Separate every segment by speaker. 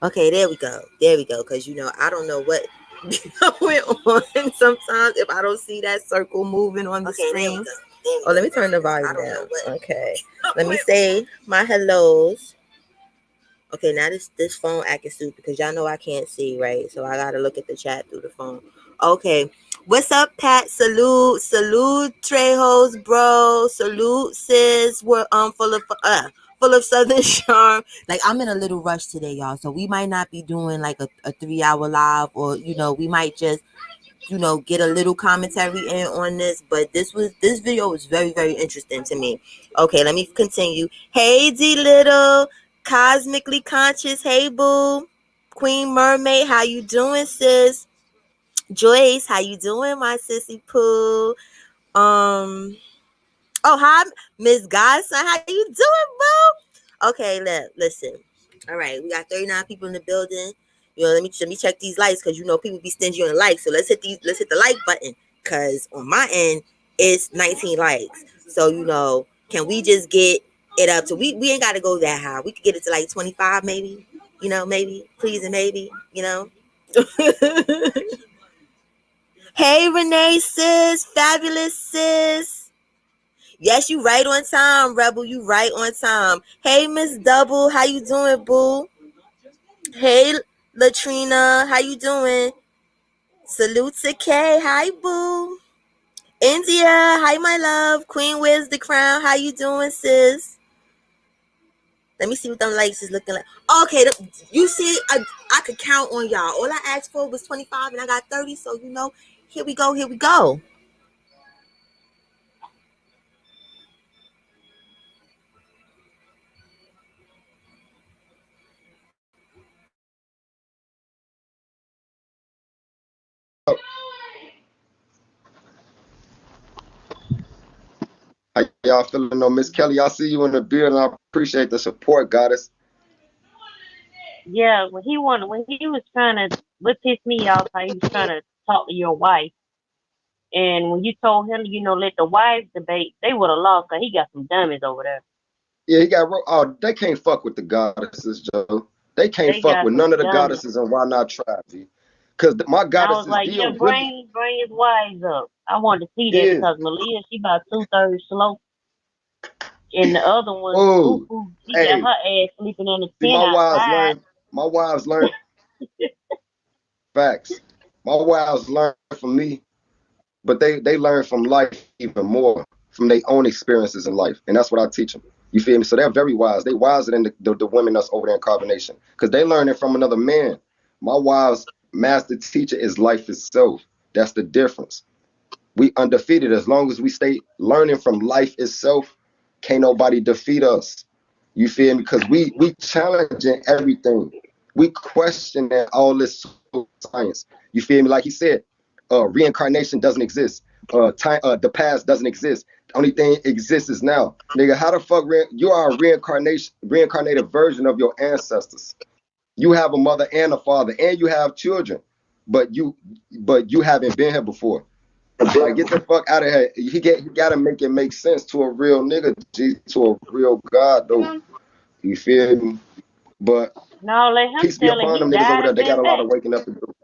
Speaker 1: Okay, there we go. There we go. Because, I don't know what went on sometimes if I don't see that circle moving on the screen. Oh, let me turn the volume down. Okay. Let me say my hellos. Okay, now this phone acting stupid because y'all know I can't see, right? So I gotta look at the chat through the phone. Okay. What's up, Pat? Salute, salute, Trejos, bro. Salute, sis. We're full of Southern charm. Like, I'm in a little rush today, y'all. So we might not be doing like a 3 hour live, or we might just get a little commentary in on this. But this video was very, very interesting to me. Okay, let me continue. Hey, D Little, cosmically conscious. Hey, boo. Queen Mermaid, how you doing, sis? Joyce, how you doing, my sissy poo? Oh, hi, Miss Godson, how you doing, boo? Okay, listen. All right, we got 39 people in the building. Let me check these likes, because people be stingy on the likes. So let's hit the like button, because on my end it's 19 likes. So can we just get it up to, we ain't got to go that high. We could get it to like 25, maybe. Maybe, please, and maybe. Hey, Renee, sis. Fabulous, sis. Yes, you right on time, Rebel. You right on time. Hey, Miss Double. How you doing, boo? Hey, Latrina. How you doing? Salute to Kay. Hi, boo. India. Hi, my love. Queen wears the crown. How you doing, sis? Let me see what them likes is looking like. Okay, you see, I could count on y'all. All I asked for was 25, and I got 30. So, here we go. Here we go.
Speaker 2: How y'all feeling on Miss Kelly? I see you in the building. I appreciate the support, goddess.
Speaker 3: Yeah, when he was trying to what pissed me off, how he was trying to talk to your wife, and when you told him, let the wives debate, they would have lost. Cause he got some dummies over there.
Speaker 2: Yeah, he got. Oh, they can't fuck with the goddesses, Joe. They can't
Speaker 3: They
Speaker 2: fuck
Speaker 3: got
Speaker 2: with
Speaker 3: some
Speaker 2: none of the
Speaker 3: dummies.
Speaker 2: goddesses, and why not try, G? Because my
Speaker 3: And I was
Speaker 2: goddesses
Speaker 3: like, yeah,
Speaker 2: deal really.
Speaker 3: bring his wives up. I wanted to see that
Speaker 2: Yeah.
Speaker 3: because Malia, she about 2/3 slow, and the other one,
Speaker 2: Oh,
Speaker 3: Fufu, she got
Speaker 2: hey.
Speaker 3: her ass sleeping in the
Speaker 2: See,
Speaker 3: tent
Speaker 2: my wives
Speaker 3: outside.
Speaker 2: learn. My wives learn facts. My wives learn from me, but they learn from life even more, from their own experiences in life, and that's what I teach them. You feel me? So they're very wise. They wiser than the women that's over there in carbonation, because they learning from another man. My wife's master teacher is life itself. That's the difference. We undefeated as long as we stay learning from life itself. Can't nobody defeat us. You feel me? Because we challenging everything. We questioning all this science. You feel me? Like he said, reincarnation doesn't exist. The past doesn't exist. The only thing exists is now. Nigga, how the fuck you are a reincarnated version of your ancestors. You have a mother and a father, and you have children, but you haven't been here before. Like, get the fuck out of here. He gotta make it make sense to a real nigga, to a real God though. You feel me? But
Speaker 3: No, let him
Speaker 2: peace be
Speaker 3: tell it.
Speaker 2: upon
Speaker 3: He
Speaker 2: them niggas over
Speaker 3: died
Speaker 2: there.
Speaker 3: and
Speaker 2: They got
Speaker 3: been
Speaker 2: a lot
Speaker 3: back.
Speaker 2: of waking up to do.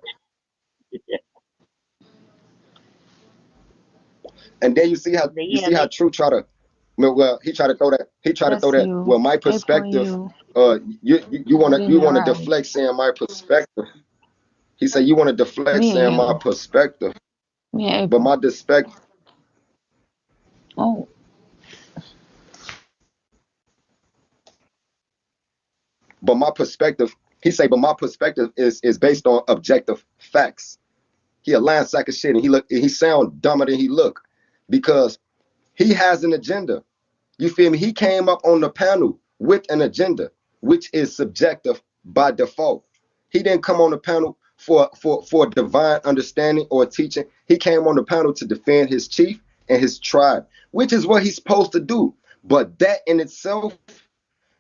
Speaker 2: And then
Speaker 3: But
Speaker 2: you
Speaker 3: yeah,
Speaker 2: see how
Speaker 3: they
Speaker 2: True try to, well, he tried to throw that. He tried to throw
Speaker 4: Bless
Speaker 2: that.
Speaker 4: you.
Speaker 2: Well, my
Speaker 4: I pray
Speaker 2: perspective.
Speaker 4: you
Speaker 2: You wanna
Speaker 4: open
Speaker 2: you
Speaker 4: your
Speaker 2: wanna
Speaker 4: eyes.
Speaker 2: deflect saying my perspective. He said you wanna deflect
Speaker 4: Me and
Speaker 2: saying my
Speaker 4: you.
Speaker 2: perspective,
Speaker 4: Me and
Speaker 2: but
Speaker 4: April.
Speaker 2: my perspective.
Speaker 4: Oh,
Speaker 2: But my perspective. He say, but my perspective is based on objective facts. He a line sack of shit, and he sound dumber than he look, because he has an agenda. You feel me? He came up on the panel with an agenda, which is subjective by default. He didn't come on the panel for divine understanding or teaching. He came on the panel to defend his chief and his tribe, which is what he's supposed to do. But that in itself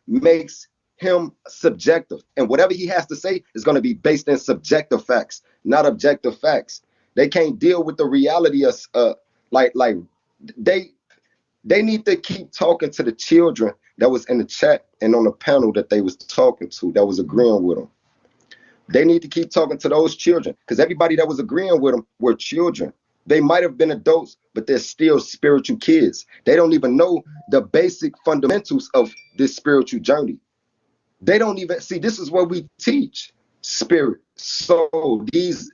Speaker 2: makes him subjective. And whatever he has to say is going to be based in subjective facts, not objective facts. They can't deal with the reality of like they they need to keep talking to the children that was in the chat and on the panel that they was talking to, that was agreeing with them. They need to keep talking to those children because everybody that was agreeing with them were children. They might have been adults, but they're still spiritual kids. They don't even know the basic fundamentals of this spiritual journey. They don't even see, this is what we teach: spirit, soul. These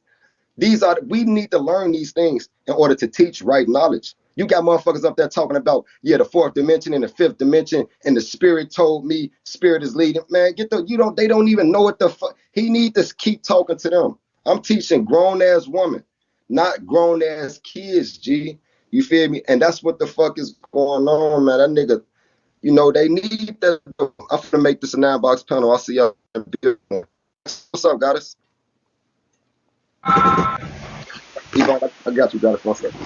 Speaker 2: are, we need to learn these things in order to teach right knowledge. You got motherfuckers up there talking about, yeah, the fourth dimension and the fifth dimension, and the spirit told me, spirit is leading. Man, they don't even know what the fuck. He need to keep talking to them. I'm teaching grown ass women, not grown ass kids, G. You feel me? And that's what the fuck is going on, man. That nigga, they need that. I'm gonna make this a 9-box panel. I'll see y'all in a bit more. What's up, goddess? Yvonne, I got you, goddess. One second.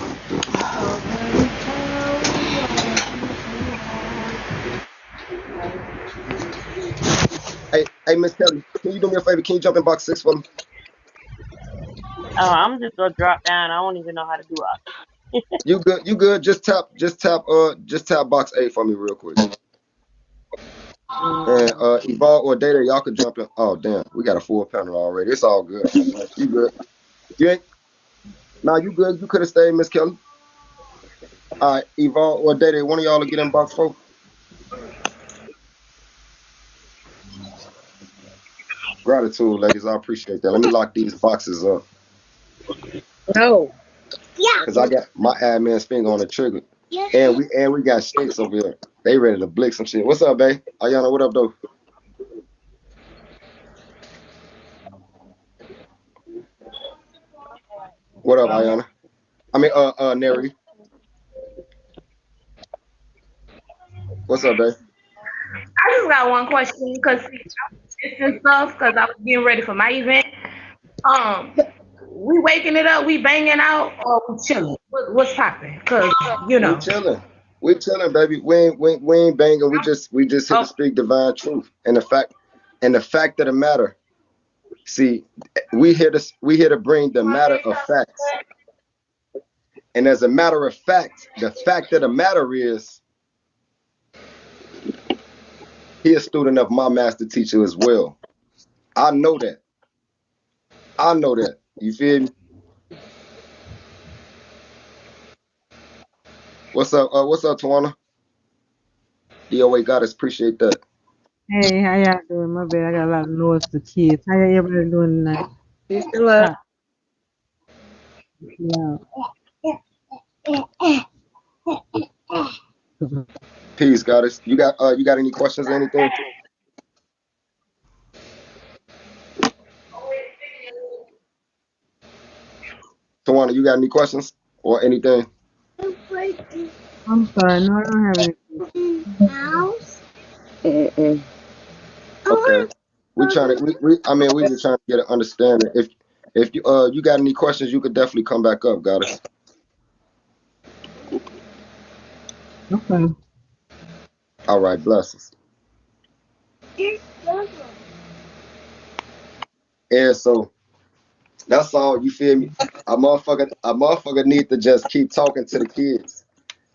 Speaker 2: Hey, Miss Kelly, can you do me a favor? Can you jump in box 6 for me?
Speaker 3: Oh, I'm just gonna drop down. I don't even know how to do it.
Speaker 2: You good? You good? Just tap box 8 for me real quick. And Yvonne or Data, y'all could jump in. Oh damn, we got a full panel already. It's all good. You good? You ain't? Nah, you good? You could have stayed, Miss Kelly. All right, Yvonne or Data, one of y'all will get in box 4. Gratitude, ladies. I appreciate that. Let me lock these boxes up.
Speaker 1: No.
Speaker 4: Yeah.
Speaker 2: Cause I got my admin's finger on the trigger. And we got sticks over here. They ready to blick some shit. What's up, babe? Ayana, what up, though? What up, Ayana? I mean, Neri. What's up, babe?
Speaker 4: I just got one question because and stuff because I was getting ready for my event. We waking it up, we banging out, or we chilling? What's popping? Cause
Speaker 2: We chilling. We chilling, baby. We ain't banging. We just here to speak divine truth. And the fact of the matter, see, we here to bring the matter of facts. And as a matter of fact, the fact of the matter is, he a student of my master teacher as well. I know that. You feel me? What's up, Tawana? DOA Goddess, appreciate that.
Speaker 5: Hey, how y'all doing? My bad, I got a lot of noise for kids. How everybody doing tonight?
Speaker 1: Peace and love.
Speaker 5: Yeah.
Speaker 2: Peace, Goddess. You got any questions or anything? Tawana, you got any questions or anything?
Speaker 5: I'm sorry, no, I don't have any.
Speaker 2: Okay. We just trying to get an understanding. If you got any questions, you could definitely come back up, Goddess.
Speaker 5: Okay.
Speaker 2: All right, blessings. And so that's all, you feel me? A motherfucker need to just keep talking to the kids.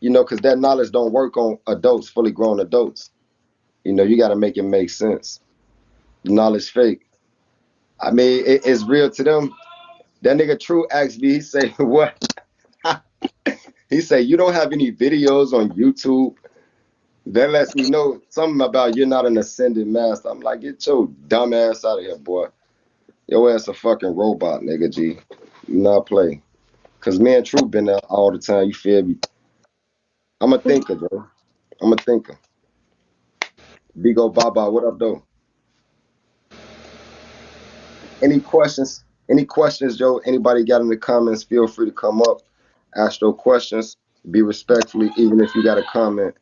Speaker 2: Because that knowledge don't work on adults, fully grown adults. You gotta make it make sense. The knowledge fake. I mean, it's real to them. That nigga True asked me, he say, what? He say, you don't have any videos on YouTube? That lets me know something about you're not an ascended master. I'm like, get your dumb ass out of here, boy. Your ass a fucking robot, nigga, G. You not play. Cause me and True been there all the time, you feel me? I'm a thinker, bro. I'm a thinker. Big ol' Baba, what up, though? Any questions? Any questions, Joe? Anybody got in the comments? Feel free to come up, ask your questions. Be respectfully, even if you got a comment.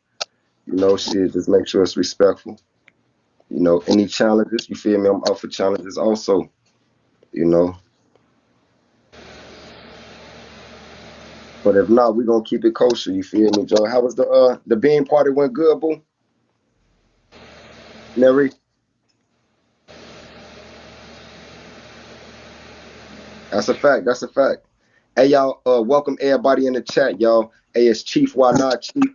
Speaker 2: Shit, just make sure it's respectful. Any challenges? You feel me? I'm up for challenges also. But if not, we're gonna keep it kosher. You feel me, Joe? How was the bean party? Went good, boo? Neri? That's a fact. That's a fact. Hey, y'all, welcome everybody in the chat, y'all. Hey, it's Chief Why Not, Chief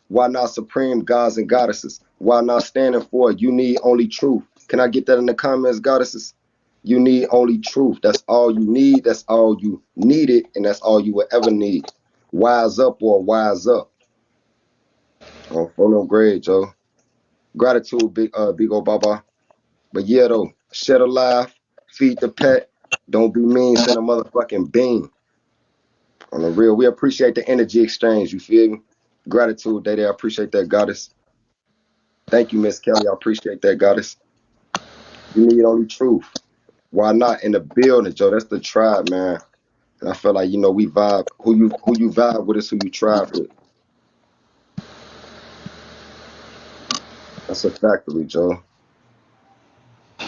Speaker 2: Why Not Supreme Gods and Goddesses. Why Not standing for you need only truth. Can I get that in the comments, goddesses? You need only truth. That's all you need. That's all you needed, and that's all you will ever need. Wise up or wise up. Oh, for no grade, Joe. Gratitude, big old Baba. But yeah, though, shed a laugh, feed the pet. Don't be mean. Send a motherfucking bean. On the real, we appreciate the energy exchange. You feel me? Gratitude, Day. I appreciate that, goddess. Thank you, Miss Kelly. I appreciate that, goddess. You need only truth. Why not in the building, Joe? That's the tribe, man. And I feel like we vibe. Who you vibe with is who you tribe with. That's a factory, Joe.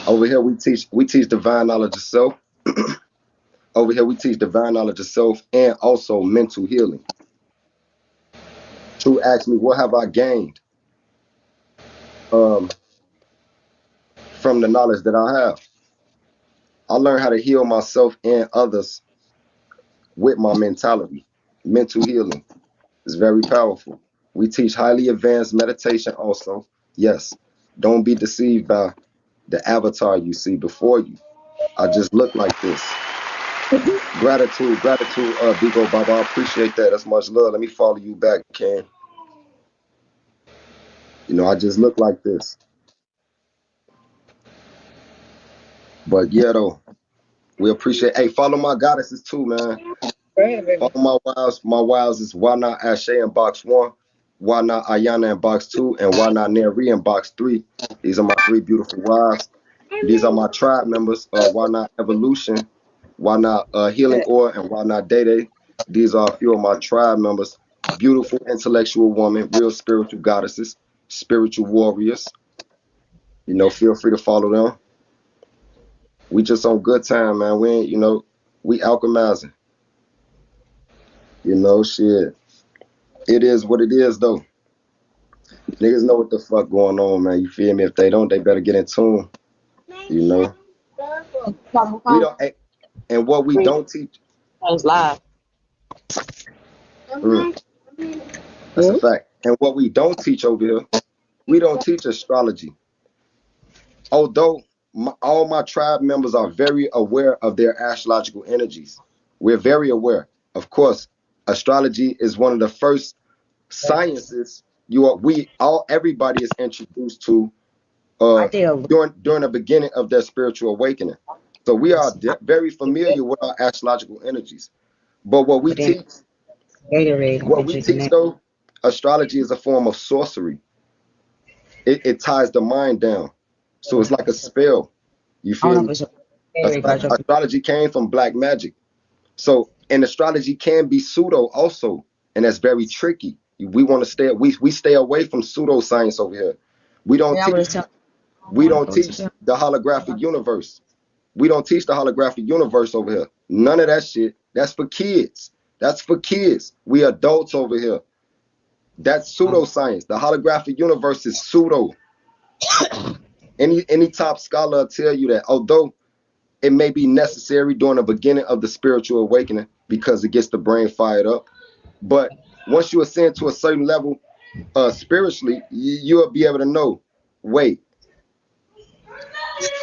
Speaker 2: Over here we teach divine knowledge of self. Over here we teach divine knowledge of self and also mental healing. True asked me, what have I gained from the knowledge that I have? I learned how to heal myself and others with my mentality. Mental healing is very powerful. We teach highly advanced meditation also. Yes, don't be deceived by the avatar you see before you. I just look like this. Gratitude, Bigo Baba. I appreciate that. That's much love. Let me follow you back, Ken. I just look like this. But yeah, though, we appreciate. Hey, follow my goddesses too, man. Follow my wives is Why Not Ashe in box 1, Why Not Ayana in box 2, and Why Not Neri in box 3. These are my 3 beautiful wives. These are my tribe members. Why Not Evolution, Why Not Healing Oil, and Why Not Day Day. These are a few of my tribe members. Beautiful intellectual women, real spiritual goddesses, spiritual warriors. Feel free to follow them. We just on good time, man. We ain't, we alchemizing. Shit. It is what it is, though. Niggas know what the fuck going on, man. You feel me? If they don't, they better get in tune. We don't, and what we don't teach.
Speaker 3: It's live.
Speaker 2: That's a fact. And what we don't teach over here, we don't teach astrology. Although all my tribe members are very aware of their astrological energies. We're very aware. Of course, astrology is one of the first sciences everybody is introduced to during the beginning of their spiritual awakening. So we are very familiar with our astrological energies. But what we teach though, astrology is a form of sorcery. It ties the mind down. So it's like a spell. You feel me? Astrology came from black magic. So, and astrology can be pseudo also, and that's very tricky. We want to we stay away from pseudoscience over here. We don't teach the holographic universe. We don't teach the holographic universe over here. None of that shit. That's for kids. That's for kids. We adults over here. That's pseudoscience. The holographic universe is pseudo. Any top scholar will tell you that, although it may be necessary during the beginning of the spiritual awakening because it gets the brain fired up, but once you ascend to a certain level spiritually, you'll be able to know, wait,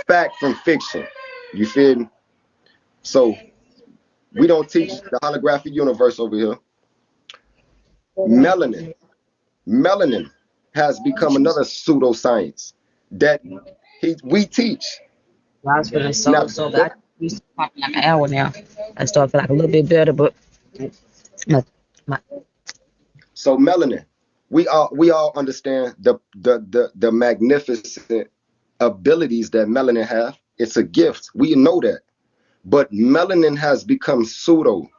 Speaker 2: fact from fiction. You feel me? So we don't teach the holographic universe over here. Melanin has become another pseudoscience that we teach.
Speaker 3: I was feeling so bad. I used to pop like an hour now. I start feeling like a little bit better, but
Speaker 2: so melanin, we all understand the magnificent abilities that melanin have. It's a gift. We know that. But melanin has become pseudo.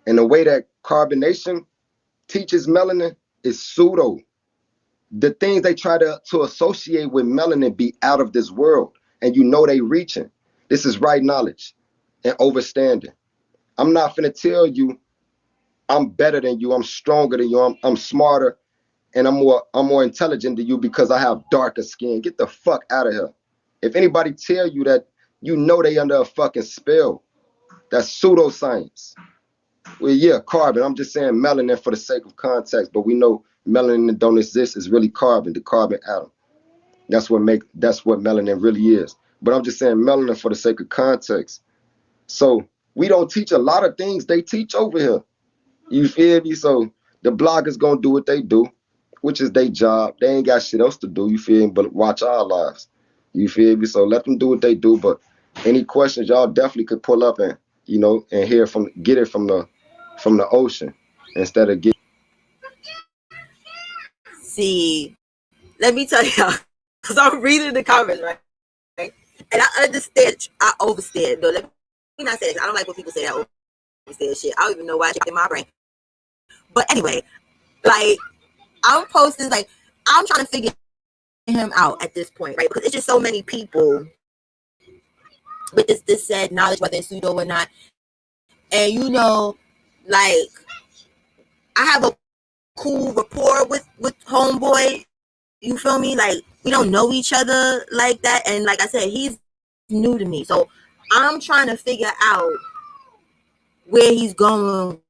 Speaker 2: And the way that carbonation teaches melanin is pseudo. The things they try to associate with melanin be out of this world. And they reaching. This is right knowledge and overstanding. I'm not finna tell you I'm better than you, I'm stronger than you, I'm smarter, and I'm more intelligent than you because I have darker skin. Get the fuck out of here. If anybody tell you that, they under a fucking spell. That's pseudoscience. Well, yeah, carbon. I'm just saying melanin for the sake of context, but we know melanin don't exist. It's really carbon, the carbon atom. That's what melanin really is. but I'm just saying melanin for the sake of context. So we don't teach a lot of things they teach over here. You feel me? So the bloggers gonna do what they do, which is their job. They ain't got shit else to do, you feel me, but watch our lives. You feel me? So let them do what they do. But any questions, y'all definitely could pull up and, you know, and get it from the ocean instead of get.
Speaker 1: See, let me tell y'all, because I'm reading the comments, right? And I understand, I overstand. No, let me not say this. I don't like when people say I overstand shit. I don't even know why it's in my brain. But anyway, like, I'm posting, like, I'm trying to figure him out at this point, right? Because it's just so many people with this said knowledge, whether it's pseudo or not. And, you know, like, I have a cool rapport with homeboy. You feel me? Like, we don't know each other like that. And like I said, he's new to me. So I'm trying to figure out where he's going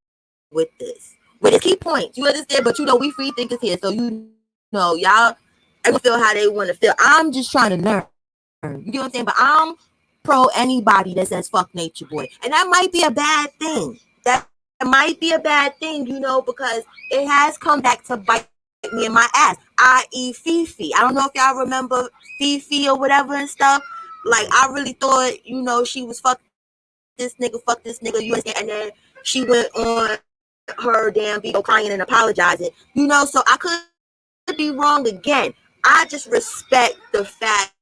Speaker 1: with this. With his key points. You understand? But you know, we free thinkers here. So you know, y'all feel how they want to feel. I'm just trying to learn. You get what I'm saying? But I'm pro anybody that says fuck nature boy. And that might be a bad thing. That might be a bad thing, you know, because it has come back to bite me in my ass, i.e. Fifi. I don't know if y'all remember Fifi or whatever and stuff. Like, I really thought, you know, she was fuck this nigga, you understand? And then she went on her damn video crying and apologizing, you know, so I could be wrong again. I just respect the fact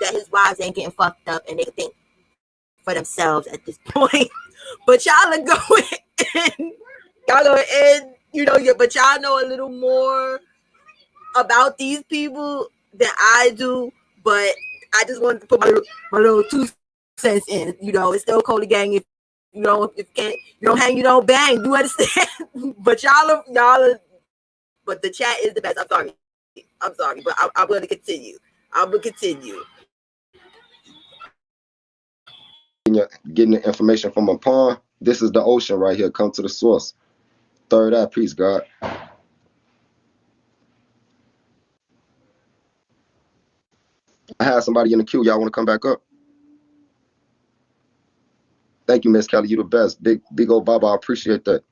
Speaker 1: that his wives ain't getting fucked up and they think for themselves at this point. But y'all are going in, you know, but y'all know a little more about these people than I do. But I just wanted to put my little 2 cents in. You know, it's still Cody Gang. If you know, if you don't hang, you don't bang. You understand? But y'all are. But the chat is the best. I'm sorry, but I'm going to continue.
Speaker 2: Getting the information from a pond. This is the ocean right here. Come to the source. Third eye, peace, God. I have somebody in the queue. Y'all want to come back up? Thank you, Miss Kelly. You the best. Big old Baba. I appreciate that.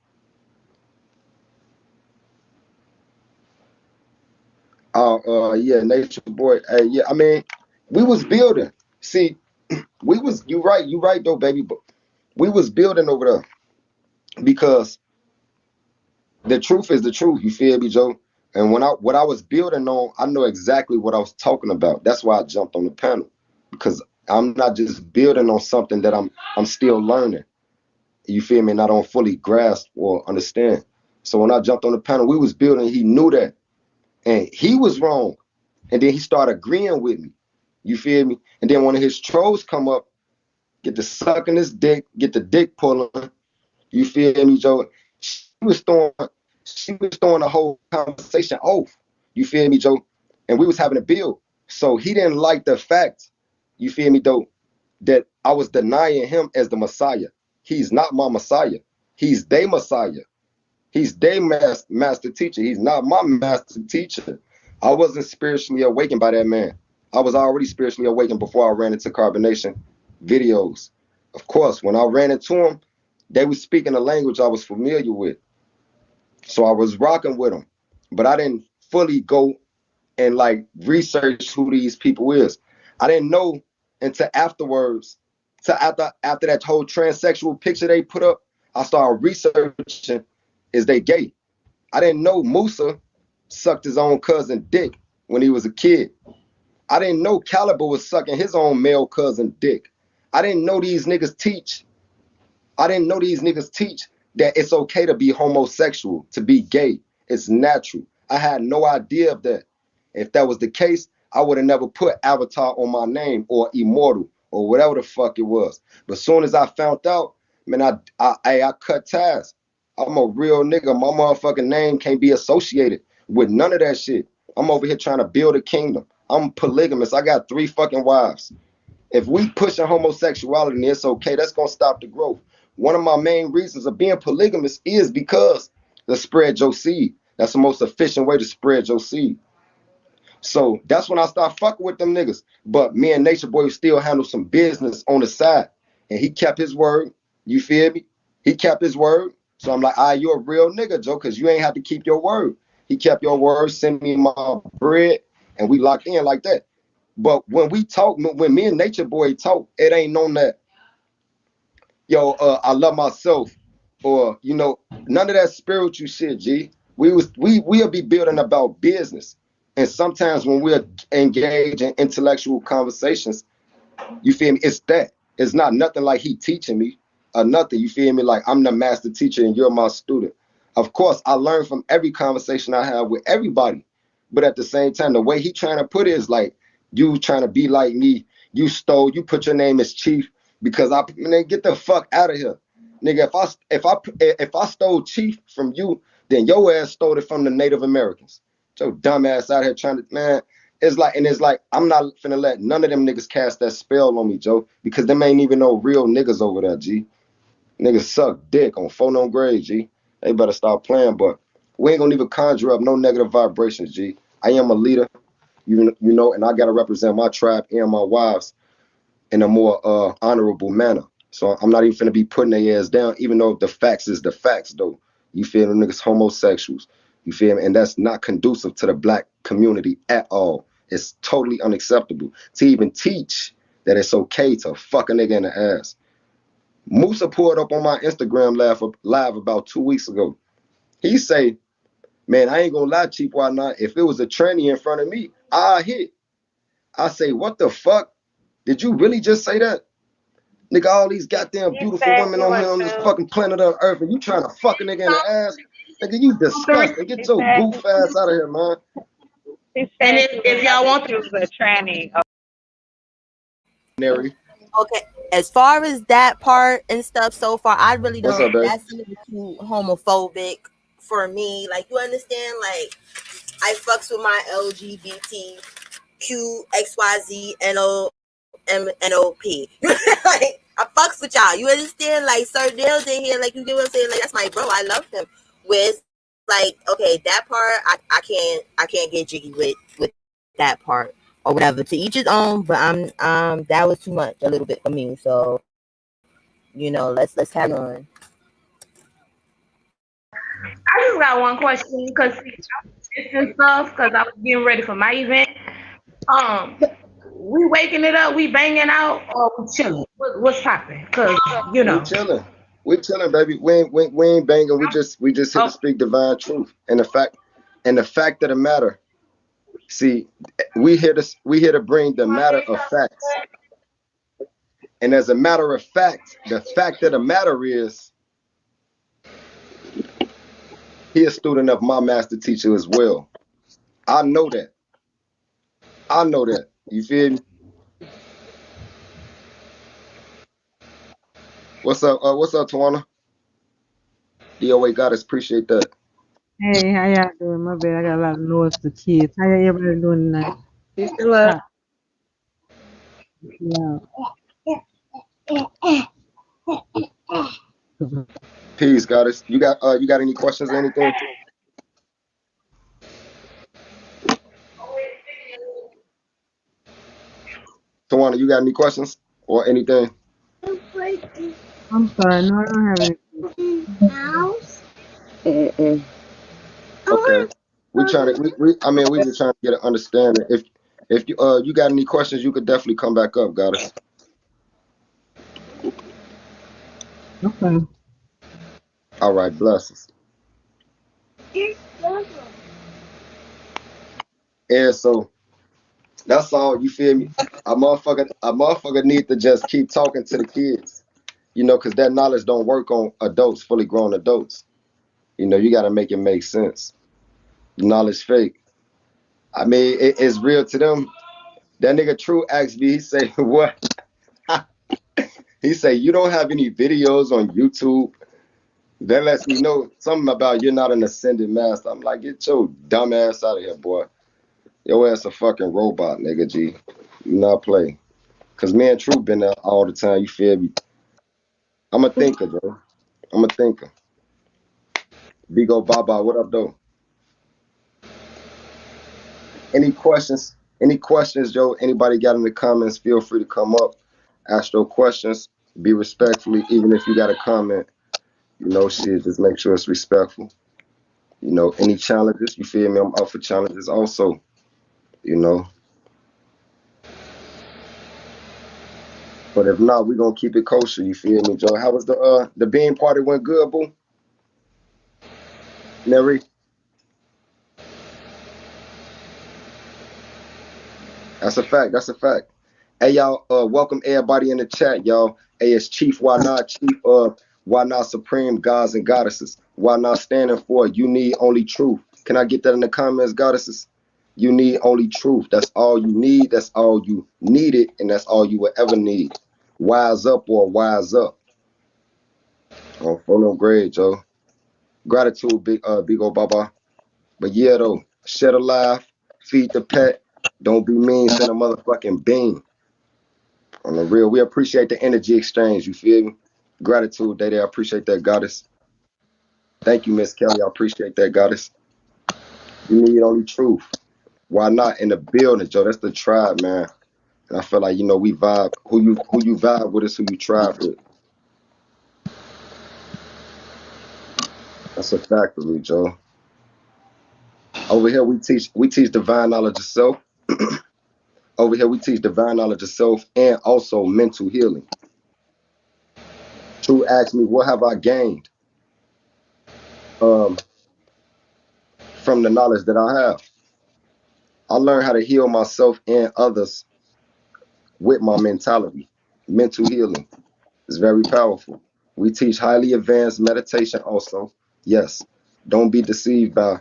Speaker 2: Yeah, nature boy. Hey, yeah, I mean, we was building. See, you right though, baby. But we was building over there because the truth is the truth. You feel me, Joe? And what I was building on, I know exactly what I was talking about. That's why I jumped on the panel, because I'm not just building on something that I'm still learning. You feel me? And I don't fully grasp or understand. So when I jumped on the panel, we was building. He knew that, and he was wrong. And then he started agreeing with me. You feel me? And then one of his trolls come up, get to sucking his dick, get the dick pulling. You feel me, Joe? She was throwing the whole conversation off. You feel me, Joe? And we was having a build. So he didn't like the fact, you feel me, though, that I was denying him as the Messiah. He's not my Messiah. He's their Messiah. He's their master teacher. He's not my master teacher. I wasn't spiritually awakened by that man. I was already spiritually awakened before I ran into carbonation videos. Of course, when I ran into them, they were speaking a language I was familiar with. So I was rocking with them. But I didn't fully go and like research who these people is. I didn't know until afterwards, after that whole transsexual picture they put up, I started researching, is they gay? I didn't know Musa sucked his own cousin dick when he was a kid. I didn't know Caliber was sucking his own male cousin dick. I didn't know these niggas teach that it's okay to be homosexual, to be gay. It's natural. I had no idea of that. If that was the case, I would have never put Avatar on my name or Immortal or whatever the fuck it was. But as soon as I found out, man, I cut ties. I'm a real nigga. My motherfucking name can't be associated with none of that shit. I'm over here trying to build a kingdom. I'm polygamous. I got 3 fucking wives. If we pushing homosexuality and it's okay, that's gonna stop the growth. One of my main reasons of being polygamous is because to spread your seed. That's the most efficient way to spread your seed. So that's when I start fucking with them niggas. But me and Nature Boy still handle some business on the side. And he kept his word. You feel me? He kept his word. So I'm like, you're a real nigga, Joe, because you ain't have to keep your word. He kept your word, sent me my bread, and we locked in like that. But when we talk, when me and Nature Boy talk, it ain't on that, I love myself, or none of that spiritual shit, G. We'll be building about business. And sometimes when we're engaged in intellectual conversations, you feel me? It's that. It's not nothing like he teaching me or nothing. You feel me? Like I'm the master teacher and you're my student. Of course, I learn from every conversation I have with everybody. But at the same time, the way he trying to put it is like, you trying to be like me. You put your name as Chief because man, get the fuck out of here. Nigga, if I stole Chief from you, then your ass stole it from the Native Americans. Your dumb ass out here trying to, man. It's like I'm not finna let none of them niggas cast that spell on me, Joe, because them ain't even no real niggas over there, G. Niggas suck dick on phone on grade, G. They better stop playing, but we ain't gonna even conjure up no negative vibrations, G. I am a leader, and I gotta represent my tribe and my wives in a more honorable manner. So I'm not even finna be putting their ass down, even though the facts is the facts, though. You feel me? Niggas homosexuals. You feel me? And that's not conducive to the black community at all. It's totally unacceptable to even teach that it's okay to fuck a nigga in the ass. Musa pulled up on my Instagram live about 2 weeks ago. He say, man, I ain't gonna lie, Chief, why not? If it was a tranny in front of me, I hit. I say, what the fuck? Did you really just say that? Nigga, all these goddamn beautiful women on here on this fucking planet of Earth, and you trying to fuck a nigga in the ass? Nigga, you disgusting. Get your goof ass out of here, man.
Speaker 4: And if y'all want to,
Speaker 3: a tranny.
Speaker 1: Okay, as far as that part and stuff so far, I really
Speaker 2: What's
Speaker 1: don't.
Speaker 2: up, babe?
Speaker 1: That's a little too homophobic for me. Like, you understand? Like, I fucks with my LGBTQ XYZ NOP. Like, I fucks with y'all. You understand? Like, Sir Dale's in here. Like, you get what I'm saying? Like, that's my bro. I love him. With like, okay, that part I can't get jiggy with that part or whatever. To each his own. But that was too much a little bit for me. So let's have on.
Speaker 4: I just got one question because this and stuff because I was getting ready for my event. We waking it up, we banging out, or we chilling? What's popping? Because
Speaker 2: We chilling. We chilling, baby. We ain't banging. We just here to speak divine truth. And the fact of the matter, see, we here to bring the matter of facts. And as a matter of fact, the fact of the matter is, he a student of my master teacher as well. I know that. You feel me? What's up, Tawana? DOA goddess, appreciate that.
Speaker 5: Hey, how y'all doing? My bad, I got a lot of noise for kids. How everybody doing tonight?
Speaker 1: You still up?
Speaker 5: Yeah.
Speaker 2: Peace, goddess. You got any questions or anything? Tawana, you got any questions or anything?
Speaker 5: I'm sorry, no, I don't have any.
Speaker 2: Okay. We trying to we just trying to get an understanding. If you got any questions, you could definitely come back up, goddess.
Speaker 5: Okay.
Speaker 2: All right, blessings. And so that's all, you feel me? A motherfucker need to just keep talking to the kids. Because that knowledge don't work on adults, fully grown adults. You gotta make it make sense. The knowledge fake. I mean, it's real to them. That nigga True asked me, he say, what? He say, you don't have any videos on YouTube? That lets me know something about you're not an ascended master. I'm like, get your dumb ass out of here, boy. Your ass a fucking robot, nigga, G. You not play. Cause me and True been there all the time, you feel me? I'm a thinker, bro. I'm a thinker. Big ol' Baba, what up, though? Any questions? Any questions, Joe? Anybody got in the comments? Feel free to come up, ask your questions. Be respectfully, even if you got a comment. Shit, just make sure it's respectful. Any challenges? You feel me? I'm up for challenges also. You know. But if not, we gonna keep it kosher. You feel me, Joe? How was the bean party? Went good, boo? Neri? That's a fact. That's a fact. Hey y'all, welcome everybody in the chat, y'all. Hey, it's Chief Why Not, Chief Why Not Supreme Gods and Goddesses. Why Not standing for you need only truth. Can I get that in the comments, goddesses? You need only truth. That's all you need. That's all you needed, and that's all you will ever need. Wise up or wise up. Oh, for no grade, Joe. Gratitude, big old Baba. But yeah, though, shed a laugh, feed the pet. Don't be mean, send a motherfucking bean. On the real, we appreciate the energy exchange. You feel me? Gratitude, Day. I appreciate that, goddess. Thank you, Miss Kelly. I appreciate that, goddess. You need only truth. Why not in the building, Joe? That's the tribe, man. And I feel like we vibe. Who you vibe with is who you tribe with. That's a factory, Joe. Over here we teach divine knowledge of self. Over here we teach divine knowledge of self and also mental healing. True asked me, what have I gained from the knowledge that I have? I learned how to heal myself and others with my mentality. Mental healing is very powerful. We teach highly advanced meditation also. Yes, don't be deceived by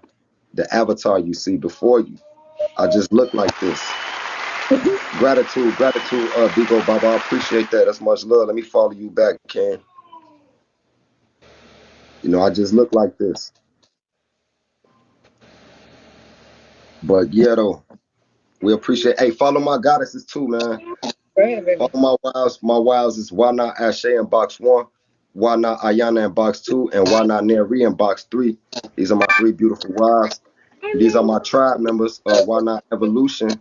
Speaker 2: the avatar you see before you. I just look like this. Gratitude, Bigo Baba. I appreciate that. That's much love. Let me follow you back, Ken. I just look like this. But yeah, though, we appreciate. Hey, follow my goddesses too, man. Follow my wives. My wives is Why Not Ashe in box 1, Why Not Ayana in box 2, and Why Not Neri in box 3. These are my 3 beautiful wives. These are my tribe members. Why Not Evolution,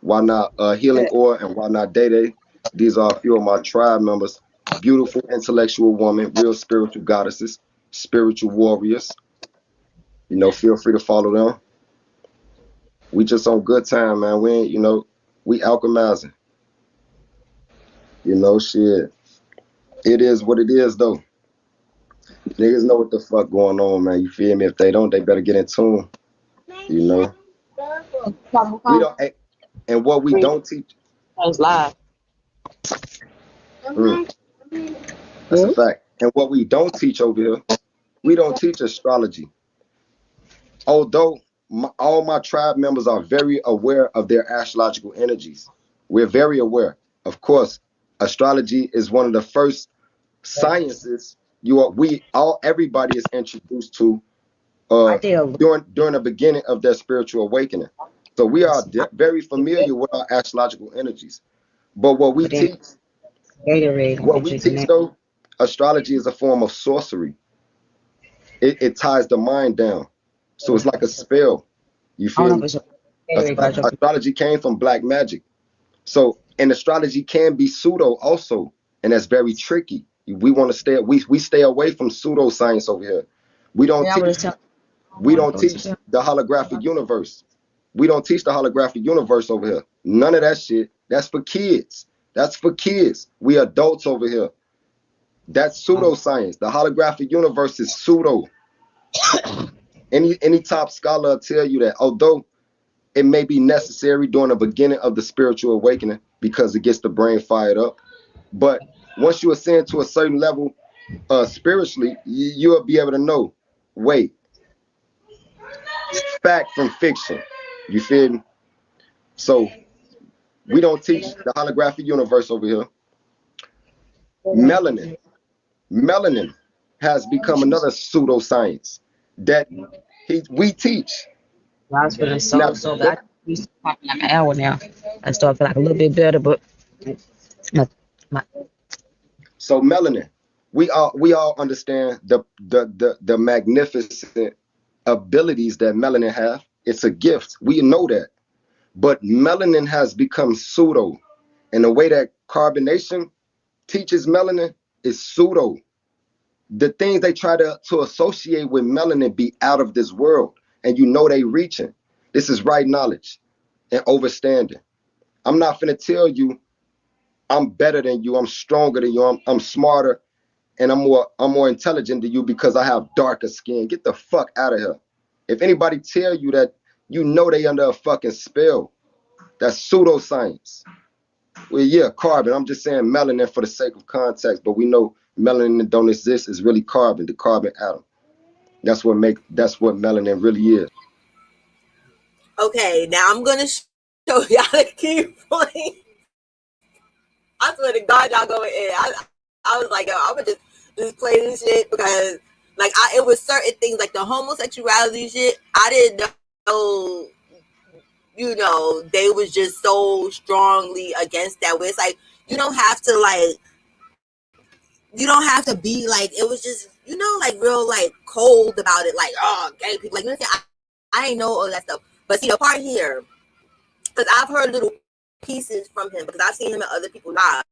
Speaker 2: Why Not Healing Or, and Why Not Day Day. These are a few of my tribe members. Beautiful intellectual women, real spiritual goddesses, spiritual warriors. Feel free to follow them. We just on good time, man. We ain't, we alchemizing. Shit. It is what it is, though. Niggas know what the fuck going on, man. You feel me? If they don't, they better get in tune. We don't, and what we don't teach.
Speaker 3: It's live.
Speaker 2: That's a fact. And what we don't teach over here, we don't teach astrology. Although all my tribe members are very aware of their astrological energies. We're very aware. Of course, astrology is one of the first sciences everybody is introduced to during the beginning of their spiritual awakening. So we are very familiar with our astrological energies. But what we teach though, astrology is a form of sorcery. It ties the mind down. So it's like a spell. You feel me? Astrology came from black magic. So, and astrology can be pseudo also, and that's very tricky. We want to stay away from pseudoscience over here. We don't teach the holographic universe. We don't teach the holographic universe over here. None of that shit. That's for kids. That's for kids. We adults over here. That's pseudoscience. The holographic universe is pseudo. Any top scholar will tell you that, although it may be necessary during the beginning of the spiritual awakening because it gets the brain fired up. But once you ascend to a certain level spiritually, you'll be able to know, wait, fact from fiction. You feel me? So we don't teach the holographic universe over here. Melanin has become another pseudoscience that we teach.
Speaker 3: I was feeling so bad. I used to pop like an hour now. I start feeling like a little bit better, but my
Speaker 2: So melanin, we all understand the magnificent abilities that melanin have. It's a gift. We know that. But melanin has become pseudo. And the way that carbonation teaches melanin is pseudo. The things they try to associate with melanin be out of this world. And you know they reaching. This is right knowledge and overstanding. I'm not finna tell you I'm better than you, I'm stronger than you, I'm smarter, and I'm more intelligent than you because I have darker skin. Get the fuck out of here. If anybody tell you that, you know they under a fucking spell. That's pseudoscience. Well, yeah, carbon. I'm just saying melanin for the sake of context, but we know melanin don't exist. It's really carbon, the carbon atom. That's what melanin really is.
Speaker 1: Okay, now I'm gonna show y'all the key point. I swear to God, y'all going in. I was like, yo, I'm gonna just play this shit because, like, it was certain things like the homosexuality shit. I didn't know, they was just so strongly against that. Where it's like you don't have to be like it was just like real like cold about it. Like, oh, gay people, like, I ain't know all that stuff. But see the part here, because I've heard little pieces from him because I've seen him at other people's lives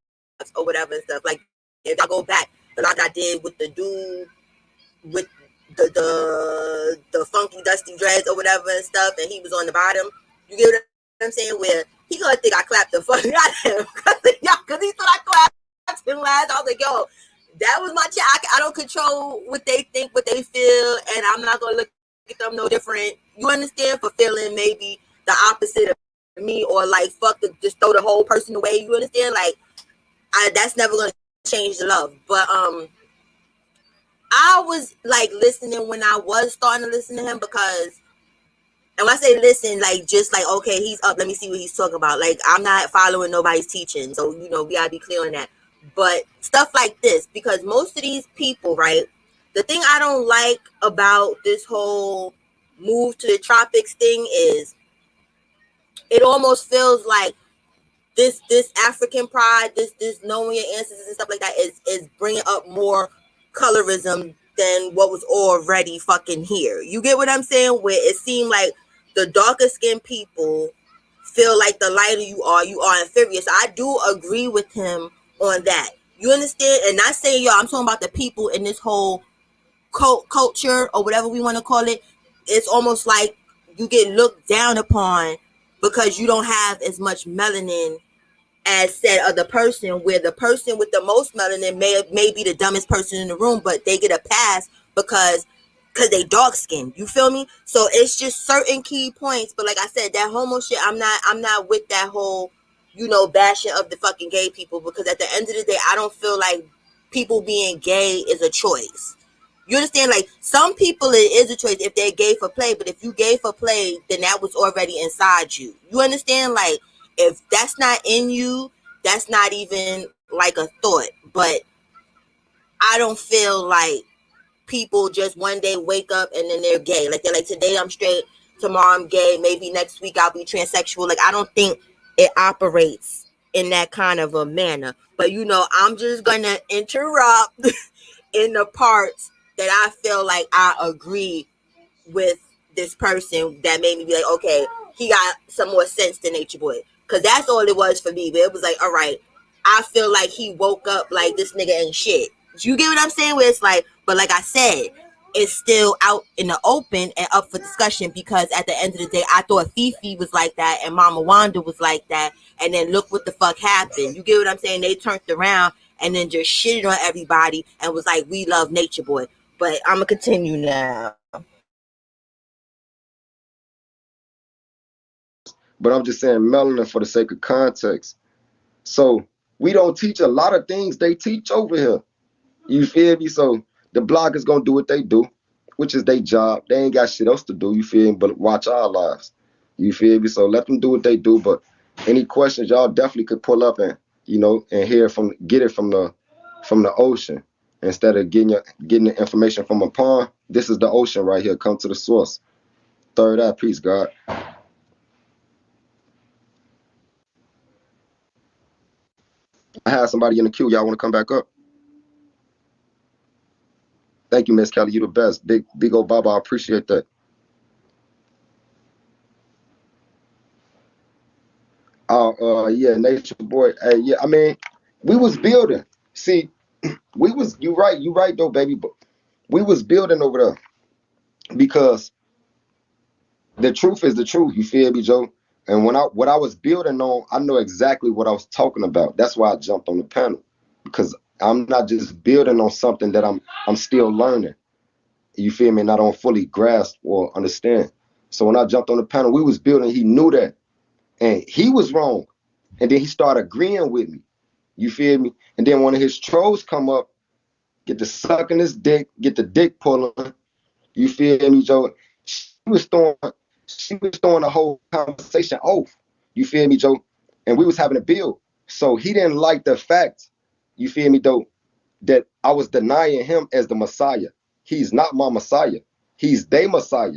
Speaker 1: or whatever and stuff. Like, if I go back, the lot I did with the dude with the funky dusty dreads or whatever and stuff, and he was on the bottom. You get what I'm saying? Where he gonna think I clapped the fuck out of him because he thought I clapped him last. I was like, yo, that was my chat. I don't control what they think, what they feel, and I'm not gonna look at them no different. You understand? For feeling maybe the opposite of me, or like fuck just throw the whole person away. You understand? Like, that's never gonna change the love. But I was like listening when I was starting to listen to him because, and when I say listen, like just like, okay, he's up, let me see what he's talking about. Like, I'm not following nobody's teaching, so we gotta be clear on that. But stuff like this, because most of these people, right? The thing I don't like about this whole move to the tropics thing is it almost feels like this African pride, this knowing your ancestors and stuff like that is bringing up more colorism than what was already fucking here. You get what I'm saying? Where it seemed like the darker skinned people feel like the lighter you are inferior. So I do agree with him on that. You understand? And not saying y'all, I'm talking about the people in this whole culture or whatever we want to call it. It's almost like you get looked down upon because you don't have as much melanin as said other person, where the person with the most melanin may be the dumbest person in the room, but they get a pass because they dark skinned. You feel me? So it's just certain key points. But like I said, that homo shit, I'm not with that whole, bashing of the fucking gay people, because at the end of the day, I don't feel like people being gay is a choice. You understand? Like, some people, it is a choice if they're gay for play, but if you gay for play, then that was already inside you. You understand? Like, if that's not in you, that's not even like a thought. But I don't feel like people just one day wake up and then they're gay. Like, they're like, today I'm straight, tomorrow I'm gay, maybe next week I'll be transsexual. Like, I don't think it operates in that kind of a manner. But I'm just gonna interrupt in the parts that I feel like I agree with this person that made me be like, okay, he got some more sense than Nature Boy. Because that's all it was for me. But it was like, all right, I feel like he woke up like this nigga ain't shit. You get what I'm saying? Where it's like, but like I said, it's still out in the open and up for discussion, because at the end of the day, I thought Fifi was like that and Mama Wanda was like that. And then look what the fuck happened. You get what I'm saying? They turned around and then just shitted on everybody and was like, we love Nature Boy. But I'm going to continue now.
Speaker 2: But I'm just saying melanin for the sake of context. So we don't teach a lot of things they teach over here. You feel me? So the bloggers gonna do what they do, which is their job. They ain't got shit else to do, you feel me, but watch our lives. You feel me? So let them do what they do. But any questions, y'all definitely could pull up and get it from the ocean. Instead of getting the information from a pond, this is the ocean right here. Come to the source. Third eye, peace, God. I have somebody in the queue. Y'all want to come back up? Thank you, Miss Kelly. You the best. Big old Baba. I appreciate that. Yeah, Nature Boy. Yeah, I mean, we was building. See, you right though, baby. But we was building over there because the truth is the truth. You feel me, Joe? And what I was building on, I know exactly what I was talking about. That's why I jumped on the panel because I'm not just building on something that I'm still learning. You feel me? And I don't fully grasp or understand. So when I jumped on the panel, we was building. He knew that, and he was wrong. And then he started agreeing with me. You feel me? And then one of his trolls come up, get the sucking his dick, get the dick pulling. You feel me, Joe? She was throwing the whole conversation off. You feel me, Joe? And we was having a build. So he didn't like the fact, you feel me, though, that I was denying him as the Messiah. He's not my Messiah. He's their Messiah.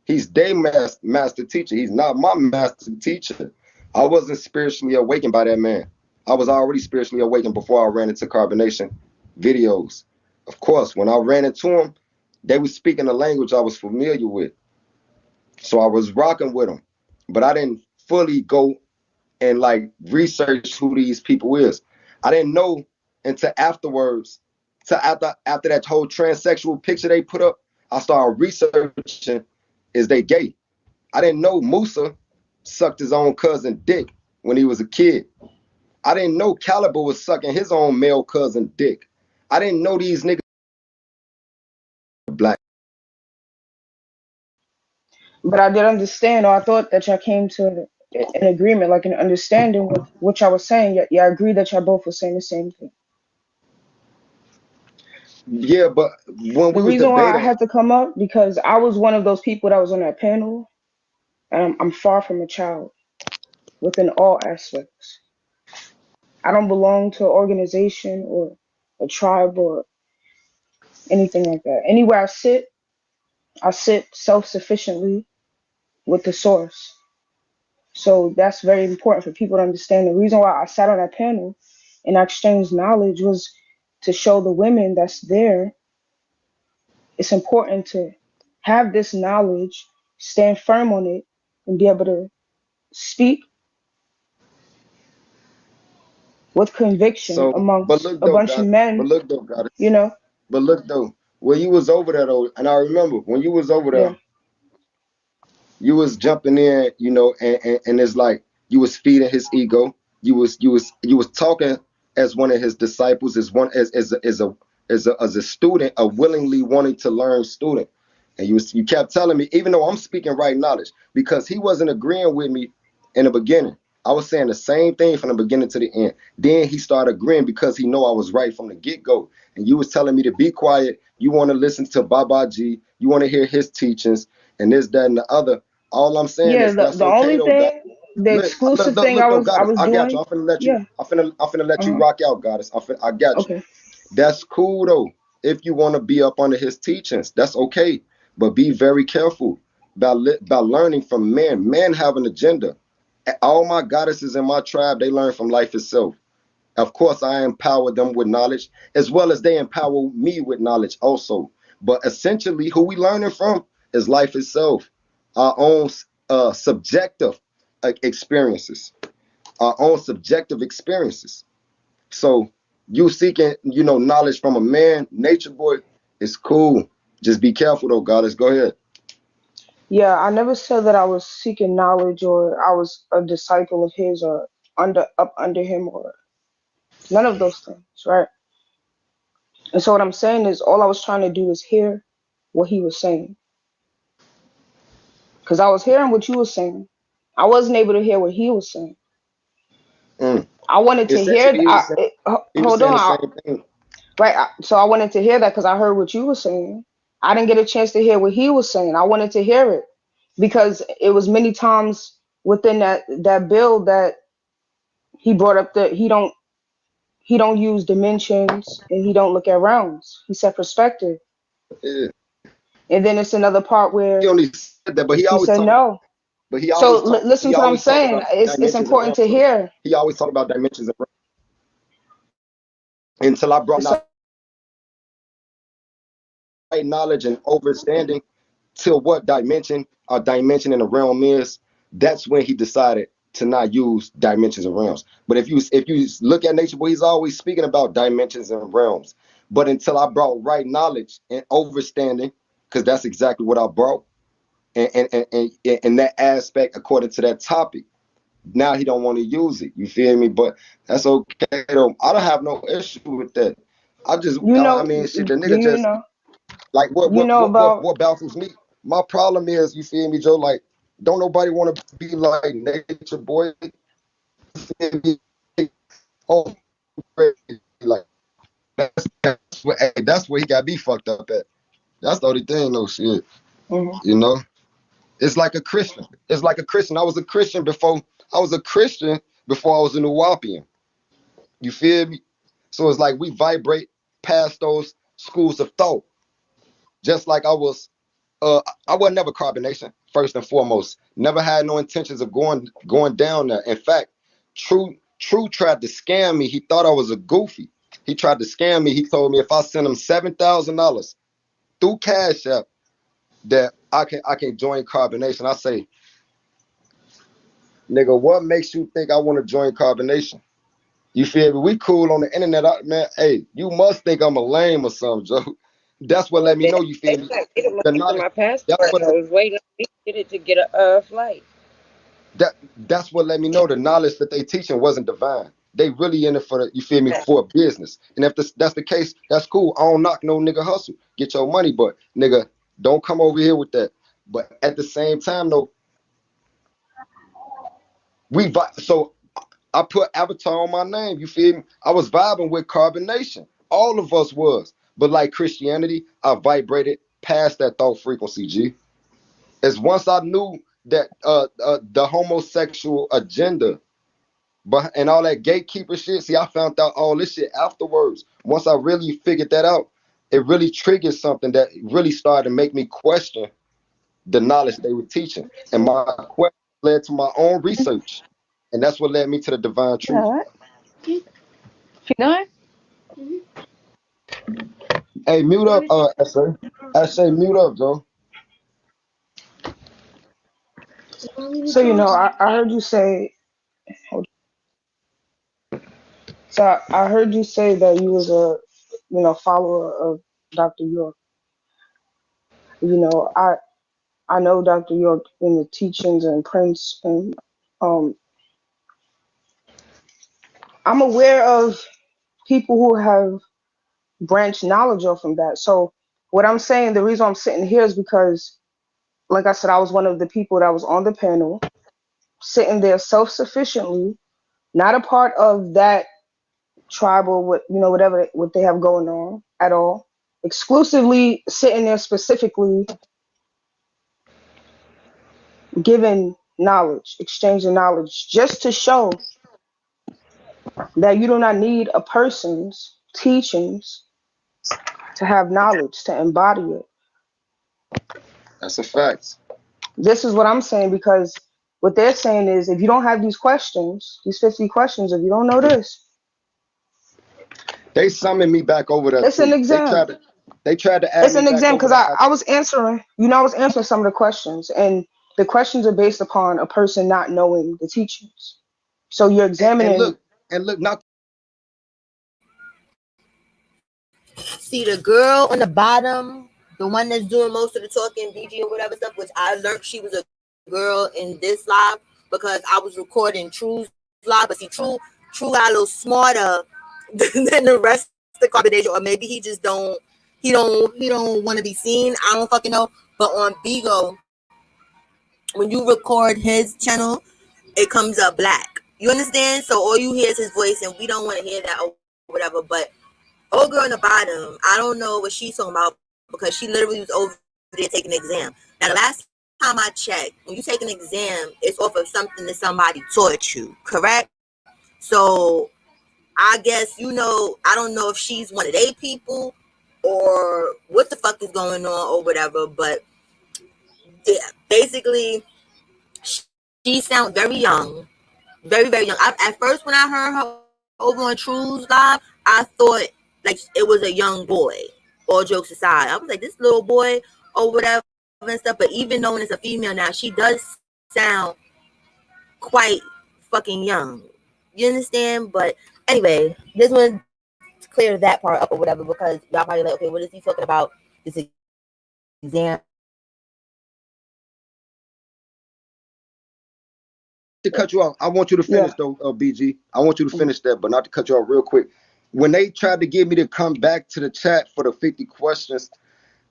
Speaker 2: He's their master teacher. He's not my master teacher. I wasn't spiritually awakened by that man. I was already spiritually awakened before I ran into carbonation videos. Of course, when I ran into them, they were speaking a language I was familiar with. So I was rocking with them. But I didn't fully go and like research who these people is. I didn't know until afterwards, to after that whole transsexual picture they put up, I started researching, is they gay? I didn't know Musa sucked his own cousin dick when he was a kid. I didn't know Caliber was sucking his own male cousin dick. I didn't know these niggas were black.
Speaker 6: But I did understand, or I thought that y'all came to an agreement, like an understanding with what y'all was saying. Yeah, I agree that y'all both were saying the same thing.
Speaker 2: Yeah, but when
Speaker 6: The
Speaker 2: we was
Speaker 6: reason why I
Speaker 2: debating,
Speaker 6: had to come up because I was one of those people that was on that panel, and I'm far from a child within all aspects. I don't belong to an organization or a tribe or anything like that. Anywhere I sit self-sufficiently with the source. So that's very important for people to understand. The reason why I sat on that panel and I exchanged knowledge was to show the women that's there it's important to have this knowledge, stand firm on it, and be able to speak with conviction
Speaker 2: so but
Speaker 6: amongst
Speaker 2: look
Speaker 6: a
Speaker 2: though,
Speaker 6: bunch of
Speaker 2: God, but
Speaker 6: men,
Speaker 2: look though, God,
Speaker 6: you know?
Speaker 2: but look though, when you was over there though, and I remember when you was over
Speaker 6: Yeah.
Speaker 2: there, you was jumping in, and it's like you was feeding his ego. You was talking as one of his disciples, as a student, a willingly wanting to learn student. And you kept telling me, even though I'm speaking right knowledge, because he wasn't agreeing with me in the beginning. I was saying the same thing from the beginning to the end. Then he started agreeing because he know I was right from the get-go. And you was telling me to be quiet. You want to listen to Baba G. You want to hear his teachings and this, that, and the other. All I'm saying
Speaker 6: Yeah,
Speaker 2: is
Speaker 6: the,
Speaker 2: that's
Speaker 6: the
Speaker 2: okay
Speaker 6: only
Speaker 2: though, God.
Speaker 6: thing, the
Speaker 2: Look, look,
Speaker 6: exclusive
Speaker 2: look,
Speaker 6: thing
Speaker 2: look though,
Speaker 6: I
Speaker 2: Goddess.
Speaker 6: was
Speaker 2: I got you.
Speaker 6: doing,
Speaker 2: I'm finna let you.
Speaker 6: yeah.
Speaker 2: I'm finna let you
Speaker 6: Uh-huh.
Speaker 2: rock out, Goddess. I got you.
Speaker 6: Okay.
Speaker 2: That's cool though. If you want to be up under his teachings, that's okay. But be very careful by learning from men. Men have an agenda. All my goddesses in my tribe, they learn from life itself. Of course, I empower them with knowledge as well as they empower me with knowledge also. But essentially, who we learning from is life itself, our own subjective experiences, our own subjective experiences. So you seeking, knowledge from a man, nature boy, is cool. Just be careful though, goddess. Go ahead.
Speaker 6: Yeah, I never said that I was seeking knowledge or I was a disciple of his or under him or none of those things, right? And so what I'm saying is all I was trying to do is hear what he was saying. Because I was hearing what you were saying. I wasn't able to hear what he was saying.
Speaker 2: Mm.
Speaker 6: I wanted to hear.
Speaker 2: Essentially, he was
Speaker 6: Hold
Speaker 2: saying
Speaker 6: on,
Speaker 2: the same thing.
Speaker 6: right? So I wanted to hear that because I heard what you were saying. I didn't get a chance to hear what he was saying. I wanted to hear it because it was many times within that bill that he brought up that he don't use dimensions and he don't look at rounds. He said perspective,
Speaker 2: Yeah.
Speaker 6: and then it's another part
Speaker 2: He
Speaker 6: where
Speaker 2: only said that, but he
Speaker 6: he
Speaker 2: always
Speaker 6: said
Speaker 2: talk.
Speaker 6: no.
Speaker 2: But he
Speaker 6: So
Speaker 2: always talk.
Speaker 6: listen
Speaker 2: He
Speaker 6: to what I'm
Speaker 2: always talk
Speaker 6: saying.
Speaker 2: about
Speaker 6: It's
Speaker 2: dimensions and
Speaker 6: important to
Speaker 2: realms, though.
Speaker 6: hear.
Speaker 2: He always talk about dimensions and realms. Until I brought
Speaker 6: So
Speaker 2: right knowledge and understanding to what dimension a dimension in the realm is. That's when he decided to not use dimensions and realms. But if you look at Nature Boy, he's always speaking about dimensions and realms. But until I brought right knowledge and understanding, because that's exactly what I brought, and that aspect according to that topic, now he don't want to use it. You feel me? But that's okay though. I don't have no issue with that.
Speaker 6: You
Speaker 2: I
Speaker 6: know,
Speaker 2: mean, shit. The
Speaker 6: do
Speaker 2: nigga
Speaker 6: you
Speaker 2: just
Speaker 6: know?
Speaker 2: like
Speaker 6: You know about
Speaker 2: what baffles me. My problem is, you feel me, Joe? Like, don't nobody want to be like Nature Boy. Oh, like that's where he got me fucked up at. That's the only thing, no shit.
Speaker 6: mhm.
Speaker 2: You know, it's like a Christian. It's like a Christian. I was a Christian before I was a Nuwapian. You feel me? So it's like we vibrate past those schools of thought. Just like I was never carbonation, first and foremost. Never had no intentions of going down there. In fact, True tried to scam me. He thought I was a goofy. He tried to scam me. He told me if I send him $7,000 through Cash App, that I can join carbonation. I say, nigga, what makes you think I want to join carbonation? You feel me? We cool on the internet, man. Hey, you must think I'm a lame or something, Joe. That's what let me know. You feel me?
Speaker 7: They didn't
Speaker 2: The
Speaker 7: look for
Speaker 2: knowledge.
Speaker 7: my
Speaker 2: That's
Speaker 7: passport.
Speaker 2: what
Speaker 7: I was waiting on me to get it to get a flight.
Speaker 2: that's what let me know the knowledge that they teaching wasn't divine. They really in it for the, you feel me, for a business. And if that's the case, that's cool. I don't knock no nigga hustle. Get your money, but nigga, don't come over here with that. But at the same time, though, so I put Avatar on my name. You feel me? I was vibing with Carbonation. All of us was. But like Christianity, I vibrated past that thought frequency, G. It's once I knew that the homosexual agenda, but and all that gatekeeper shit. See, I found out all this shit afterwards. Once I really figured that out, it really triggered something that really started to make me question the knowledge they were teaching. And my question led to my own research. And that's what led me to the divine truth.
Speaker 6: Yeah.
Speaker 7: She done?
Speaker 2: Hey, mute up, SA. SA, mute up, Joe.
Speaker 6: So I heard you say. So I heard you say that you was a follower of Dr. York. You know, I know Dr. York in the teachings and Prince, and um, I'm aware of people who have branched knowledge off from that. So what I'm saying, the reason I'm sitting here is because, like I said, I was one of the people that was on the panel, sitting there self-sufficiently, not a part of that tribal, whatever what they have going on at all, exclusively sitting there specifically giving knowledge, exchanging knowledge, just to show that you do not need a person's teachings to have knowledge, to embody it.
Speaker 2: That's a fact.
Speaker 6: This is what I'm saying, because what they're saying is if you don't have these questions, these 50 questions, if you don't know this,
Speaker 2: They summoned me back over there
Speaker 6: it's an
Speaker 2: too.
Speaker 6: exam.
Speaker 2: They tried to add
Speaker 6: It's
Speaker 2: me
Speaker 6: an
Speaker 2: back
Speaker 6: exam
Speaker 2: over
Speaker 6: because
Speaker 2: there.
Speaker 6: I was answering, I was answering some of the questions, and the questions are based upon a person not knowing the teachings. So you're
Speaker 2: And
Speaker 6: examining.
Speaker 2: look, not
Speaker 1: See the girl on the bottom, the one that's doing most of the talking, BG or whatever stuff, which I learned she was a girl in this live because I was recording True's live. But see, True got a little smarter than the rest of the combination, or maybe he don't want to be seen. I don't fucking know. But on Bigo, when you record his channel, it comes up black. You understand? So all you hear is his voice, and we don't want to hear that or whatever. But old girl on the bottom, I don't know what she's talking about because she literally was over there taking an exam. Now, the last time I checked, when you take an exam, it's off of something that somebody taught you, correct? So I guess, I don't know if she's one of they people or what the fuck is going on or whatever, but yeah, basically, she sounds very young, very, very young. At first, when I heard her over on True's live, I thought like it was a young boy. All jokes aside, I was like, this little boy or whatever and stuff. But even knowing it's a female now, she does sound quite fucking young. You understand? But anyway, this one clear that part up or whatever, because y'all probably like, okay, what is he talking about? This exam.
Speaker 2: To cut you off, I want you to finish
Speaker 6: Yeah.
Speaker 2: though, BG. I want you to finish that, but not to cut you off real quick. When they tried to get me to come back to the chat for the 50 questions,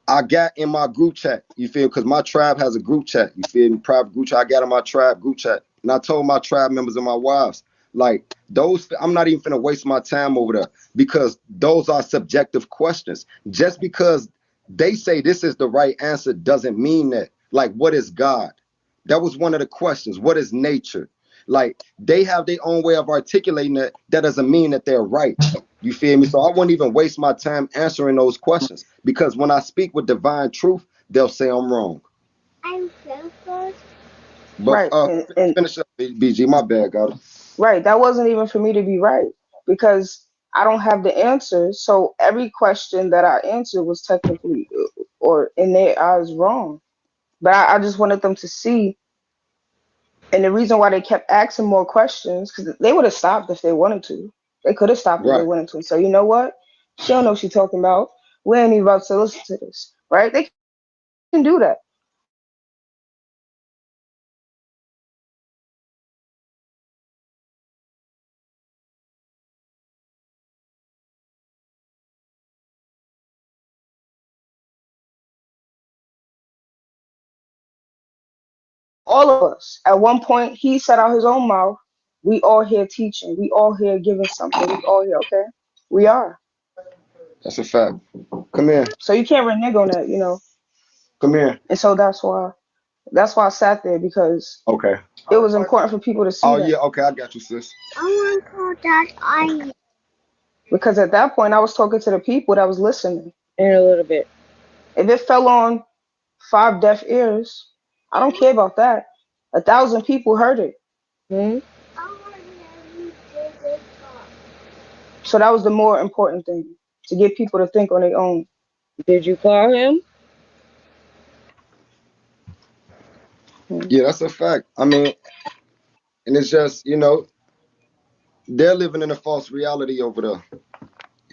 Speaker 2: I got in my group chat, you feel, because my tribe has a group chat, you feel me, private group chat. I got in my tribe group chat, and I told my tribe members and my wives, like, those, I'm not even finna waste my time over there, because those are subjective questions. Just because they say this is the right answer doesn't mean that. Like, what is God? That was one of the questions. What is nature? Like, they have their own way of articulating that. That doesn't mean that they're right. You feel me? So I won't even waste my time answering those questions, because when I speak with divine truth, they'll say I'm wrong. I'm so close. But
Speaker 6: Right. And
Speaker 2: finish up, BG. My bad, God.
Speaker 6: right. That wasn't even for me to be right because I don't have the answers. So every question that I answered was technically or in their eyes wrong. But I just wanted them to see. And the reason why they kept asking more questions, because they would have stopped if they wanted to. They could have stopped if they
Speaker 2: Right.
Speaker 6: wanted to. So you know what? She don't know what she's talking about. We ain't even about to listen to this. Right? They can do that. All of us. At one point, he said out his own mouth, we all here teaching. We all here giving something. We all here, okay? We are.
Speaker 2: That's a fact. Come here.
Speaker 6: So you can't renege on that, you know.
Speaker 2: Come here.
Speaker 6: And so that's why I sat there because
Speaker 2: Okay.
Speaker 6: it was important for people to see
Speaker 2: Oh
Speaker 6: that.
Speaker 2: yeah. Okay, I got you, sis. I want to call that I.
Speaker 6: Because at that point I was talking to the people that was listening.
Speaker 7: In a little bit.
Speaker 6: If it fell on 5 deaf ears, I don't care about that. 1,000 people heard it.
Speaker 7: Hmm?
Speaker 6: So that was the more important thing, to get people to think on their own.
Speaker 7: Did you call him?
Speaker 6: Hmm.
Speaker 2: Yeah, that's a fact. I mean, and it's just, they're living in a false reality over there,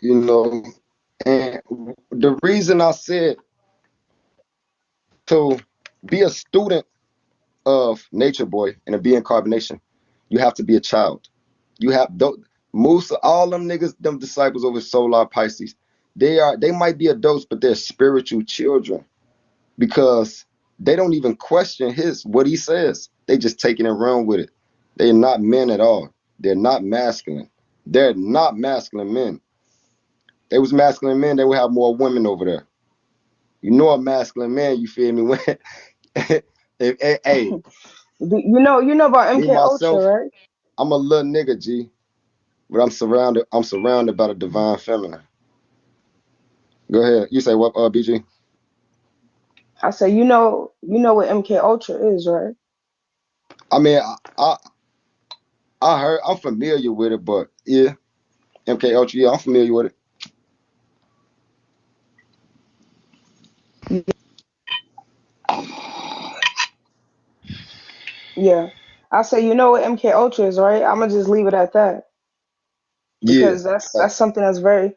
Speaker 2: you know. And the reason I said to be a student of Nature Boy and to be in carbonation, you have to be a child. You have Musa, all them niggas, them disciples over Solar Pisces. They might be adults, but they're spiritual children, because they don't even question what he says. They just taking it run with it. They're not men at all. They're not masculine. They're not masculine men. They was masculine men, they would have more women over there. You know a masculine man, you feel me? When hey,
Speaker 6: You know about
Speaker 2: me
Speaker 6: MK Ultra,
Speaker 2: myself,
Speaker 6: right?
Speaker 2: I'm a little nigga, G, but I'm surrounded by the divine feminine. Go ahead. You say what, BG?
Speaker 6: I said, you know what MK Ultra is, right?
Speaker 2: I mean, I heard, I'm familiar with it, but yeah, MK Ultra, yeah, I'm familiar with it.
Speaker 6: Yeah. I say, you know what MK Ultra is, right? I'm gonna just leave it at that
Speaker 2: Yeah.
Speaker 6: because that's something that's very,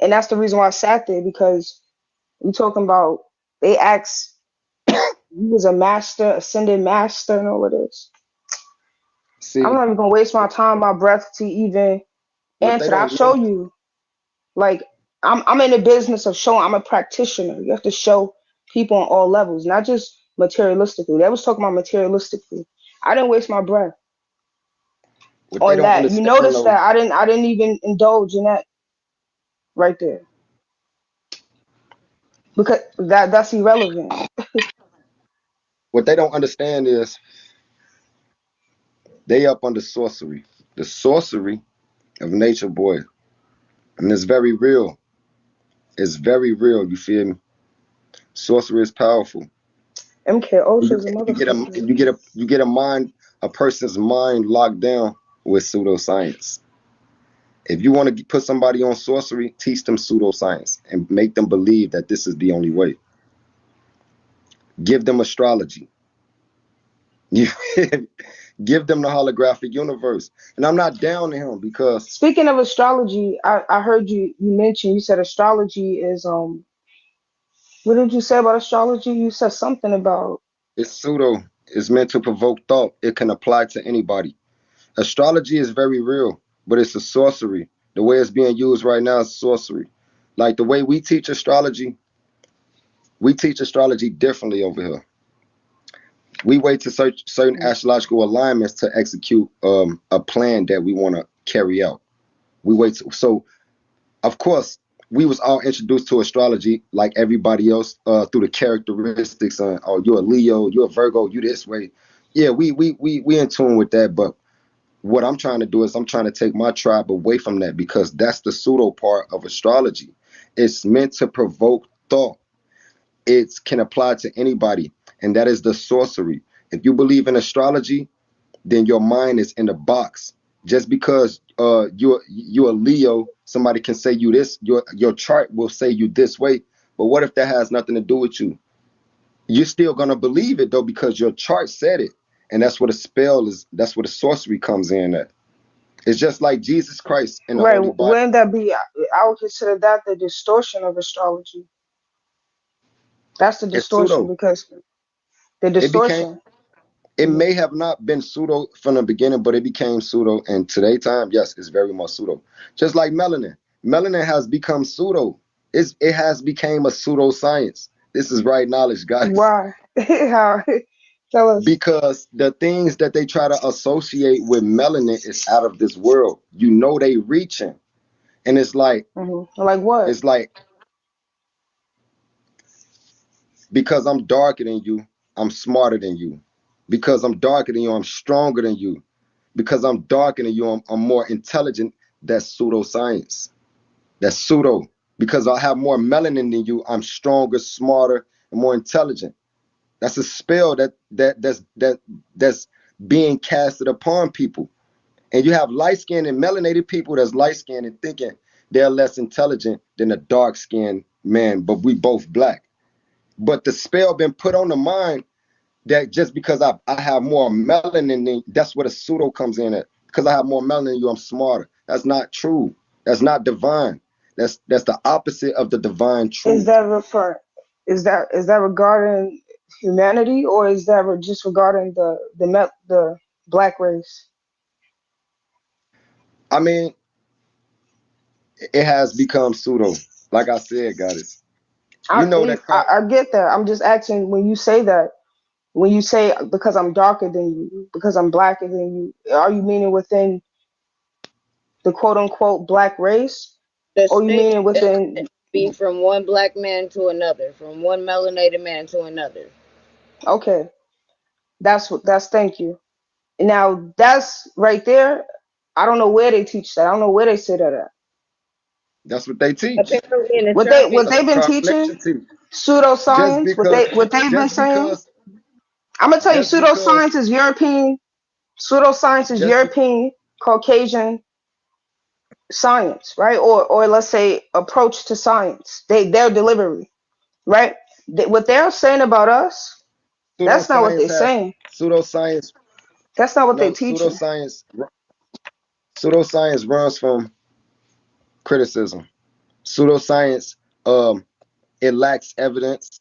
Speaker 6: and that's the reason why I sat there because we talking about they asked you was a master, ascended master, and all of this. I'm
Speaker 2: See,
Speaker 6: not even gonna waste my time, my breath to even
Speaker 2: what they
Speaker 6: answer that. I'll
Speaker 2: don't
Speaker 6: show
Speaker 2: know,
Speaker 6: you. Like I'm in the business of showing. I'm a practitioner. You have to show people on all levels, not just materialistically. They was talking about materialistically. I didn't waste my breath
Speaker 2: what they
Speaker 6: on
Speaker 2: don't
Speaker 6: that. You
Speaker 2: understand
Speaker 6: notice
Speaker 2: though,
Speaker 6: that I didn't even indulge in that right there because that's irrelevant.
Speaker 2: what they don't understand is they up under sorcery. The sorcery of Nature Boy. And it's very real. It's very real, you feel me? Sorcery is powerful.
Speaker 6: MK Ultra
Speaker 2: You,
Speaker 6: is a
Speaker 2: you get a
Speaker 6: motherfucker.
Speaker 2: a person's mind locked down with pseudoscience. If you want to put somebody on sorcery, teach them pseudoscience and make them believe that this is the only way. Give them astrology. You give them the holographic universe. And I'm not down to him because
Speaker 6: Speaking of astrology, I heard you mention, you said astrology is what did you say about astrology? You said something about
Speaker 2: it's pseudo. It's meant to provoke thought. It can apply to anybody. Astrology is very real, but it's a sorcery. The way it's being used right now is sorcery. Like the way we teach astrology differently over here. We wait to search certain astrological alignments to execute a plan that we want to carry out. We wait so of course we was all introduced to astrology like everybody else through the characteristics. Oh, you're a Leo, you're a Virgo, you this way. Yeah, we in tune with that, but what I'm trying to do is I'm trying to take my tribe away from that because that's the pseudo part of astrology. It's meant to provoke thought. It can apply to anybody, and that is the sorcery. If you believe in astrology, then your mind is in the box. Just because you're a Leo, somebody can say you this, your chart will say you this way. But what if that has nothing to do with you? You're still gonna believe it though because your chart said it, and that's what a spell is. That's what a sorcery comes in at. It's just like Jesus Christ in the
Speaker 6: right.
Speaker 2: Holy Bible.
Speaker 6: Wouldn't that be? I would consider that the distortion of astrology. That's the
Speaker 2: It's
Speaker 6: distortion
Speaker 2: pseudo.
Speaker 6: because the
Speaker 2: It became.
Speaker 6: distortion.
Speaker 2: It
Speaker 6: Mhm.
Speaker 2: may have not been pseudo from the beginning, but it became pseudo. And today time, yes, it's very much pseudo. Just like melanin. Melanin has become pseudo. It has become a pseudoscience. This is right knowledge, guys.
Speaker 6: Why? How? Tell us.
Speaker 2: Because the things that they try to associate with melanin is out of this world. You know they reaching. And
Speaker 6: Like what?
Speaker 2: it's like because I'm darker than you, I'm smarter than you. Because I'm darker than you, I'm stronger than you. Because I'm darker than you, I'm more intelligent. That's pseudoscience. That's pseudo. Because I have more melanin than you, I'm stronger, smarter, and more intelligent. That's a spell that's being casted upon people. And you have light skinned and melanated people that's light skinned and thinking they're less intelligent than a dark skinned man, but we both black. But the spell been put on the mind that just because I have more melanin than that's where the pseudo comes in at. Because I have more melanin than you, I'm smarter. That's not true. That's not divine. That's the opposite of the divine
Speaker 6: Is
Speaker 2: truth.
Speaker 6: that refer? Is that regarding humanity or is that just regarding the black race?
Speaker 2: I mean, it has become pseudo. Like I said, goddess. You know that
Speaker 6: I get that. I'm just asking when you say that. When you say because I'm darker than you, because I'm blacker than you, are you meaning within the quote unquote black race,
Speaker 7: The
Speaker 6: or you
Speaker 7: state
Speaker 6: meaning within?
Speaker 7: be from one black man to another, from one melanated man to another.
Speaker 6: Okay, that's thank you. Now that's right there. I don't know where they teach that. I don't know where they say that at.
Speaker 2: that's what they teach.
Speaker 7: Apparently in the
Speaker 6: What
Speaker 7: tropics.
Speaker 6: they've been
Speaker 2: Carnation
Speaker 6: teaching
Speaker 2: teach. Just
Speaker 6: pseudoscience.
Speaker 2: because
Speaker 6: What they've been
Speaker 2: just
Speaker 6: saying.
Speaker 2: because
Speaker 6: I'm gonna tell you,
Speaker 2: just because
Speaker 6: pseudoscience is European. Pseudoscience is
Speaker 2: just be,
Speaker 6: European, Caucasian science, right? Or let's say approach to science. Their delivery, right? What they're saying about us, that's not what
Speaker 2: pseudoscience
Speaker 6: they're
Speaker 2: has
Speaker 6: saying.
Speaker 2: pseudoscience.
Speaker 6: That's not what they're
Speaker 2: No,
Speaker 6: teaching.
Speaker 2: pseudoscience runs from criticism. Pseudoscience, it lacks evidence.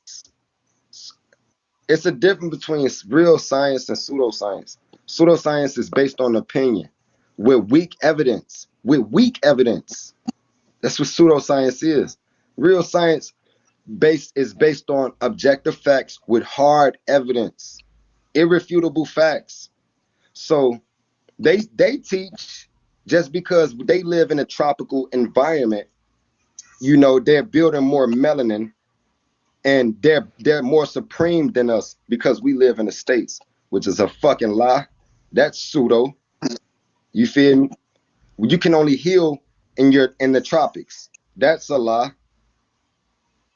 Speaker 2: It's a difference between real science and pseudoscience. Pseudoscience is based on opinion with weak evidence. With weak evidence. That's what pseudoscience is. Real science is based on objective facts with hard evidence, irrefutable facts. So they teach just because they live in a tropical environment, they're building more melanin and they're more supreme than us because we live in the states, which is a fucking lie. That's pseudo. You feel me? You can only heal in the tropics. That's a lie.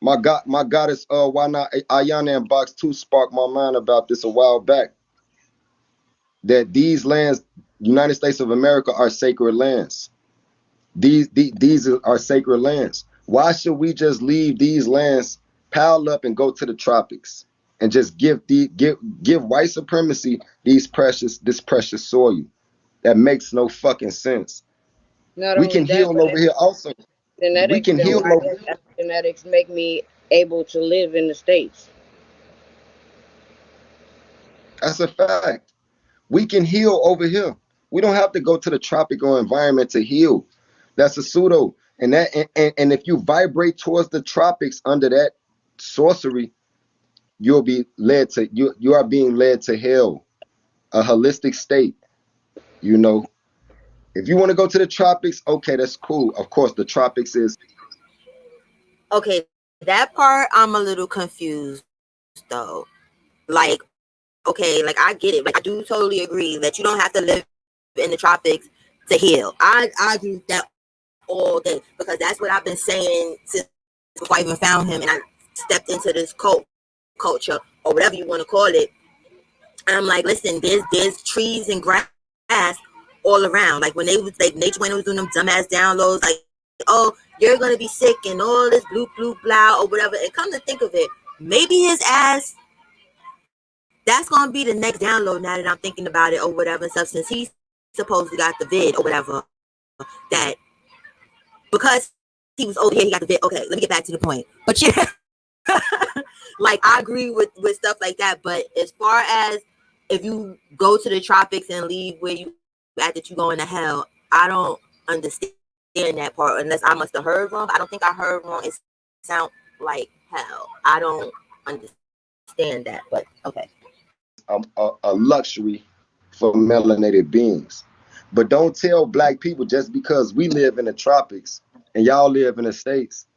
Speaker 2: My goddess, why not Ayana in box two sparked my mind about this a while back. That these lands, United States of America, are sacred lands. These are sacred lands. Why should we just leave these lands, pile up, and go to the tropics and just give white supremacy this precious soil. That makes no fucking sense.
Speaker 7: Not
Speaker 2: We
Speaker 7: only
Speaker 2: can
Speaker 7: that,
Speaker 2: heal
Speaker 7: but
Speaker 2: over here also. We
Speaker 7: genetics,
Speaker 2: can
Speaker 7: the
Speaker 2: heal over
Speaker 7: white genetics make me able to live in the States.
Speaker 2: That's a fact. We can heal over here. We don't have to go to the tropical environment to heal. That's a pseudo. And if you vibrate towards the tropics under that sorcery, you'll be led to you are being led to hell, a holistic state. You know, if you want to go to the tropics, okay, that's cool. Of course, the tropics is
Speaker 1: Okay, that part I'm a little confused though. Like, okay, like I get it. Like I do totally agree that you don't have to live in the tropics to heal. I agree with that all day because that's what I've been saying since before I even found him and I stepped into this culture or whatever you want to call it. And I'm like, listen, there's trees and grass all around. Like when they was like nature when it was doing them dumbass downloads, like, oh, you're gonna be sick and all this blue blah or whatever. And come to think of it, maybe his ass that's gonna be the next download now that I'm thinking about it or whatever and stuff since he supposedly got the vid or whatever that because he was over here he got the vid. Okay, let me get back to the point. But yeah, like I agree with stuff like that. But as far as if you go to the tropics and leave where you at that you going to hell, I don't understand that part unless I must have heard wrong. I don't think I heard wrong. It sound like hell. I don't understand that, but okay.
Speaker 2: a luxury for melanated beings. But don't tell black people just because we live in the tropics and y'all live in the states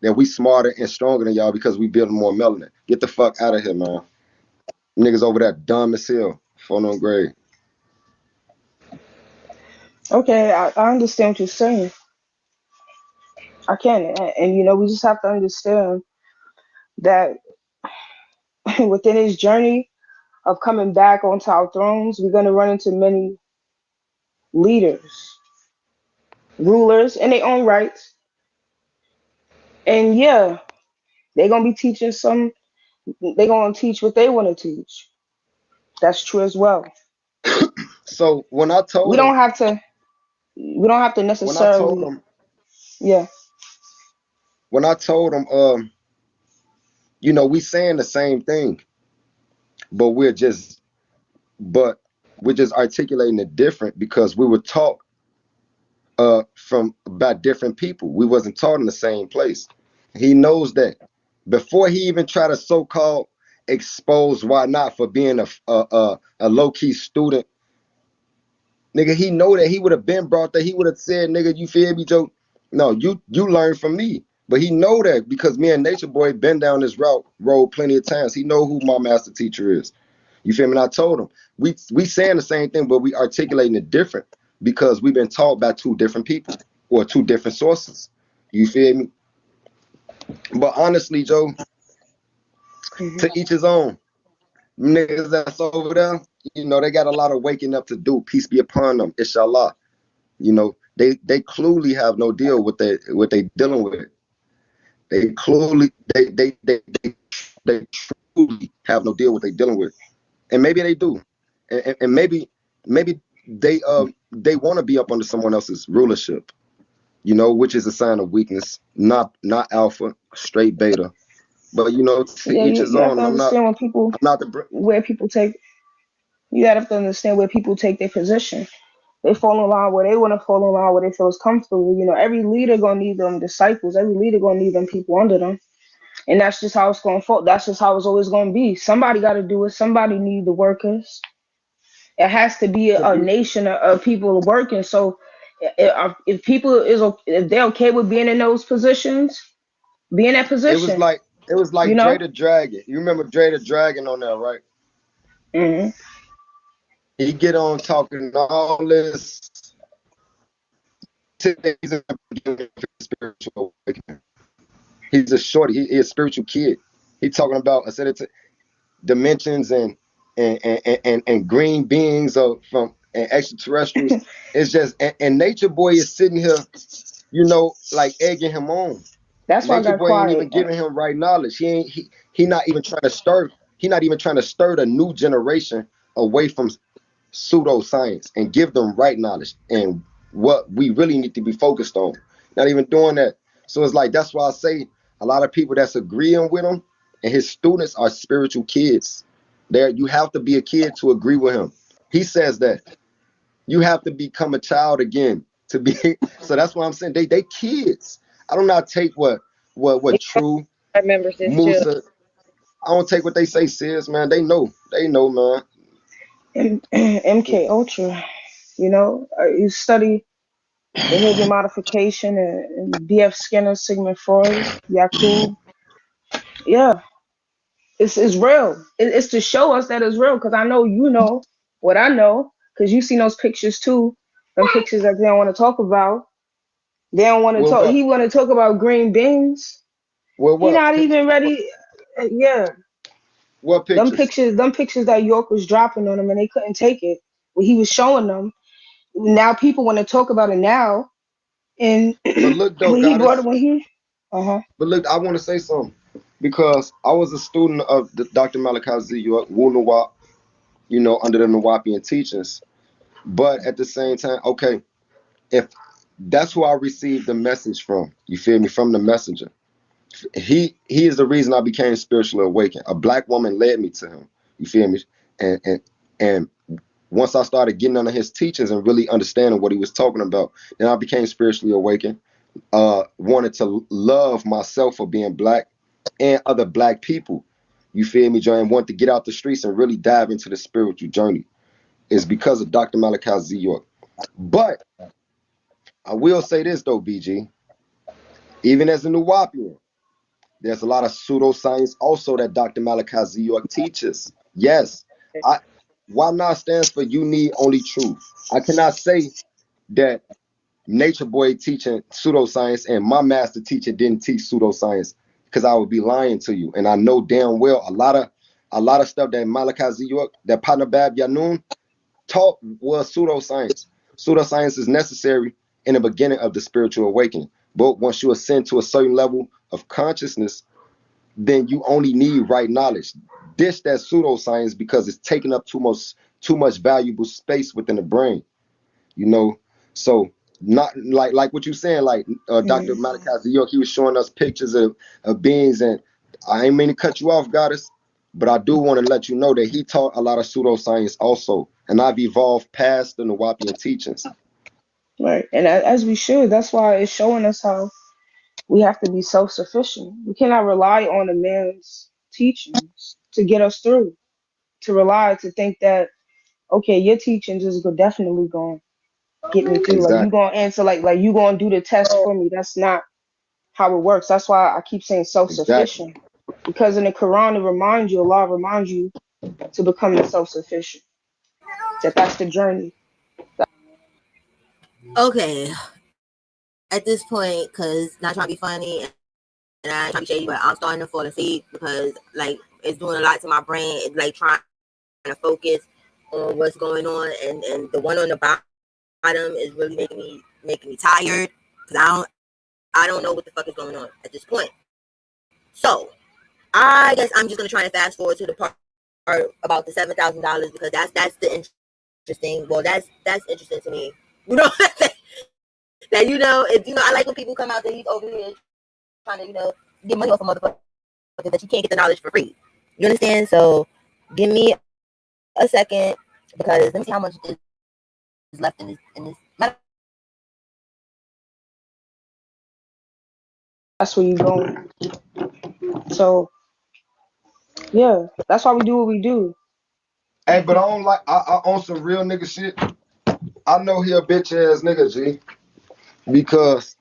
Speaker 2: that we smarter and stronger than y'all because we build more melanin. Get the fuck out of here, man. Niggas over there dumb as hell. Phone on grade.
Speaker 6: Okay, I understand what you're saying. I can, and you know, we just have to understand that within his journey of coming back onto our thrones, we're gonna run into many leaders, rulers in their own rights, and yeah, they're gonna be teaching some. They're gonna teach what they want to teach. That's true as well.
Speaker 2: So when I
Speaker 6: We
Speaker 2: told him,
Speaker 6: don't have to. We don't have to
Speaker 2: when I told
Speaker 6: necessarily.
Speaker 2: him,
Speaker 6: Yeah.
Speaker 2: when I told him, we saying the same thing, but but we're just articulating it different because we were taught from by different people. We wasn't taught in the same place. He knows that. Before he even tried to so-called expose why not for being a low-key student, nigga, he know that he would have been brought that he would have said, nigga, you feel me, Joe? No, you learn from me. But he know that because me and Nature Boy been down this road plenty of times. He know who my master teacher is. You feel me? And I told him we saying the same thing, but we articulating it different because we've been taught by two different people or two different sources. You feel me? But honestly, Joe,
Speaker 6: Mhm.
Speaker 2: to each his own. Niggas that's over there, they got a lot of waking up to do. Peace be upon them, inshallah. They clearly have no deal with what they dealing with. They clearly they truly have no deal with what they dealing with, and maybe they do, and maybe they want to be up under someone else's rulership, which is a sign of weakness, not alpha, straight beta. But to
Speaker 6: Yeah,
Speaker 2: each
Speaker 6: you,
Speaker 2: his
Speaker 6: you have to
Speaker 2: own. I'm not
Speaker 6: understand when people
Speaker 2: I'm not the
Speaker 6: where people take. You have to understand where people take their position. They fall in line where they want to fall in line where they feel is comfortable. You know, every leader gonna need them disciples. Every leader gonna need them people under them, and that's just how it's gonna fall. That's just how it's always gonna be. Somebody got to do it. Somebody need the workers. It has to be
Speaker 2: to
Speaker 6: a
Speaker 2: be.
Speaker 6: nation of people working. So if people if they're okay with being in those positions, be in that
Speaker 2: It was
Speaker 6: position.
Speaker 2: like it was
Speaker 6: You
Speaker 2: like Dre
Speaker 6: know.
Speaker 2: the Dragon. You remember Dre the Dragon on there, right?
Speaker 6: Hmm.
Speaker 2: He get on talking all this. He's a spiritual awakening. He's a shorty. He's a spiritual kid. He talking about dimensions and green beings from and extraterrestrials. It's just and Nature Boy is sitting here, like egging him on.
Speaker 6: That's why I
Speaker 2: Nature
Speaker 6: got
Speaker 2: Boy ain't
Speaker 6: quiet.
Speaker 2: even giving him right knowledge. He not even trying to stir. He's not even trying to stir the new generation away from pseudoscience and give them right knowledge and what we really need to be focused on. Not even doing that. So it's like that's why I say a lot of people that's agreeing with him and his students are spiritual kids. There, you have to be a kid to agree with him. He says that you have to become a child again to be. So that's why I'm saying they kids. I do not take what True
Speaker 7: I remember this too.
Speaker 2: Musa. I don't take what they say serious, man. They know, man.
Speaker 6: MK Ultra, you study behavior modification and BF Skinner, Sigmund Freud, Yakub. Yeah, it's real. It's to show us that it's real because I know you know what I know because you seen those pictures too. Them pictures that they don't want to talk about. They don't want to
Speaker 2: Well,
Speaker 6: talk.
Speaker 2: what?
Speaker 6: He want to talk about green beans.
Speaker 2: Well,
Speaker 6: He
Speaker 2: what
Speaker 6: not even
Speaker 2: pictures?
Speaker 6: ready. Yeah,
Speaker 2: What
Speaker 6: them
Speaker 2: pictures?
Speaker 6: pictures, them pictures that York was dropping on them and they couldn't take it. When he was showing them, now people want to talk about it now. And
Speaker 2: But look, though,
Speaker 6: when he brought it,
Speaker 2: goddess.
Speaker 6: when he, uh-huh.
Speaker 2: But look, I want to say something because I was a student of Dr. Malachi Z. York, Wu Nawab, under the Nawapian teachings. But at the same time, okay, if that's who I received the message from, you feel me, from the messenger. He is the reason I became spiritually awakened. A black woman led me to him. You feel me? And once I started getting under his teachings and really understanding what he was talking about, then I became spiritually awakened. Wanted to love myself for being black and other black people. You feel me, John? Want to get out the streets and really dive into the spiritual journey. It's because of Dr. Malachi Z. York. But I will say this though, BG. Even as a Nuwapian, there's a lot of pseudoscience also that Dr. Malachi Z. York teaches. Yes, I. Why not stands for you need only truth. I cannot say that Nature Boy teaching pseudoscience and my master teacher didn't teach pseudoscience because I would be lying to you. And I know damn well a lot of stuff that Malachi Z. York, that Partner Bab Yanun taught was pseudoscience. Pseudoscience is necessary in the beginning of the spiritual awakening. But once you ascend to a certain level of consciousness, then you only need right knowledge. Dish that pseudoscience because it's taking up too much valuable space within the brain. you know. So not like what you saying, like Dr.
Speaker 6: Mhm.
Speaker 2: Malachi York, he was showing us pictures of beings, and I ain't mean to cut you off, goddess, but I do want to let you know that he taught a lot of pseudoscience also, and I've evolved past the Nawapian teachings.
Speaker 6: Right, and as we should. That's why it's showing us how we have to be self-sufficient. We cannot rely on a man's teachings to get us through. To rely to think that okay, your teachings is definitely going to get me through. Like you
Speaker 2: Exactly,
Speaker 6: going to answer, like you going to do the test for me. That's not how it works. That's why I keep saying
Speaker 2: exactly.
Speaker 6: self-sufficient. Because in the Quran, it reminds you, Allah reminds you to become the self-sufficient. That's the journey.
Speaker 1: Okay, at this point, because not trying to be funny and I ain't trying to be shady, but I'm starting to fall asleep because like it's doing a lot to my brain. It's like trying to focus on what's going on, and the one on the bottom is really making me tired because I don't know what the fuck is going on at this point. So I guess I'm just gonna try and fast forward to the part about the $7,000 because that's the interesting. Well, that's interesting to me. You know that if I like when people come out that he's over here trying to get money off a motherfucker that you can't get the knowledge for free. You understand? So give me a second because let me see how much is left in this.
Speaker 6: That's where you're going. So yeah, that's why we do what we do.
Speaker 2: Hey, but I don't like I on some real nigga shit. I know he a bitch ass nigga, G, because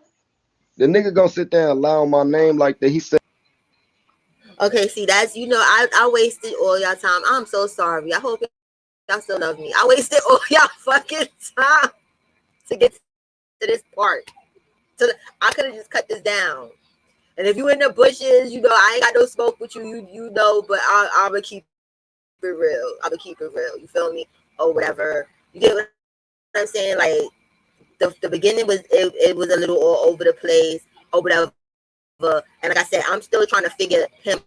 Speaker 2: the nigga gonna sit there and lie on my name like that. He said.
Speaker 1: Okay, see that's I wasted all y'all time. I'm so sorry. I hope y'all still love me. I wasted all y'all fucking time to get to this part. So I could have just cut this down. And if you in the bushes, I ain't got no smoke with you. But I'm gonna keep it real. I'm gonna keep it real. You feel me? Or whatever. You get what I'm saying? Like the beginning it was a little all over the place or whatever. And like I said, I'm still trying to figure him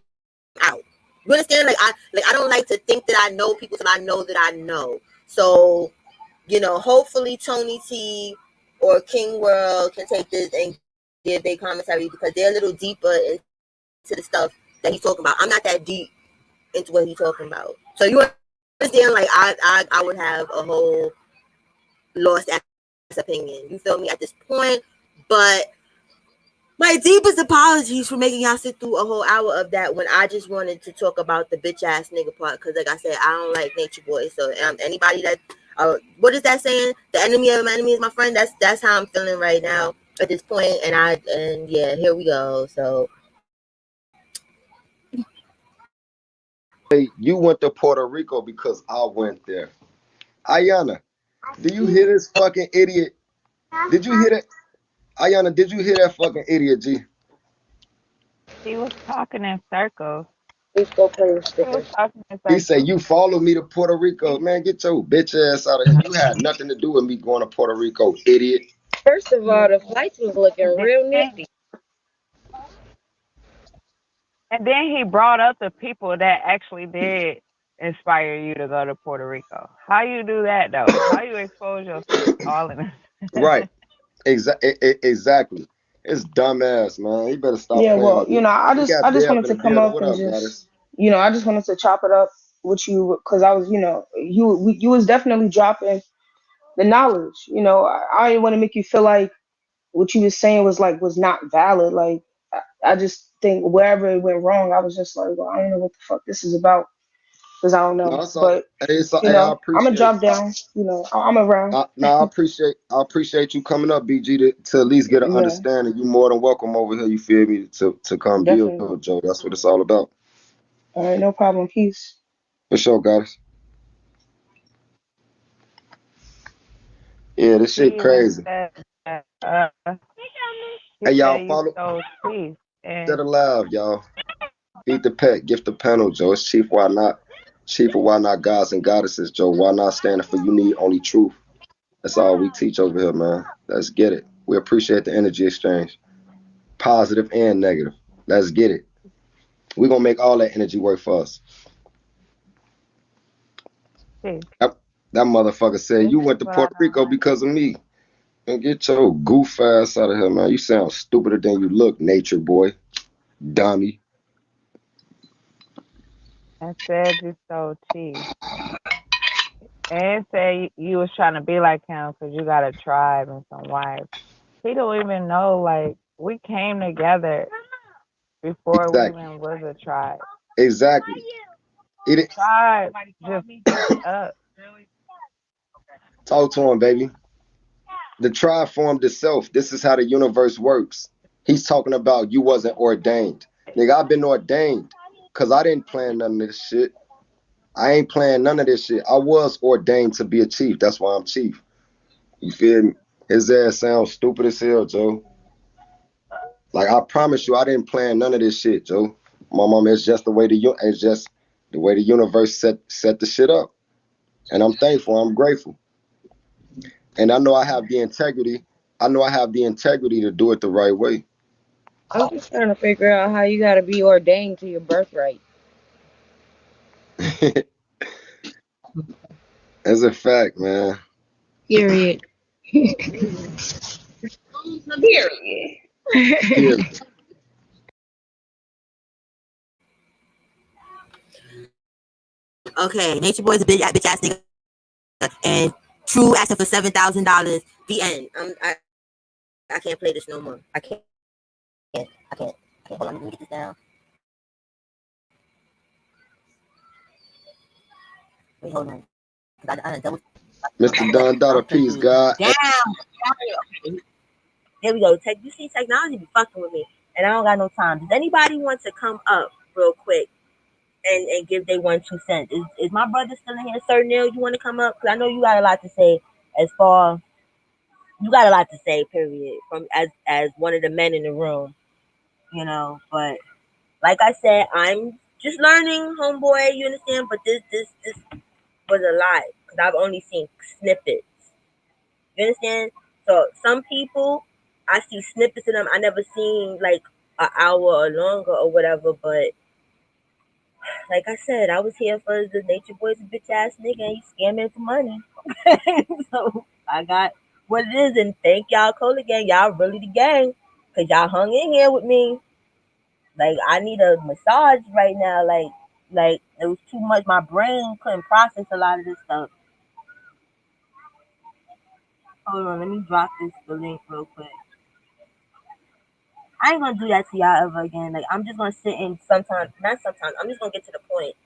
Speaker 1: out. You understand? Like I don't like to think that I know people till I know that I know. So, you know, hopefully Tony T or King World can take this and give their commentary because they're a little deeper into the stuff that he's talking about. I'm not that deep into what he's talking about. So you understand? Like I would have a whole lost ass opinion. You feel me at this point? But my deepest apologies for making y'all sit through a whole hour of that when I just wanted to talk about the bitch ass nigga part. Because like I said, I don't like Nature Boy. So anybody that what is that saying? The enemy of my enemy is my friend. That's how I'm feeling right now at this point. And yeah, here we go. So
Speaker 2: Hey, you went to Puerto Rico because I went there. Ayana, do you hear this fucking idiot? Did you hear that? Ayana, did you hear that fucking idiot, G?
Speaker 8: He was talking in circles.
Speaker 7: Please go play with
Speaker 8: He was
Speaker 7: stickers.
Speaker 8: talking in
Speaker 2: He said,
Speaker 8: circles.
Speaker 2: you followed me to Puerto Rico. Man, get your bitch ass out of here. You had nothing to do with me going to Puerto Rico, idiot.
Speaker 7: First of all, the flights was looking
Speaker 8: And
Speaker 7: real
Speaker 8: then,
Speaker 7: nifty.
Speaker 8: and then he brought up the people that actually did inspire you to go to Puerto Rico. How you do that though? How you expose yourself all in this?
Speaker 2: Right. Exactly. It's dumbass, man. He better stop
Speaker 6: Yeah,
Speaker 2: playing
Speaker 6: well,
Speaker 2: with me. We got
Speaker 6: I just
Speaker 2: Bev
Speaker 6: wanted
Speaker 2: in
Speaker 6: to
Speaker 2: the
Speaker 6: come
Speaker 2: building.
Speaker 6: up
Speaker 2: What
Speaker 6: and
Speaker 2: up,
Speaker 6: just,
Speaker 2: goddess?
Speaker 6: I just wanted to chop it up with you because I was, you was definitely dropping the knowledge. I didn't want to make you feel like what you was saying was not valid. Like, I just think wherever it went wrong, I was just like, well, I don't know what the fuck this is about because I don't
Speaker 2: No,
Speaker 6: know.
Speaker 2: it's all.
Speaker 6: But
Speaker 2: Hey, I
Speaker 6: I'm gonna
Speaker 2: appreciate.
Speaker 6: drop down. I'm around.
Speaker 2: No, I appreciate you coming up, BG, to at least get an
Speaker 6: Yeah,
Speaker 2: understanding. You more than welcome over here. You feel me? To come build,
Speaker 6: definitely.
Speaker 2: Joe. That's what it's all about.
Speaker 6: All right, no problem. Peace.
Speaker 2: For sure, guys. Yeah, this
Speaker 8: He
Speaker 2: shit
Speaker 8: even
Speaker 2: crazy.
Speaker 8: said that he
Speaker 2: Hey, y'all,
Speaker 8: said you
Speaker 2: follow.
Speaker 8: stole teeth.
Speaker 2: Set
Speaker 8: And
Speaker 2: alive, y'all. Feed the pet. Gift the panel, Joe. It's Chief. Why not? Chief of why not gods and goddesses, Joe. Why not standing for you need only truth. That's all we teach over here, man. Let's get it. We appreciate the energy exchange, positive and negative. Let's get it. We're gonna make all that energy work for us.
Speaker 8: teeth.
Speaker 2: That, that motherfucker said
Speaker 8: This
Speaker 2: you
Speaker 8: is
Speaker 2: went to
Speaker 8: what I
Speaker 2: Puerto Rico
Speaker 8: don't
Speaker 2: because of me. And get your goof ass out of here, man. You sound stupider than you look, nature boy. Dummy.
Speaker 8: like. I said you stole teeth. And say you was trying to be like him because you got a tribe and some wives. He don't even know, like, we came together before we
Speaker 2: Exactly.
Speaker 8: even was a tribe.
Speaker 2: Exactly. It
Speaker 8: Tribe just picked up.
Speaker 2: talk to him, baby. The tribe formed itself. This is how the universe works. He's talking about you wasn't ordained. Nigga, I've been ordained. Cause I didn't plan none of this shit. I ain't playing none of this shit. I was ordained to be a chief. That's why I'm chief. You feel me? His ass sounds stupid as hell, Joe. Like I promise you, I didn't plan none of this shit, Joe. My mom, it's just the way it's just the way the universe set the shit up. And I'm thankful. I'm grateful. And I know I have the integrity. I know I have the integrity to do it the right way.
Speaker 7: I'm just trying to figure out how you gotta be ordained to your birthright.
Speaker 2: As a fact, man.
Speaker 7: Period.
Speaker 4: Period.
Speaker 2: Here,
Speaker 1: okay, Nature Boy's a bitch ass nigga, and True asking for $7,000. The end. I can't play this no more. I can't. Hold on, let me get this down. Wait, hold on. I done double.
Speaker 2: Mr. Don
Speaker 1: I'm
Speaker 2: Dollar Peace,
Speaker 1: confused.
Speaker 2: God.
Speaker 1: Damn. Okay. There we go. You see, technology be fucking with me, and I don't got no time. Does anybody want to come up real quick and give they 1 2 cents? Is my brother still in here, Sir Neil? You want to come up? Cause I know you got a lot to say. As far you got a lot to say, period. From as one of the men in the room, But like I said, I'm just learning, homeboy. You understand? But this was a lot because I've only seen snippets. You understand? So some people, I see snippets of them. I never seen like an hour or longer or whatever. But Like I said, I was here for the Nature Boy's a bitch ass nigga and he scamming for money. So I got what it is, and thank y'all, Cola Gang. Y'all really the gang. Cause y'all hung in here with me. Like I need a massage right now. Like it was too much. My brain couldn't process a lot of this stuff. Hold on, let me drop the link real quick. I ain't gonna do that to y'all ever again. Like I'm just gonna sit and sometimes, not sometimes. I'm just gonna get to the point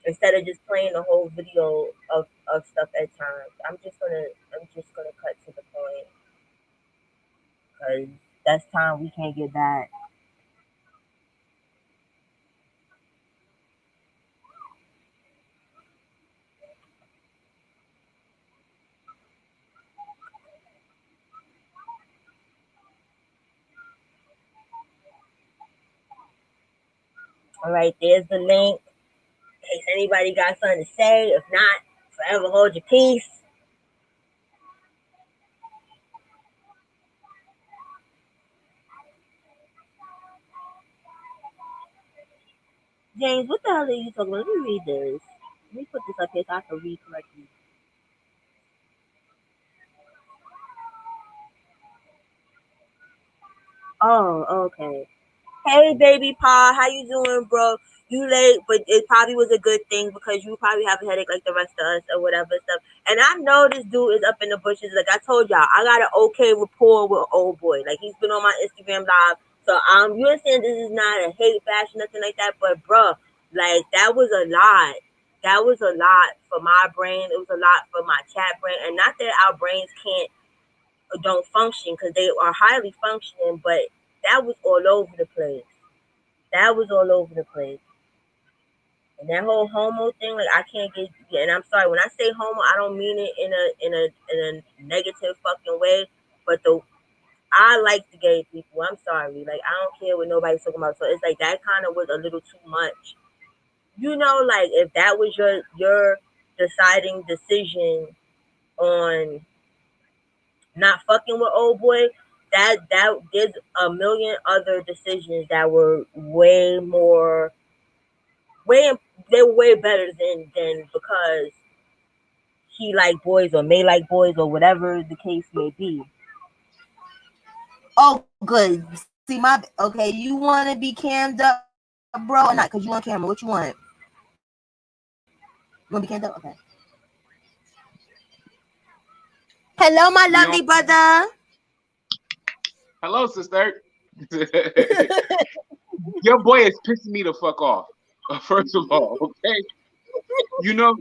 Speaker 1: instead of just playing the whole video of stuff at times. I'm just gonna cut to the point because that's time we can't get back. All right, there's the link. In case anybody got something to say. If not, forever hold your peace. James, what the hell are you talking about? Let me read this. Let me put this up here so I can read correctly. Oh, okay. Hey, baby Pa, how you doing, bro? You late, but it probably was a good thing because you probably have a headache like the rest of us or whatever stuff. And I know this dude is up in the bushes. Like I told y'all, I got an okay rapport with old boy. Like he's been on my Instagram live. So you understand this is not a hate bash, nothing like that. But bro, like that was a lot. That was a lot for my brain. It was a lot for my chat brain. And not that our brains can't or don't function because they are highly functioning, but that was all over the place. That was all over the place. And that whole homo thing, like I can't get. Yeah, and I'm sorry when I say homo, I don't mean it in a negative fucking way. But I like the gay people. I'm sorry, like I don't care what nobody's talking about. So it's like that kind of was a little too much. You know, like if that was your deciding decision on not fucking with old boy, that there's a million other decisions that were way more way they were way better than because he like boys or may like boys or whatever the case may be. Oh, good. See my okay. You want to be cammed up, bro, or not? Cause you on camera. What you want? You want to be cammed up? Okay. Hello, my
Speaker 9: We
Speaker 1: lovely
Speaker 9: on.
Speaker 1: brother.
Speaker 9: Hello, sister. Your boy is pissing me the fuck off. First of all, okay. You know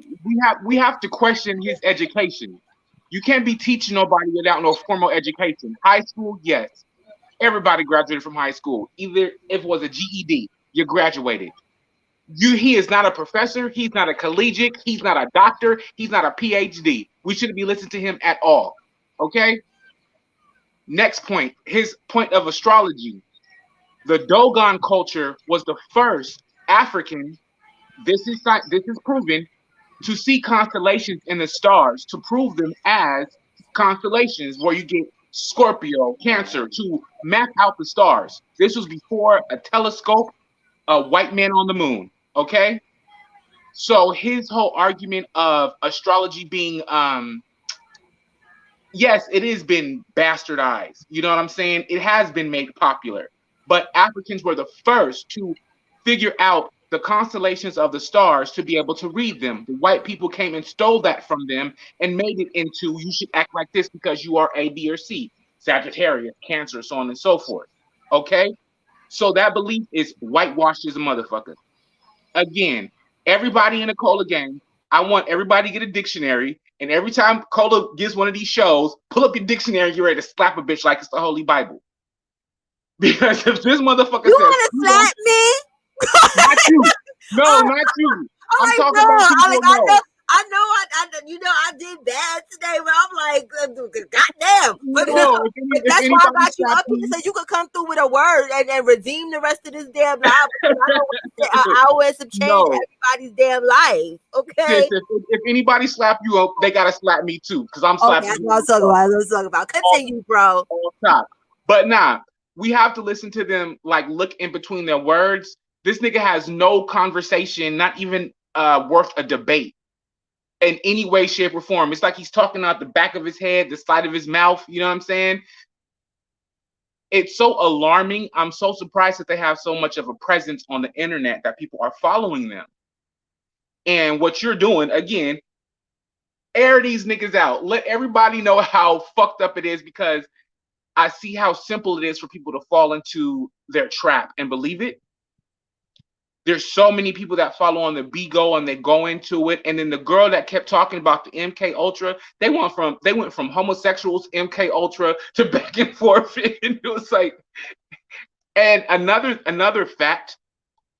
Speaker 9: we have to question his education. You can't be teaching nobody without no formal education. High school, yes, everybody graduated from high school. Either if it was a GED, you graduated. He is not a professor. He's not a collegiate. He's not a doctor. He's not a PhD. We shouldn't be listening to him at all. Okay. Next point. His point of astrology. The Dogon culture was the first African. This is proven to see constellations in the stars to prove them as constellations, where you get Scorpio, Cancer to map out the stars. This was before a telescope, a white man on the moon. Okay, so his whole argument of astrology being yes, it has been bastardized. You know what I'm saying? It has been made popular. But Africans were the first to figure out the constellations of the stars to be able to read them. The white people came and stole that from them and made it into you should act like this because you are A, B, or C, Sagittarius, Cancer, so on and so forth. Okay? So that belief is whitewashed as a motherfucker. Again, everybody in the Cola gang, I want everybody to get a dictionary. And every time Cola gives one of these shows, pull up your dictionary and get ready to slap a bitch like it's the Holy Bible. Because if this motherfucker
Speaker 1: You
Speaker 9: says,
Speaker 1: want to slap me?
Speaker 9: not you. No,
Speaker 1: Oh,
Speaker 9: not you.
Speaker 1: I'm
Speaker 9: I'm
Speaker 1: like,
Speaker 9: talking
Speaker 1: no,
Speaker 9: about people
Speaker 1: I know,
Speaker 9: know.
Speaker 1: I did bad today, but I'm like, goddamn.
Speaker 9: No,
Speaker 1: But
Speaker 9: if
Speaker 1: that's why I
Speaker 9: anybody
Speaker 1: got you
Speaker 9: slaps
Speaker 1: up here
Speaker 9: you,
Speaker 1: so you could come through with a word and redeem the rest of this damn life. Because I don't want to say an hour and some change
Speaker 9: no.
Speaker 1: everybody's damn life.
Speaker 9: Sis,
Speaker 1: Okay.
Speaker 9: if anybody slap you up, they gotta slap me too. Because I'm
Speaker 1: Okay,
Speaker 9: slapping
Speaker 1: that's
Speaker 9: you
Speaker 1: what I'm talking about. That's what I'm talking about. Continue, bro.
Speaker 9: on top. But nah, we have to listen to them like look in between their words This nigga has no conversation, not even worth a debate in any way, shape, or form. It's like he's talking out the back of his head, the side of his mouth. You know what I'm saying? It's so alarming. I'm so surprised that they have so much of a presence on the internet that people are following them. And what you're doing, again, air these niggas out. Let everybody know how fucked up it is, because I see how simple it is for people to fall into their trap and believe it. There's so many people that follow on the Bigo and they go into it. And then the girl that kept talking about the MK Ultra, they went from homosexuals, MK Ultra, to back and forth. And it was like, and another fact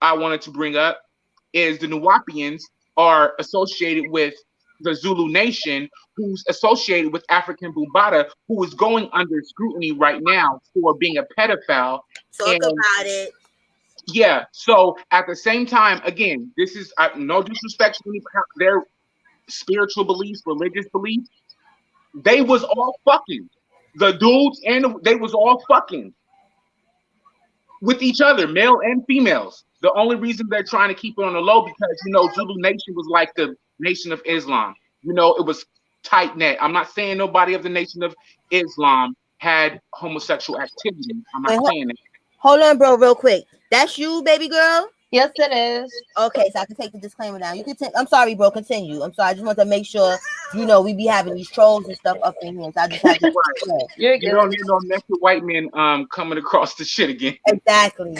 Speaker 9: I wanted to bring up is the Nuwapians are associated with the Zulu Nation, who's associated with African Bumbata, who is going under scrutiny right now for being a pedophile.
Speaker 1: Talk about it.
Speaker 9: Yeah, so at the same time, again, this is no disrespect to their spiritual beliefs, religious beliefs. They was all fucking. The dudes and they was all fucking with each other, male and females. The only reason they're trying to keep it on the low because, Zulu Nation was like the Nation of Islam. It was tight net. I'm not saying nobody of the Nation of Islam had homosexual activity. I'm not saying that.
Speaker 1: Hold on, bro, real quick. That's you, baby girl?
Speaker 10: Yes, it is.
Speaker 1: Okay, so I can take the disclaimer down. You can I'm sorry, bro. Continue. I'm sorry. I just want to make sure, we be having these trolls and stuff up in here. So I just have to.
Speaker 10: You're good.
Speaker 9: You don't need no naked white men coming across the shit again.
Speaker 1: Exactly.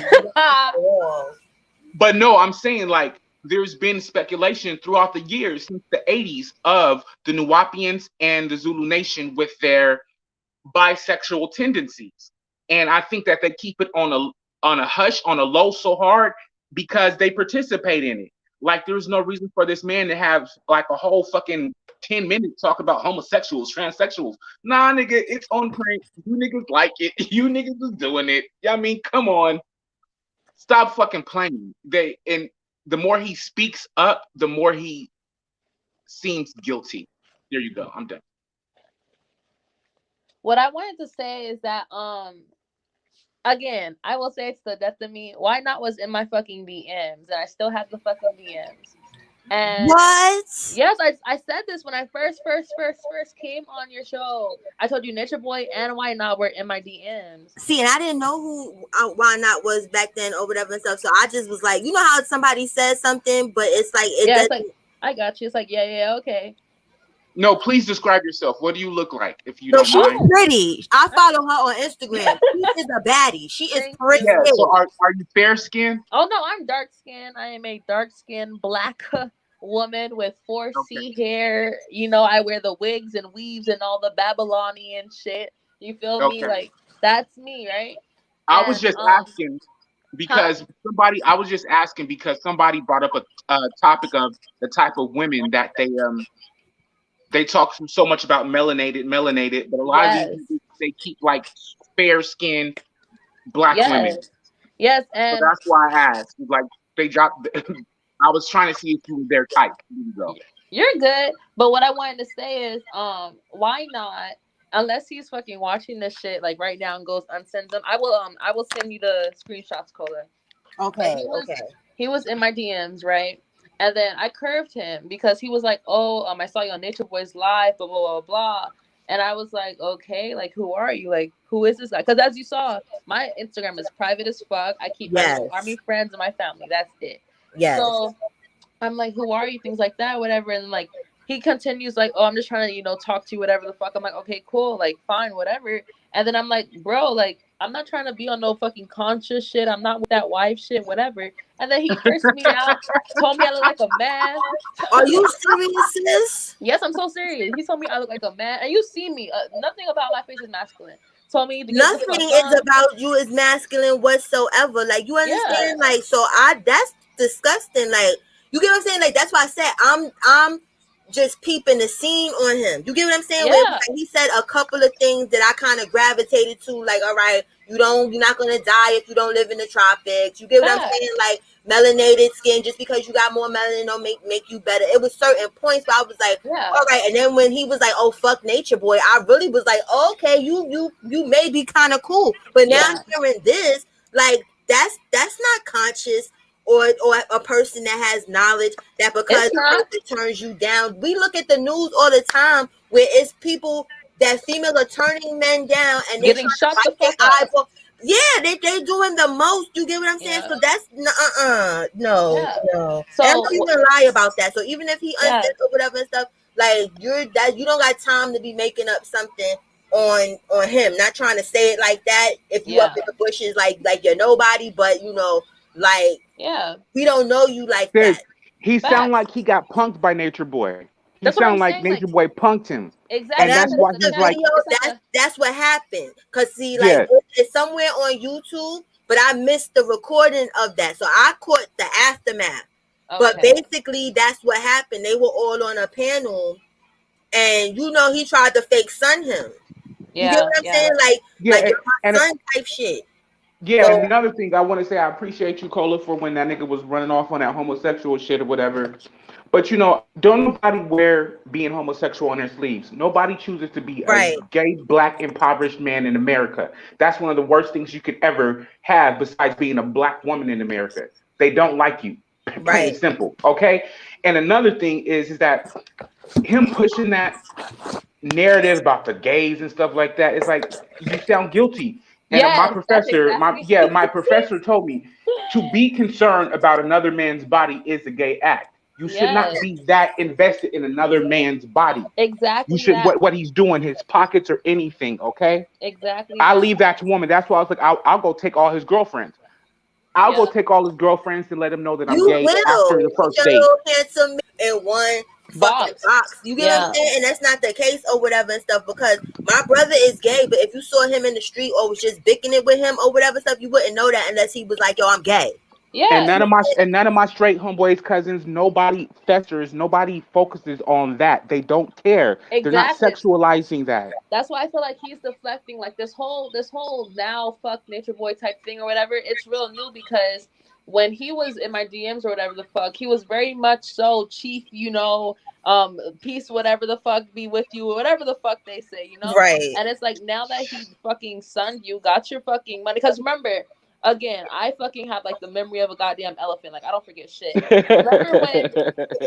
Speaker 9: But no, I'm saying, like, there's been speculation throughout the years since the 80s of the Nuwapians and the Zulu Nation with their bisexual tendencies. And I think that they keep it on a hush, on a low so hard because they participate in it. Like, there's no reason for this man to have like a whole fucking 10 minutes talk about homosexuals, transsexuals. Nah, nigga, it's on print. You niggas like it. You niggas is doing it. I mean, come on. Stop fucking playing. And the more he speaks up, the more he seems guilty. There you go. I'm done.
Speaker 10: What I wanted to say is that again, I will say it's the death of me. Why Not was in my fucking DMs, and I still have the fucking DMs. And
Speaker 1: what?
Speaker 10: Yes, I said this when I first came on your show. I told you Nature Boy and Why Not were in my DMs.
Speaker 1: See, and I didn't know who Why Not was back then or whatever and stuff. So I just was like, how somebody says something, but it's like
Speaker 10: it's like, I got you. It's like, yeah, okay.
Speaker 9: No, please describe yourself. What do you look like, if you don't
Speaker 1: she's
Speaker 9: mind?
Speaker 1: She's pretty. I follow her on Instagram. She is a baddie. She is pretty.
Speaker 9: Yeah, so are you fair skinned?
Speaker 10: Oh no, I'm dark skinned. I am a dark skinned black woman with 4C hair. I wear the wigs and weaves and all the Babylonian shit. You feel me? Like, that's me, right?
Speaker 9: I was just asking because somebody brought up a topic of the type of women that they talk so much about melanated, but a lot of these they keep like fair skinned black women.
Speaker 10: Yes, and
Speaker 9: so that's why I asked. Like, they dropped. I was trying to see if you were their type.
Speaker 10: You're good, but what I wanted to say is, Why Not? Unless he's fucking watching this shit like right now and goes unsends them, I will send you the screenshots, Cola.
Speaker 1: Okay,
Speaker 10: He was in my DMs, right? And then I curved him because he was like, I saw you on Nature Boy's live, blah, blah, blah, blah. And I was like, okay, like, who are you? Like, who is this guy? Because as you saw, my Instagram is private as fuck. I keep my army friends and my family. That's it.
Speaker 1: Yes.
Speaker 10: So I'm like, who are you? Things like that, whatever. And like, he continues like, I'm just trying to, talk to you, whatever the fuck. I'm like, okay, cool. Like, fine, whatever. And then I'm like, bro, like, I'm not trying to be on no fucking conscious shit. I'm not with that wife shit, whatever. And then he cursed me out, told me I look like a man.
Speaker 1: Are you serious, sis?
Speaker 10: Yes, I'm so serious. He told me I look like a man. And you see me. Nothing about my face is masculine. Told me
Speaker 1: nothing is about you is masculine whatsoever. Like, you understand? Yeah. Like, so that's disgusting. Like, you get what I'm saying? Like, that's why I said I'm just peeping the scene on him. You get what I'm saying?
Speaker 10: Yeah.
Speaker 1: Like, he said a couple of things that I kind of gravitated to. Like, all right, you're not gonna die if you don't live in the tropics. You get what I'm saying? Like, melanated skin, just because you got more melanin don't make you better. It was certain points, but I was like, all right. And then when he was like, oh, fuck Nature Boy, I really was like, okay, you may be kind of cool. But now I'm hearing this, like, that's not conscious or a person that has knowledge that because
Speaker 10: It's not.
Speaker 1: it turns you down. We look at the news all the time where it's people that females are turning men down and they're
Speaker 10: Getting
Speaker 1: trying to
Speaker 10: shot the
Speaker 1: bite their
Speaker 10: fuck up.
Speaker 1: eyeball. Yeah, they doing the most. You get what I'm saying?
Speaker 10: Yeah.
Speaker 1: So that's no.
Speaker 10: Yeah.
Speaker 1: And I'm
Speaker 10: So
Speaker 1: not even gonna lie about that. So even if he
Speaker 10: yeah,
Speaker 1: unsaid or whatever and stuff, like you don't got time to be making up something on him. Not trying to say it like that. If you up
Speaker 10: yeah,
Speaker 1: in the bushes like you're nobody, but like
Speaker 10: yeah.
Speaker 1: we don't know you like
Speaker 9: Sis,
Speaker 1: that.
Speaker 9: he sound
Speaker 10: Facts.
Speaker 9: like he got punked by Nature Boy. He
Speaker 10: That's what I'm
Speaker 9: sound like
Speaker 10: saying. Like
Speaker 9: Nature Boy punked him,
Speaker 10: exactly.
Speaker 1: And
Speaker 9: and
Speaker 1: I
Speaker 10: Because
Speaker 9: that's
Speaker 10: it's
Speaker 9: why
Speaker 1: missed
Speaker 10: a
Speaker 1: the
Speaker 9: he's
Speaker 10: fact.
Speaker 9: like,
Speaker 1: video.
Speaker 10: It's like a
Speaker 1: That's what happened. Cause see, like
Speaker 9: yeah.
Speaker 1: it's somewhere on YouTube, but I missed the recording of that. So I caught the aftermath. But
Speaker 10: okay.
Speaker 1: basically, that's what happened. They were all on a panel, and he tried to fake son him. You get
Speaker 10: Yeah,
Speaker 1: what I'm
Speaker 10: yeah,
Speaker 1: saying? Like
Speaker 9: Yeah,
Speaker 1: you're my
Speaker 9: and
Speaker 1: son type shit.
Speaker 9: yeah,
Speaker 1: So
Speaker 9: another thing I want to say, I appreciate you, Cola, for when that nigga was running off on that homosexual shit or whatever. But don't nobody wear being homosexual on their sleeves. Nobody chooses to be a
Speaker 1: right,
Speaker 9: gay, black, impoverished man in America. That's one of the worst things you could ever have besides being a black woman in America. They don't like you, plain
Speaker 1: right.
Speaker 9: and simple. Okay. And another thing is that him pushing that narrative about the gays and stuff like that, it's like you sound guilty. And my
Speaker 10: yes. That's
Speaker 9: professor,
Speaker 10: exactly.
Speaker 9: my professor told me to be concerned about another man's body is a gay act. You should not
Speaker 10: Yes,
Speaker 9: be that invested in another man's body. You
Speaker 10: exactly
Speaker 9: should
Speaker 10: that.
Speaker 9: what he's doing, his pockets or anything. Okay,
Speaker 10: Exactly
Speaker 9: I
Speaker 10: that.
Speaker 9: leave that to woman. That's why I was like, I'll go take all his girlfriends. I'll go
Speaker 10: Yeah.
Speaker 9: take all his girlfriends and let him know that I'm
Speaker 1: You
Speaker 9: gay after
Speaker 1: will
Speaker 9: the
Speaker 1: put
Speaker 9: first
Speaker 1: your
Speaker 9: date.
Speaker 1: little handsome man in one fucking
Speaker 10: Box.
Speaker 1: box. You get what I'm
Speaker 10: Yeah.
Speaker 1: saying? And that's not the case or whatever and stuff because my brother is gay, but if you saw him in the street or was just bicking it with him or whatever stuff, you wouldn't know that unless he was like, yo, I'm gay.
Speaker 10: Yeah.
Speaker 9: And none of my straight homeboys cousins, nobody festers, nobody focuses on that. They don't care. They're not
Speaker 10: Exactly.
Speaker 9: sexualizing that.
Speaker 10: That's why I feel like he's deflecting like this whole now fuck nature boy type thing or whatever. It's real new because when he was in my DMs or whatever the fuck, he was very much so chief, peace, whatever the fuck be with you, or whatever the fuck they say, you know?
Speaker 1: Right.
Speaker 10: And it's like now that he fucking sunned you, got your fucking money. Because remember, again, I fucking have like the memory of a goddamn elephant. Like I don't forget shit.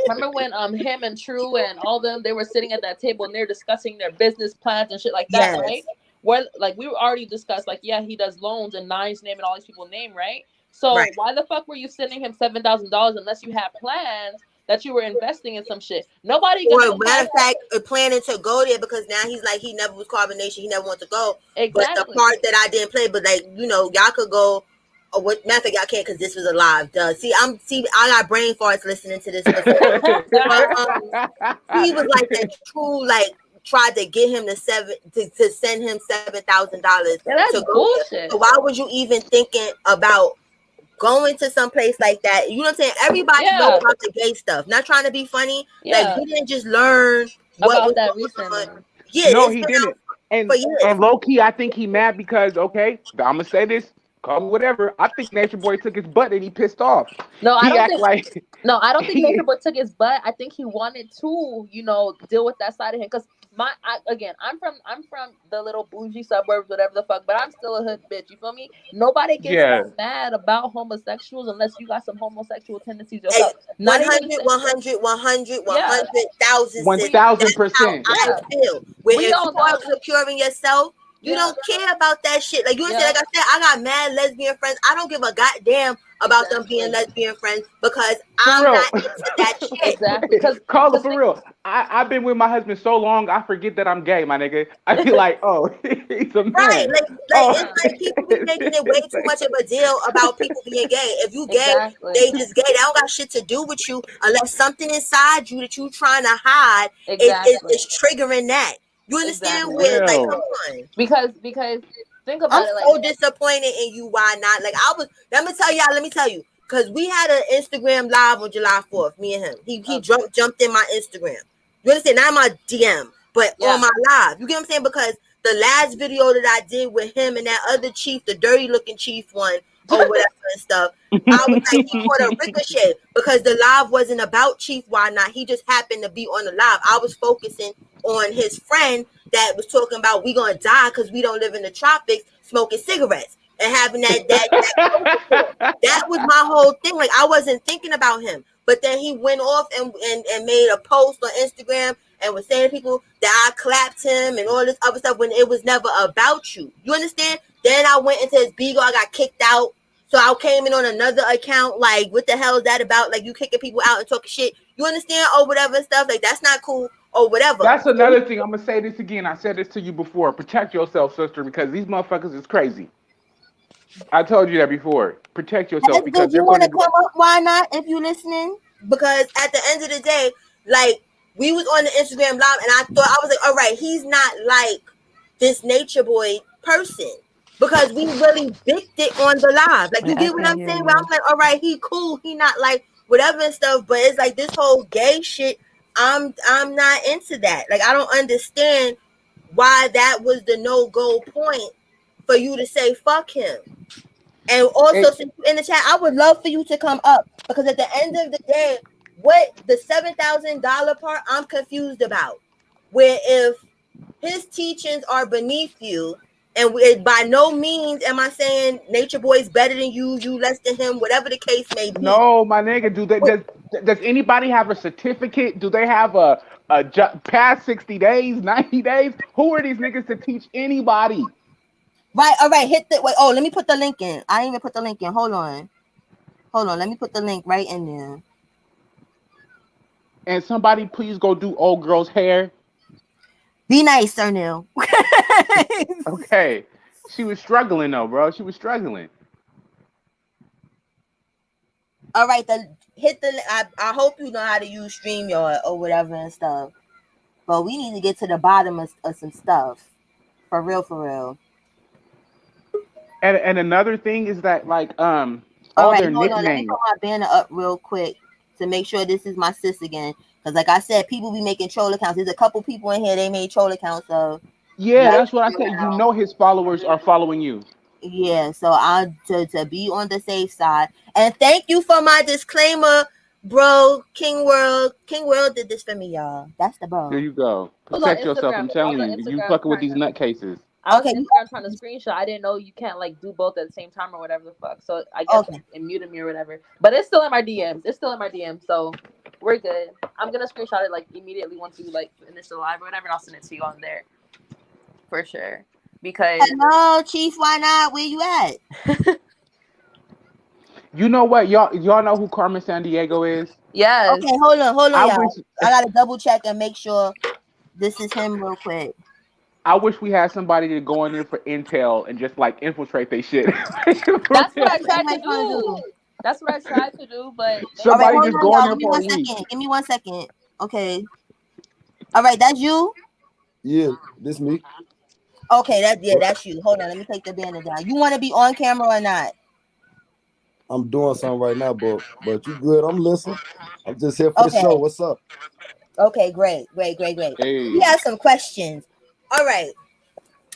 Speaker 10: Remember when him and True and all them they were sitting at that table and they're discussing their business plans and shit like that,
Speaker 1: Yes.
Speaker 10: right? Where like we already discussed like yeah he does loans and Nine's name and all these people's name, right? So
Speaker 1: Right.
Speaker 10: why the fuck were you sending him $7,000 unless you had plans that you were investing in some shit? Nobody gonna
Speaker 1: Or matter
Speaker 10: invest.
Speaker 1: of fact, planning to go there because now he's like he never was carbonation, he never wants to go. But the
Speaker 10: Exactly.
Speaker 1: part that I didn't play, but like y'all could go. Or what matter of fact, y'all can't because this was a live. Duh. See, I got brain farts listening to this. But he was like that true like tried to get him to send him $7,000
Speaker 10: Yeah, that's
Speaker 1: to go there.
Speaker 10: bullshit.
Speaker 1: So why was you even thinking about going to some place like that? You know what I'm saying? Everybody
Speaker 10: Yeah.
Speaker 1: knows about the gay stuff. Not trying to be funny.
Speaker 10: Yeah.
Speaker 1: Like you didn't just learn what
Speaker 10: About
Speaker 1: was
Speaker 10: that
Speaker 1: going
Speaker 10: recently.
Speaker 1: on. Yeah,
Speaker 9: No,
Speaker 1: it's
Speaker 9: he
Speaker 1: been
Speaker 9: didn't.
Speaker 1: out for
Speaker 9: And
Speaker 1: years.
Speaker 9: low key, I think he mad because okay, I'm gonna say this, call me whatever. I think Nature Boy took his butt and he pissed off.
Speaker 10: No, I
Speaker 9: He
Speaker 10: don't
Speaker 9: act
Speaker 10: think.
Speaker 9: like
Speaker 10: No, I don't think
Speaker 9: he,
Speaker 10: Nature Boy took his butt. I think he wanted to, deal with that side of him. Because I'm from the little bougie suburbs, whatever the fuck. But I'm still a hood bitch. You feel me? Nobody gets
Speaker 9: yeah.
Speaker 10: that mad about homosexuals unless you got some homosexual tendencies yourself. Not
Speaker 1: 100,
Speaker 10: even.
Speaker 1: 100, 100,
Speaker 10: Yeah.
Speaker 1: 100,000
Speaker 10: We.
Speaker 1: That's how
Speaker 9: 1000%.
Speaker 1: I
Speaker 10: Yeah.
Speaker 1: feel. Where
Speaker 10: We
Speaker 1: if
Speaker 10: all
Speaker 1: you are
Speaker 10: know.
Speaker 1: secure in yourself, you
Speaker 10: Yeah.
Speaker 1: don't care about that shit. Like you
Speaker 10: Yeah.
Speaker 1: understand, like I said, I got mad lesbian friends. I don't give a goddamn about them being
Speaker 10: Exactly.
Speaker 1: lesbian friends because
Speaker 9: For
Speaker 1: I'm
Speaker 9: real.
Speaker 1: not into that shit.
Speaker 10: Exactly.
Speaker 9: Call it
Speaker 10: Because
Speaker 9: for real. I've been with my husband so long, I forget that I'm gay, my nigga. I feel like, oh, he's a
Speaker 1: Right,
Speaker 9: man.
Speaker 1: like
Speaker 9: Oh,
Speaker 1: it's like people be making it way too much of a deal about people being gay. If you gay,
Speaker 10: Exactly.
Speaker 1: they just gay. They don't got shit to do with you unless something inside you that you trying to hide
Speaker 10: Exactly.
Speaker 1: is triggering that. You understand?
Speaker 10: Exactly.
Speaker 1: Where like,
Speaker 9: real.
Speaker 1: come on.
Speaker 10: Because think
Speaker 1: I'm
Speaker 10: about it like
Speaker 1: so disappointed in you. Why not? Like I was. Let me tell you. Because we had an Instagram live on July 4th. Me and him. He
Speaker 10: Okay.
Speaker 1: jumped in my Instagram. You understand? Not my DM, but
Speaker 10: Yeah.
Speaker 1: on my live. You get what I'm saying? Because the last video that I did with him and that other chief, the dirty looking chief one, or whatever and stuff, I was like, he caught a ricochet because the live wasn't about Chief. Why not? He just happened to be on the live. I was focusing on his friend that was talking about we gonna die because we don't live in the tropics smoking cigarettes. and having that was my whole thing. Like I wasn't thinking about him, but then he went off and made a post on Instagram and was saying to people that I clapped him and all this other stuff when it was never about you. You understand? Then I went into his Beagle. I got kicked out. So I came in on another account. Like, what the hell is that about? Like, you kicking people out and talking shit. You understand? Or whatever stuff. Like, that's not cool. Or whatever.
Speaker 9: That's another thing. I'm gonna say this again. I said this to you before. Protect yourself, sister, because these motherfuckers is crazy. I told you that before. Protect yourself because
Speaker 1: Did you want to come up? Why not? If you listening, because at the end of the day, like we was on the Instagram live, and I thought I was like, all right, he's not like this nature boy person because we really bigged it on the live. Like you get what I'm saying? Where I'm like, all right, he cool, he not like whatever and stuff, but it's like this whole gay shit. I'm not into that. Like I don't understand why that was the no-go point for you to say fuck him. And also, since you're in the chat, I would love for you to come up because at the end of the day, what the $7,000 part, I'm confused about. Where if his teachings are beneath you, and by no means am I saying Nature Boy's better than you, you less than him, whatever the case may be.
Speaker 9: No, my nigga. Does anybody have a certificate? Do they have a past 60 days, 90 days? Who are these niggas to teach anybody?
Speaker 1: Right, all right, oh, let me put the link in. I didn't even put the link in. Hold on, let me put the link right in there.
Speaker 9: And somebody please go do old girl's hair.
Speaker 1: Be nice, Sir Neil.
Speaker 9: Okay. She was struggling though, bro. She was struggling.
Speaker 1: All right, I hope you know how to use StreamYard or whatever and stuff. But we need to get to the bottom of some stuff. For real.
Speaker 9: And another thing is that like all
Speaker 1: right,
Speaker 9: their nicknames.
Speaker 1: Let me put my banner up real quick to make sure this is my sis again. Because like I said, people be making troll accounts. There's a couple people in here they made troll accounts of.
Speaker 9: Yeah, that's what I said. You know his followers are following you.
Speaker 1: Yeah, so I to be on the safe side. And thank you for my disclaimer, bro. King World did this for me, y'all. That's the bro.
Speaker 9: There you go. Protect yourself. I'm telling you. You fucking with these nutcases.
Speaker 10: I was on Instagram trying to screenshot. I didn't know you can't like do both at the same time or whatever the fuck. So I guess it muted me or whatever. But it's still in my DMs. So we're good. I'm gonna screenshot it like immediately once you like finish the live or whatever, and I'll send it to you on there for sure. Because
Speaker 1: hello, Chief. Why not? Where you at?
Speaker 9: You know what, y'all know who Carmen Sandiego is?
Speaker 1: Yes. Okay, hold on, y'all. I gotta double check and make sure this is him real quick.
Speaker 9: I wish we had somebody to go in there for intel and just like infiltrate they shit.
Speaker 10: That's what I tried to do. That's what I tried to do, but
Speaker 9: somebody just go in there for a week.
Speaker 1: Give me 1 second. Okay. All right, that's you?
Speaker 11: Yeah, this me.
Speaker 1: Okay, that's you. Hold on, let me take the banner down. You want to be on camera or not?
Speaker 11: I'm doing something right now, but you good? I'm listening. I'm just here for the show. What's up?
Speaker 1: Okay, great.
Speaker 9: Hey.
Speaker 1: We have some questions. All right.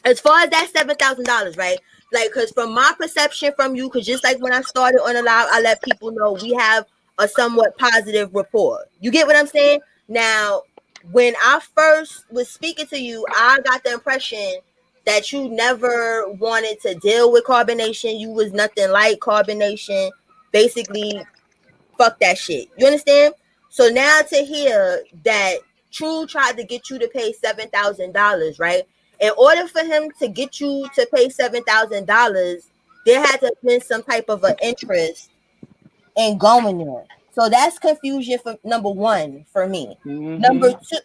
Speaker 1: As far as that $7,000, right? Like, because from my perception from you, because just like when I started on the live, I let people know we have a somewhat positive rapport. You get what I'm saying? Now, when I first was speaking to you, I got the impression that you never wanted to deal with carbonation. You was nothing like carbonation. Basically, fuck that shit. You understand? So now to hear that True tried to get you to pay $7,000, right? In order for him to get you to pay $7,000, there had to have been some type of an interest in going there. So that's confusion for number one for me.
Speaker 9: Mm-hmm.
Speaker 1: Number two,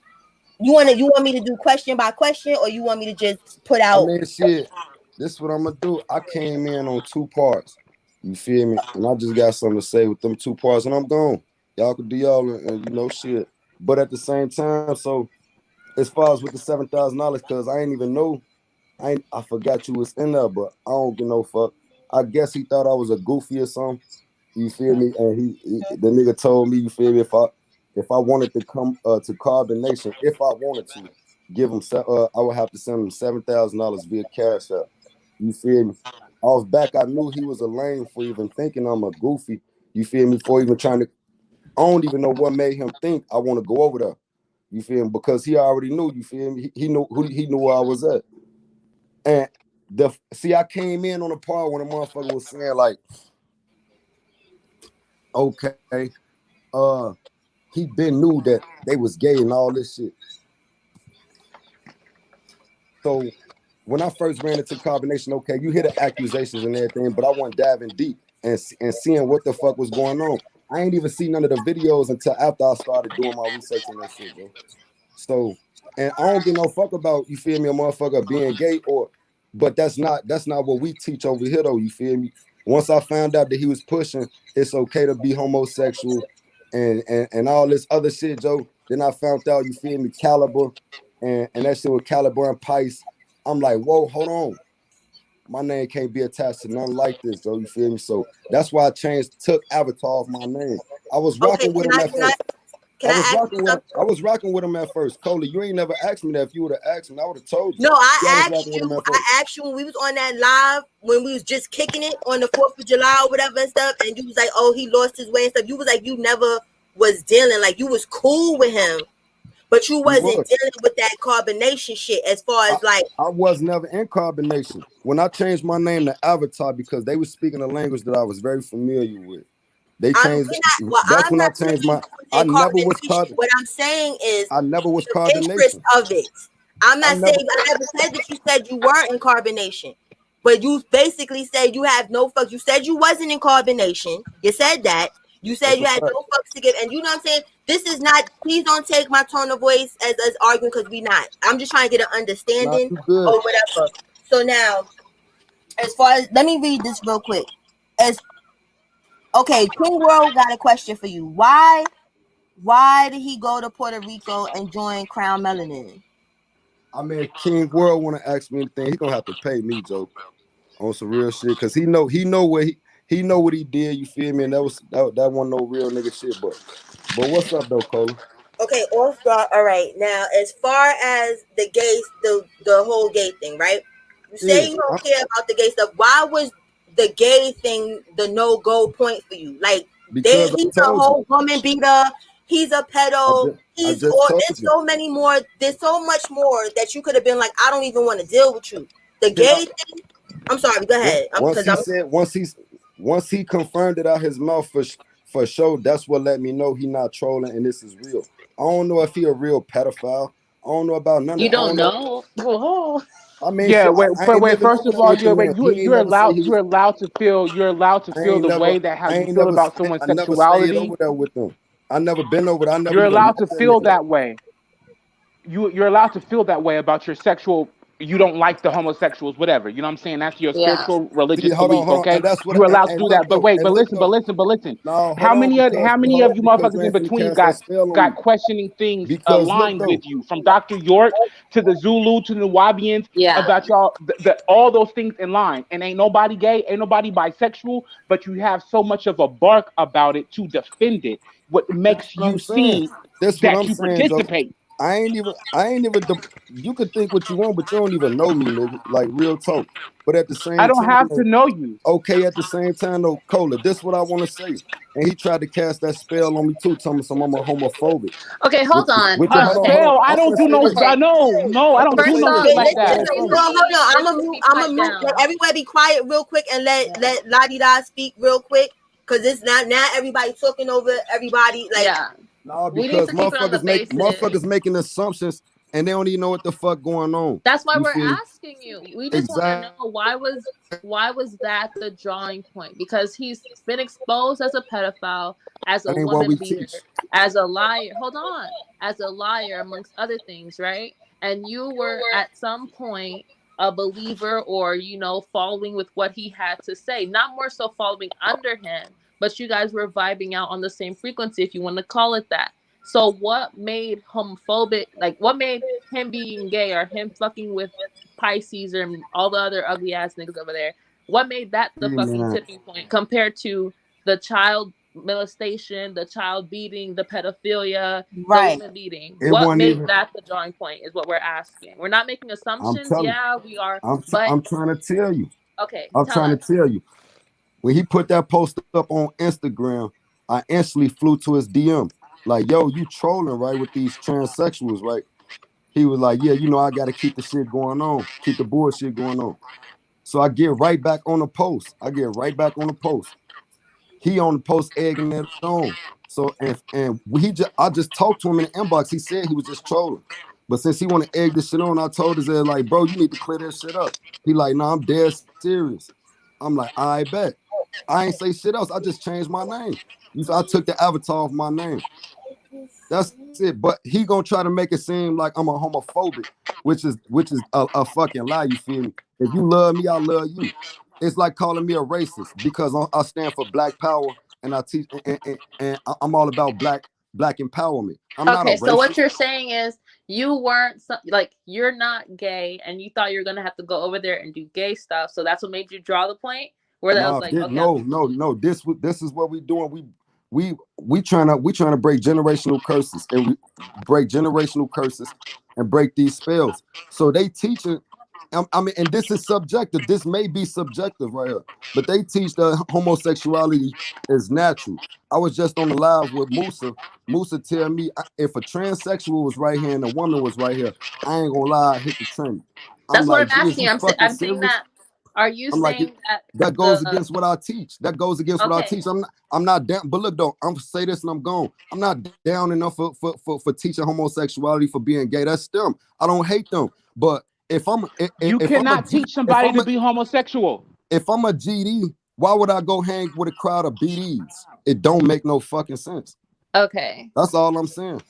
Speaker 1: you want me to do question by question, or you want me to just put out?
Speaker 11: I mean, shit. This is what I'm gonna do. I came in on 2 parts. You feel me? And I just got something to say with them 2 parts, and I'm gone. Y'all could do y'all, and shit. But at the same time, so as far as with the $7,000, because I ain't even know, I forgot you was in there, but I don't give no fuck. I guess he thought I was a goofy or something. You feel me? And the nigga told me, you feel me? If I wanted to come to Carbonation, if I wanted to give him, I would have to send him $7,000 via Cash App. You feel me? Off back, I knew he was a lame for even thinking I'm a goofy. You feel me? For even trying to, I don't even know what made him think I want to go over there. You feel me? Because he already knew. You feel me? He knew where I was at. And I came in on the part when the motherfucker was saying like, okay, he been knew that they was gay and all this shit. So when I first ran into combination, okay, you hear the accusations and everything, but I wasn't diving deep and seeing what the fuck was going on. I ain't even seen none of the videos until after I started doing my research on that shit, bro. So, and I don't give no fuck about, you feel me, a motherfucker being gay but that's not what we teach over here though, you feel me? Once I found out that he was pushing, it's okay to be homosexual and all this other shit, Joe. Then I found out, you feel me, Caliber and that shit with Caliber and Pice. I'm like, whoa, hold on. My name can't be attached to nothing like this, Joe. You feel me? So that's why I took Avatar off my name. I was rocking with him at first. I was rocking with him at first. Coley, you ain't never asked me that. If you would have asked me, I would have told you.
Speaker 1: No, I asked you when we was on that live, when we was just kicking it on the 4th of July or whatever and stuff, and you was like, oh, he lost his way and stuff. You was like, you never was dealing, like you was cool with him, but you wasn't dealing with that carbonation shit as far as like.
Speaker 11: I was never in carbonation. When I changed my name to Avatar because they were speaking a language that I was very familiar with. They changed. That's when I changed my. I never was carbonation.
Speaker 1: What I'm saying is,
Speaker 11: I never was carbonation.
Speaker 1: Interest of it. I'm not saying I never said that you said you weren't in carbonation, but you basically said you have no fucks. You said you wasn't in carbonation. You said that. You said you had no fucks to give, and you know what I'm saying. This is not. Please don't take my tone of voice as arguing because we not. I'm just trying to get an understanding or whatever. So now, as far as let me read this real quick. Okay, King World got a question for you. Why did he go to Puerto Rico and join Crown Melanin?
Speaker 11: I mean, King World want to ask me anything, he gonna have to pay me, Joe, on some real shit, because he know what he did. You feel me? And that wasn't no real nigga shit. But what's up though, Cola?
Speaker 1: Okay, all right. Now, as far as the gays, the whole gay thing, right? You say you don't care about the gay stuff. Why was the gay thing the no-go point for you? Like, he's a whole woman beater. He's a pedo. There's so many more. There's so much more that you could have been like, I don't even want to deal with you. The gay thing. I'm sorry. Go ahead.
Speaker 11: Once he confirmed it out his mouth for sure, that's what let me know he not trolling and this is real. I don't know if he a real pedophile. I don't know about none of that.
Speaker 10: You don't know.
Speaker 11: I mean,
Speaker 12: yeah. Wait. First of all, you're allowed to feel the way that how you feel about someone's sexuality.
Speaker 11: I never stayed over there with them. I never been over there.
Speaker 12: You're allowed to feel that way. You're allowed to feel that way about your sexual. You don't like the homosexuals, whatever. You know what I'm saying? That's your spiritual, religious belief, okay? You're allowed to do that. But wait, but listen.
Speaker 11: No,
Speaker 12: how many of you motherfuckers in between got questioning things aligned with you, from Dr. York to the Zulu to the Wabians, about y'all, all those things in line. And ain't nobody gay, ain't nobody bisexual, but you have so much of a bark about it to defend it. What makes you seem that you participate.
Speaker 11: I ain't even. You could think what you want, but you don't even know me, nigga. Like real talk. But at the same time,
Speaker 12: I don't have to know you.
Speaker 11: Okay, at the same time, though, Cola, this is what I want to say. And he tried to cast that spell on me too, telling me I'm a homophobic.
Speaker 10: Okay, hold on.
Speaker 12: Spell? I don't do no. No, I don't do no shit like that.
Speaker 1: Hold on. I'm gonna move. Everybody be quiet real quick and let Lottie Da speak real quick, because it's now everybody talking over everybody. Like,
Speaker 11: no, because motherfuckers making assumptions and they don't even know what the fuck going on.
Speaker 10: That's why we're asking you. We just want to know why was that the drawing point? Because he's been exposed as a pedophile, as a woman beater, as a liar. Hold on, as a liar, amongst other things, right? And you were at some point a believer, or following with what he had to say, not more so following under him. But you guys were vibing out on the same frequency, if you want to call it that. So what made homophobic, like what made him being gay or him fucking with Pisces or all the other ugly ass niggas over there? What made that the fucking tipping point compared to the child molestation, the child beating, the pedophilia, the woman beating? What made that the drawing point is what we're asking. We're not making assumptions. We are.
Speaker 11: I'm trying to tell you.
Speaker 10: Okay.
Speaker 11: I'm trying to tell you. When he put that post up on Instagram, I instantly flew to his DM. Like, yo, you trolling, right, with these transsexuals, right? He was like, yeah, I got to keep the shit going on, keep the bullshit going on. So I get right back on the post. He on the post egging it on. So I just talked to him in the inbox. He said he was just trolling. But since he want to egg this shit on, I told his ass like, bro, you need to clear that shit up. He like, nah, I'm dead serious. I'm like, I bet. I ain't say shit else. I just changed my name. I took the avatar of my name. That's it. But he gonna try to make it seem like I'm a homophobic, which is a fucking lie. You feel me? If you love me, I love you. It's like calling me a racist because I stand for Black Power and I teach and I'm all about black empowerment. I'm not a
Speaker 10: Okay, so what
Speaker 11: racist.
Speaker 10: you're saying is you weren't like you're not gay, and you thought you were gonna have to go over there and do gay stuff. So that's what made you draw the point where that was
Speaker 11: No,
Speaker 10: like, okay,
Speaker 11: no. This is what we doing. We trying to break generational curses and break these spells. So they teaching. I mean, and this is subjective. This may be subjective right here, but they teach that homosexuality is natural. I was just on the live with Musa. Musa tell me if a transsexual was right here and a woman was right here, I ain't gonna lie, I hit the train. I'm
Speaker 10: that's what
Speaker 11: like,
Speaker 10: I'm
Speaker 11: G, is
Speaker 10: asking.
Speaker 11: you fucking
Speaker 10: I'm saying
Speaker 11: serious?
Speaker 10: that. Are you
Speaker 11: I'm like,
Speaker 10: saying that
Speaker 11: that goes
Speaker 10: the
Speaker 11: against what I teach. That goes against what I
Speaker 10: okay?
Speaker 11: teach. I'm not down. But look though, I'm gonna say this and I'm gone. I'm not down enough for teaching homosexuality for being gay. That's them. I don't hate them. But
Speaker 12: You cannot teach somebody to be homosexual.
Speaker 11: if I'm a GD, why would I go hang with a crowd of BDs? It don't make no fucking sense.
Speaker 10: Okay.
Speaker 11: That's all I'm saying.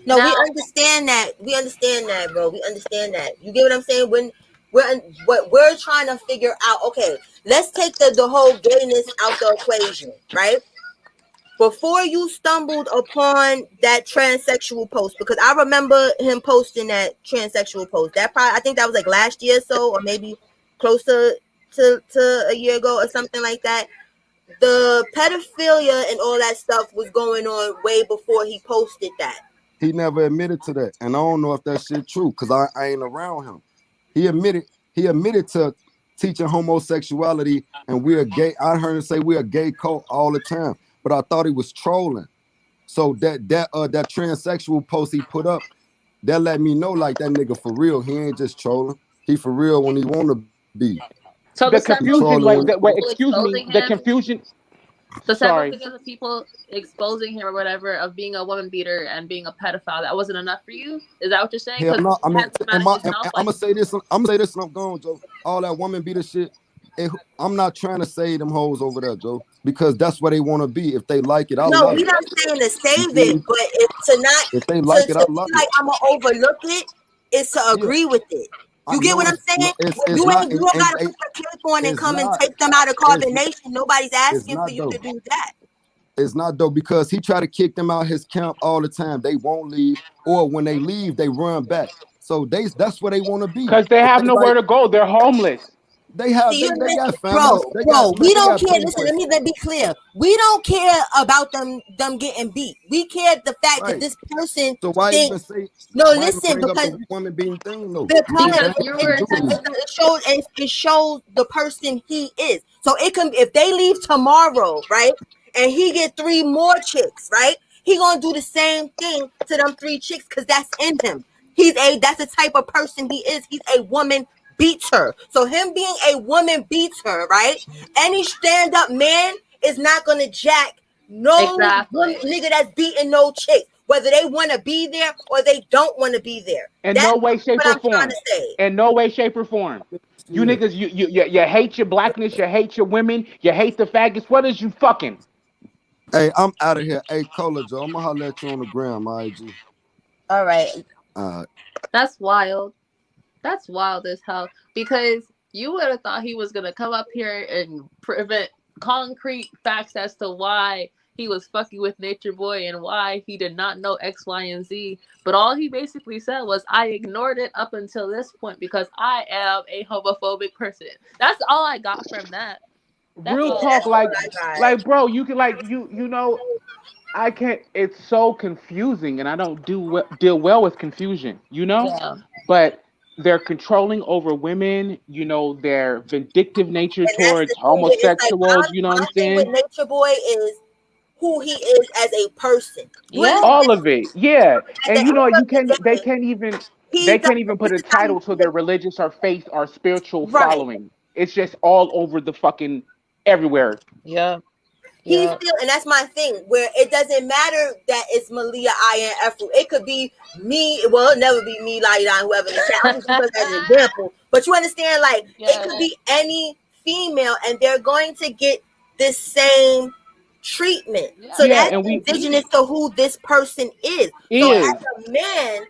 Speaker 1: No, we understand that. We understand that, bro. We understand that. You get what I'm saying? When we're trying to figure out, okay, let's take the whole gayness out the equation, right? Before you stumbled upon that transsexual post, because I remember him posting that transsexual post. That probably, I think that was like last year or so, or maybe closer to a year ago or something like that. The pedophilia and all that stuff was going on way before he posted that.
Speaker 11: He never admitted to that, and I don't know if that shit true because I ain't around him. He admitted to teaching homosexuality, and we're gay. I heard him say we're a gay cult all the time, but I thought he was trolling. So that transsexual post he put up, that let me know like that nigga for real. He ain't just trolling. He for real when he want to be.
Speaker 10: So
Speaker 12: The
Speaker 10: the 7
Speaker 12: confusion,
Speaker 10: million
Speaker 12: excuse me,
Speaker 10: exposing
Speaker 12: the
Speaker 10: him.
Speaker 12: confusion.
Speaker 10: The several
Speaker 12: Sorry.
Speaker 10: videos of people exposing him or whatever of being a woman beater and being a pedophile, that wasn't enough for you? Is that what you're saying?
Speaker 11: Hell
Speaker 10: Because
Speaker 11: no. I
Speaker 10: you
Speaker 11: mean,
Speaker 10: had to come out of his mouth
Speaker 11: I'm
Speaker 10: like,
Speaker 11: gonna say this. And I'm gone, Joe. All that woman beater shit. I'm not trying to save them hoes over there, Joe, because that's where they want to be. If they like it, I
Speaker 1: No,
Speaker 11: love
Speaker 1: we
Speaker 11: it.
Speaker 1: not saying to
Speaker 11: You
Speaker 1: save
Speaker 11: feel
Speaker 1: it,
Speaker 11: me?
Speaker 1: but it's to not
Speaker 11: If they
Speaker 1: to
Speaker 11: like it, I
Speaker 1: be
Speaker 11: love it.
Speaker 1: like I'm gonna overlook it. Is to
Speaker 11: Yeah,
Speaker 1: agree with it.
Speaker 11: I
Speaker 1: You get
Speaker 11: know
Speaker 1: what I'm saying?
Speaker 11: it's
Speaker 1: You
Speaker 11: not,
Speaker 1: ain't, you don't
Speaker 11: and
Speaker 1: gotta put the clip on and
Speaker 11: it's
Speaker 1: come and
Speaker 11: not,
Speaker 1: take them out of
Speaker 11: it's
Speaker 1: Carbon Nation. Nobody's
Speaker 11: it's
Speaker 1: asking for
Speaker 11: not
Speaker 1: you to
Speaker 11: though.
Speaker 1: do that.
Speaker 11: It's not though because he try to kick them out his camp all the time. They won't leave, or when they leave, they run back. So that's where they want to be.
Speaker 12: Because they
Speaker 11: If
Speaker 12: have
Speaker 11: they
Speaker 12: nowhere
Speaker 11: like,
Speaker 12: to go. They're homeless.
Speaker 1: See, you're
Speaker 11: they got
Speaker 1: missing,
Speaker 11: families.
Speaker 1: bro. We
Speaker 11: They
Speaker 1: don't
Speaker 11: got
Speaker 1: care.
Speaker 11: plenty
Speaker 1: Listen,
Speaker 11: places.
Speaker 1: let me be clear. We don't care about them getting beat. We care the fact that
Speaker 11: Right.
Speaker 1: this person
Speaker 11: So why even
Speaker 1: thinks.
Speaker 11: say?
Speaker 1: No,
Speaker 11: Why even
Speaker 1: listen,
Speaker 11: bring up
Speaker 1: because
Speaker 11: the woman being thing though?
Speaker 1: because
Speaker 10: because
Speaker 11: That
Speaker 10: you
Speaker 11: ain't nothing
Speaker 10: were
Speaker 11: to do with me.
Speaker 1: it shows the person he is. So it can, if they leave tomorrow, right, and he get 3 more chicks, right, he gonna do the same thing to them 3 chicks because that's in him. That's the type of person he is. He's a woman beater. So him being a woman beater, right? Any stand up man is not gonna jack no
Speaker 10: exactly.
Speaker 1: nigga that's beating no chicks, whether they want to be there or they don't want to be there.
Speaker 12: In
Speaker 1: That's
Speaker 12: no way, shape,
Speaker 1: what
Speaker 12: or
Speaker 1: I'm trying
Speaker 12: form.
Speaker 1: to say.
Speaker 12: In no way, shape, or form. You
Speaker 11: Shit.
Speaker 12: niggas, you hate your blackness, you hate your women, you hate the faggots. What is you fucking?
Speaker 11: Hey, I'm out of here. Hey, Cola Joe, I'm gonna holler at you on the gram, IG.
Speaker 1: All right.
Speaker 10: That's wild. That's wild as hell. Because you would have thought he was gonna come up here and prevent concrete facts as to why he was fucking with Nature Boy and why he did not know X, Y, and Z. But all he basically said was, I ignored it up until this point because I am a homophobic person. That's all I got from that. That's
Speaker 12: Real
Speaker 10: all.
Speaker 12: talk,
Speaker 1: That's what I got.
Speaker 12: like, bro, you can like you know. I can't. It's so confusing, and I don't deal well with confusion.
Speaker 10: Yeah.
Speaker 12: But they're controlling over women. Their vindictive nature
Speaker 1: And that's the
Speaker 12: towards
Speaker 1: thing with, it's like
Speaker 12: homosexuals. You know what
Speaker 1: my
Speaker 12: I'm
Speaker 1: thing with
Speaker 12: saying?
Speaker 1: Nature Boy is who he is as a person. You
Speaker 10: Yeah.
Speaker 1: understand?
Speaker 12: All of it, yeah.
Speaker 1: At the
Speaker 12: And
Speaker 1: end
Speaker 12: you
Speaker 1: of the
Speaker 12: can. They
Speaker 1: day,
Speaker 12: can't even. They
Speaker 1: he's
Speaker 12: can't even
Speaker 1: this
Speaker 12: put a
Speaker 1: is how he
Speaker 12: title to their religious or faith or spiritual
Speaker 1: right.
Speaker 12: following. It's just all over the fucking everywhere.
Speaker 10: Yeah.
Speaker 1: He's still, and that's my thing, where it doesn't matter that it's Malia, I, and Efru. It could be me. Well, it'll never be me, Laida, whoever in the chat. I'm just using as an example. But you understand, like, it could be any female, and they're going to get this same treatment. So that's indigenous to who this person is. So as a man,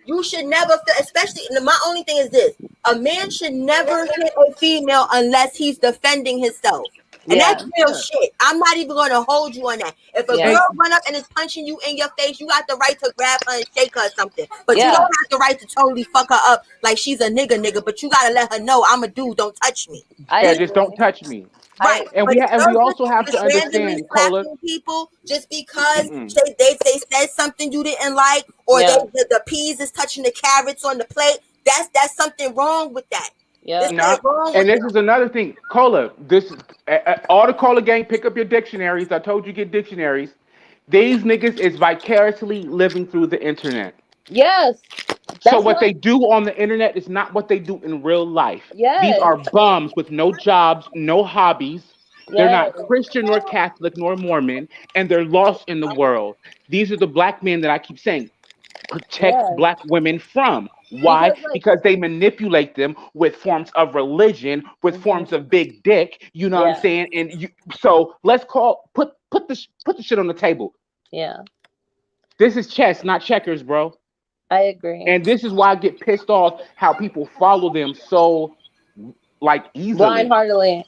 Speaker 1: you should never feel, especially, my only thing is this: a man should never hit a female unless he's defending himself. And that's real shit. I'm not even going to hold you on that. If a girl run up and is punching you in your face, you got the right to grab her and shake her or something. But you don't have the right to totally fuck her up like she's a nigga. But you got to let her know, I'm a dude, don't touch me.
Speaker 12: Just don't touch me.
Speaker 1: Right.
Speaker 12: And we also have to understand, Cola.
Speaker 1: People just because they said something you didn't like, or the peas is touching the carrots on the plate. That's something wrong with that.
Speaker 10: Yeah.
Speaker 12: And this is another thing, Cola. This all the Cola gang, pick up your dictionaries. I told you get dictionaries. These niggas is vicariously living through the internet.
Speaker 10: Yes.
Speaker 12: So what they do on the internet is not what they do in real life.
Speaker 10: Yes.
Speaker 12: These are bums with no jobs, no hobbies. They're not Christian nor Catholic nor Mormon, and they're lost in the world. These are the black men that I keep saying protect black women from. Why? Because they manipulate them with forms of religion, with forms of big dick. You know what I'm saying? And so let's put the shit on the table.
Speaker 10: Yeah.
Speaker 12: This is chess, not checkers, bro.
Speaker 10: I agree.
Speaker 12: And this is why I get pissed off how people follow them so like easily.
Speaker 10: Blind-heartedly.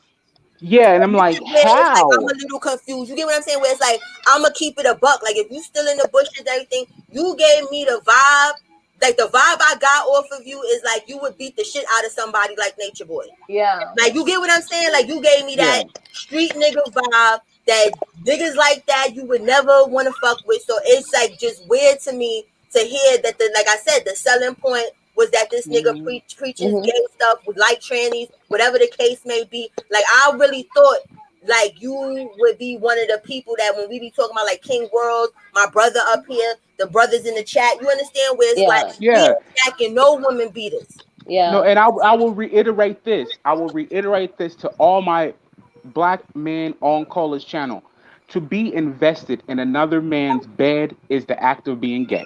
Speaker 12: Yeah, and I'm like, how?
Speaker 1: I'm a little confused. You get what I'm saying? Where it's like, I'm gonna keep it a buck. Like, if you still in the bushes and everything, you gave me the vibe. Like, the vibe I got off of you is like you would beat the shit out of somebody like Nature Boy.
Speaker 10: Yeah.
Speaker 1: Like, you get what I'm saying? Like, you gave me that street nigga vibe, that niggas like that you would never want to fuck with. So it's like just weird to me to hear that like I said, the selling point was that this nigga preaches gay stuff with like trannies, whatever the case may be. Like, I really thought like you would be one of the people that when we be talking about like King World, my brother up here, the brothers in the chat, you understand where it's like we attacking no women beaters.
Speaker 10: Yeah.
Speaker 12: No, and I will reiterate this. I will reiterate this to all my black men on Cola's channel. To be invested in another man's bed is the act of being gay.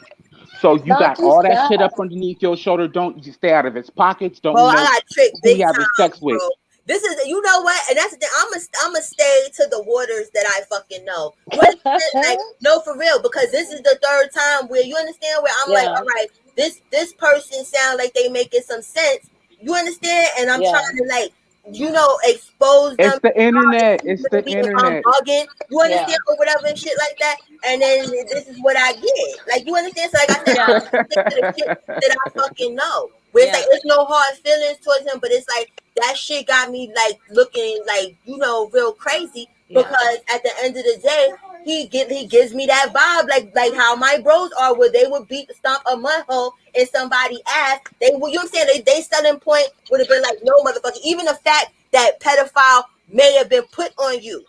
Speaker 12: So you got all that shit up underneath your shoulder. Don't stay out of his pockets. Don't
Speaker 1: I got tricked
Speaker 12: who
Speaker 1: big
Speaker 12: you having
Speaker 1: time,
Speaker 12: sex with.
Speaker 1: bro. This is, you know what, and that's the thing. I'm a stay to the waters that I fucking know. Like, no, for real, because this is the third time where you understand where I'm like, all right, this person sound like they making some sense. You understand, and I'm trying to like, expose them.
Speaker 12: It's the internet. It's the internet.
Speaker 1: Bugging, you understand, or whatever and shit like that. And then this is what I get. Like, you understand? So like I said, I'm stick to the shit that I fucking know. Where it's like, it's no hard feelings towards him, but it's like that shit got me like looking like, real crazy, because at the end of the day, he gives me that vibe like how my bros are, where they would stomp a mud hole in somebody's ass. They would, you know what I'm saying? They selling point would have been like, no motherfucker. Even the fact that pedophile may have been put on you.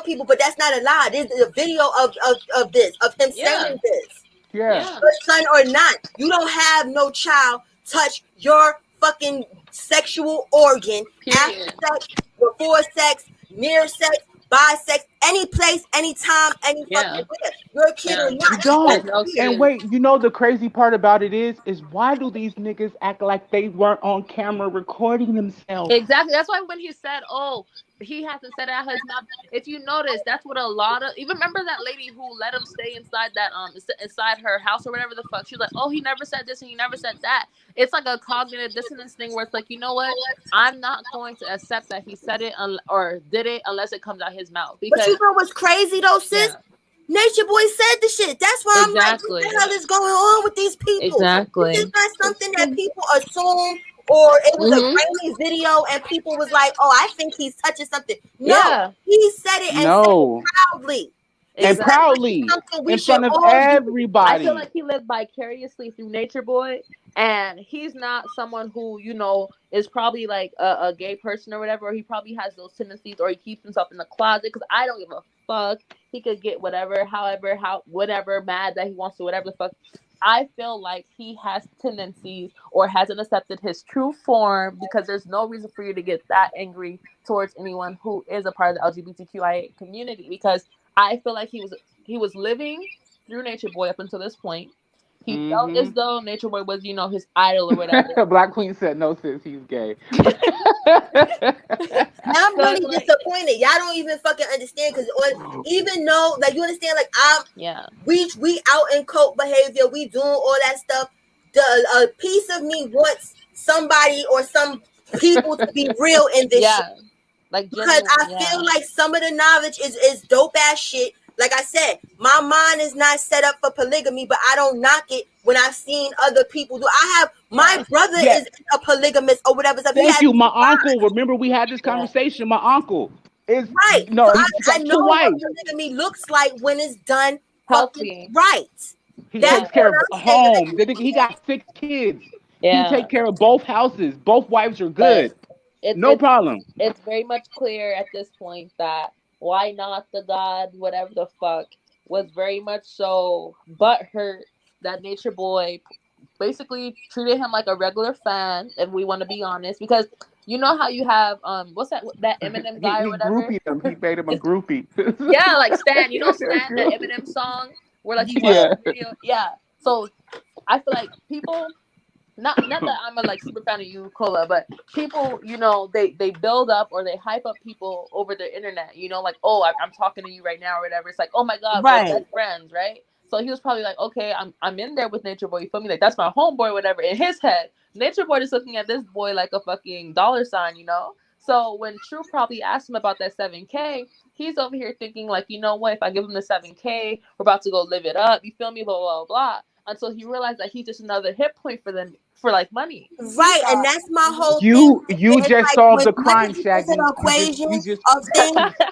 Speaker 1: People, but that's not a lie. There's a video of him saying this.
Speaker 12: Yeah.
Speaker 1: Your son or not, you don't have no child touch your fucking sexual organ after sex, before sex, near sex, by sex, any place, anytime, any fucking where. You're a kid or not.
Speaker 12: You don't. And wait, the crazy part about it is why do these niggas act like they weren't on camera recording themselves?
Speaker 10: Exactly. That's why when he said, "Oh, he hasn't said out his mouth," if you notice, that's what a lot of. Even remember that lady who let him stay inside that inside her house or whatever the fuck. She was like, "Oh, he never said this and he never said that." It's like a cognitive dissonance thing where it's like, you know what? I'm not going to accept that he said it or did it unless it comes out his mouth. Because,
Speaker 1: but you know what's crazy though, sis? Yeah. Nature Boy said the shit. That's why I'm like, what the hell is going on with these people?
Speaker 10: Exactly.
Speaker 1: It's not something that people assume, or it was a grainy video and people was like, oh, I think he's touching something. No, he said it and said it proudly.
Speaker 12: And proudly in front of everybody.
Speaker 10: I feel like he lived vicariously through Nature Boy, and he's not someone who is probably like a gay person or whatever, or he probably has those tendencies, or he keeps himself in the closet, because I don't give a fuck. He could get whatever, whatever, mad that he wants to, whatever the fuck. I feel like he has tendencies or hasn't accepted his true form, because there's no reason for you to get that angry towards anyone who is a part of the LGBTQIA community, because I feel like he was living through Nature Boy up until this point. He felt as though Nature Boy was, his idol or whatever.
Speaker 12: Black Queen said no, sis, he's gay.
Speaker 1: Now I'm really disappointed. Y'all don't even fucking understand, because even though, like, you understand, like, we out in cult behavior, we doing all that stuff. A piece of me wants somebody or some people to be real in this shit.
Speaker 10: Like,
Speaker 1: because I feel like some of the knowledge is dope ass shit. Like I said, my mind is not set up for polygamy, but I don't knock it when I've seen other people do. I have my brother is a polygamist or whatever. So
Speaker 12: Thank you, my uncle. Remember, we had this conversation. My uncle is
Speaker 1: right.
Speaker 12: No,
Speaker 1: so I know
Speaker 12: what
Speaker 1: polygamy looks like when it's done
Speaker 10: healthy.
Speaker 1: Right.
Speaker 12: He takes care of a home. He got 6 kids.
Speaker 10: Yeah.
Speaker 12: He take care of both houses. Both wives are good. No problem.
Speaker 10: It's very much clear at this point that why not the God, whatever the fuck, was very much so butthurt that Nature Boy basically treated him like a regular fan, if we want to be honest, because you know how you have what's that Eminem guy or whatever?
Speaker 12: He groupied him. He made him a groupie.
Speaker 10: Yeah, like Stan. You know Stan, that Eminem song where like he watched the video. Yeah. So I feel like people, not that I'm a like super fan of you, Cola, but people, they build up or they hype up people over the internet. Like, oh, I'm talking to you right now or whatever. It's like, oh my God, we're best friends, right? So he was probably like, okay, I'm in there with Nature Boy. You feel me? Like, that's my homeboy, whatever. In his head, Nature Boy is looking at this boy like a fucking dollar sign, So when True probably asked him about that 7K, he's over here thinking like, you know what? If I give him the 7K, we're about to go live it up. You feel me? Blah, blah, blah. Until he realized that he's just another hit point for them for like money.
Speaker 1: Right, and that's my whole
Speaker 12: thing. You just solved the crime, Shaggy.
Speaker 1: Equation of things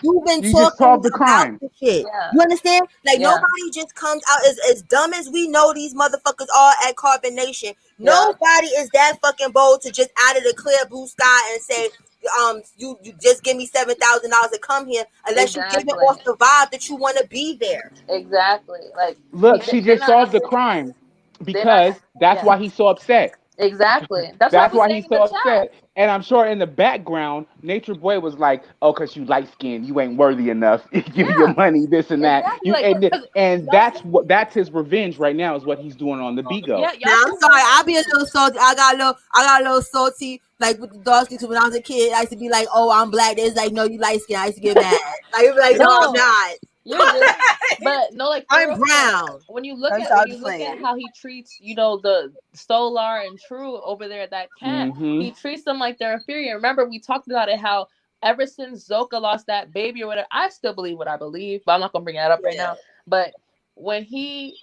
Speaker 1: you've been
Speaker 12: you
Speaker 1: talking
Speaker 12: just solved the crime.
Speaker 1: The shit. Yeah. You understand? Like nobody just comes out as dumb as we know these motherfuckers are at Carbon Nation. Nobody is that fucking bold to just out of the clear blue sky and say, you just give me $7,000 to come here, unless you give it off the vibe that you want to be there.
Speaker 10: Exactly. Like,
Speaker 12: look, she just solved the crime because that's why he's so upset.
Speaker 10: Exactly.
Speaker 12: That's why he's so upset. And I'm sure in the background, Nature Boy was like, "Oh, cause you light skinned, you ain't worthy enough. Give me your money, this and that." And that's his revenge right now, is what he's doing on the Bigo.
Speaker 1: Yeah, now, I'm sorry, I'll be a little salty. I got a little salty, like with the dog sticks. When I was a kid, I used to be like, "Oh, I'm black." It's like, "No, you light skinned." I used to get mad. Like, no, I'm not.
Speaker 10: But no, like
Speaker 1: I'm brown.
Speaker 10: When you look at how he treats, the Solar and True over there at that camp, he treats them like they're inferior. Remember, we talked about it, how ever since Zoka lost that baby or whatever, I still believe what I believe, but I'm not gonna bring that up right now. But when he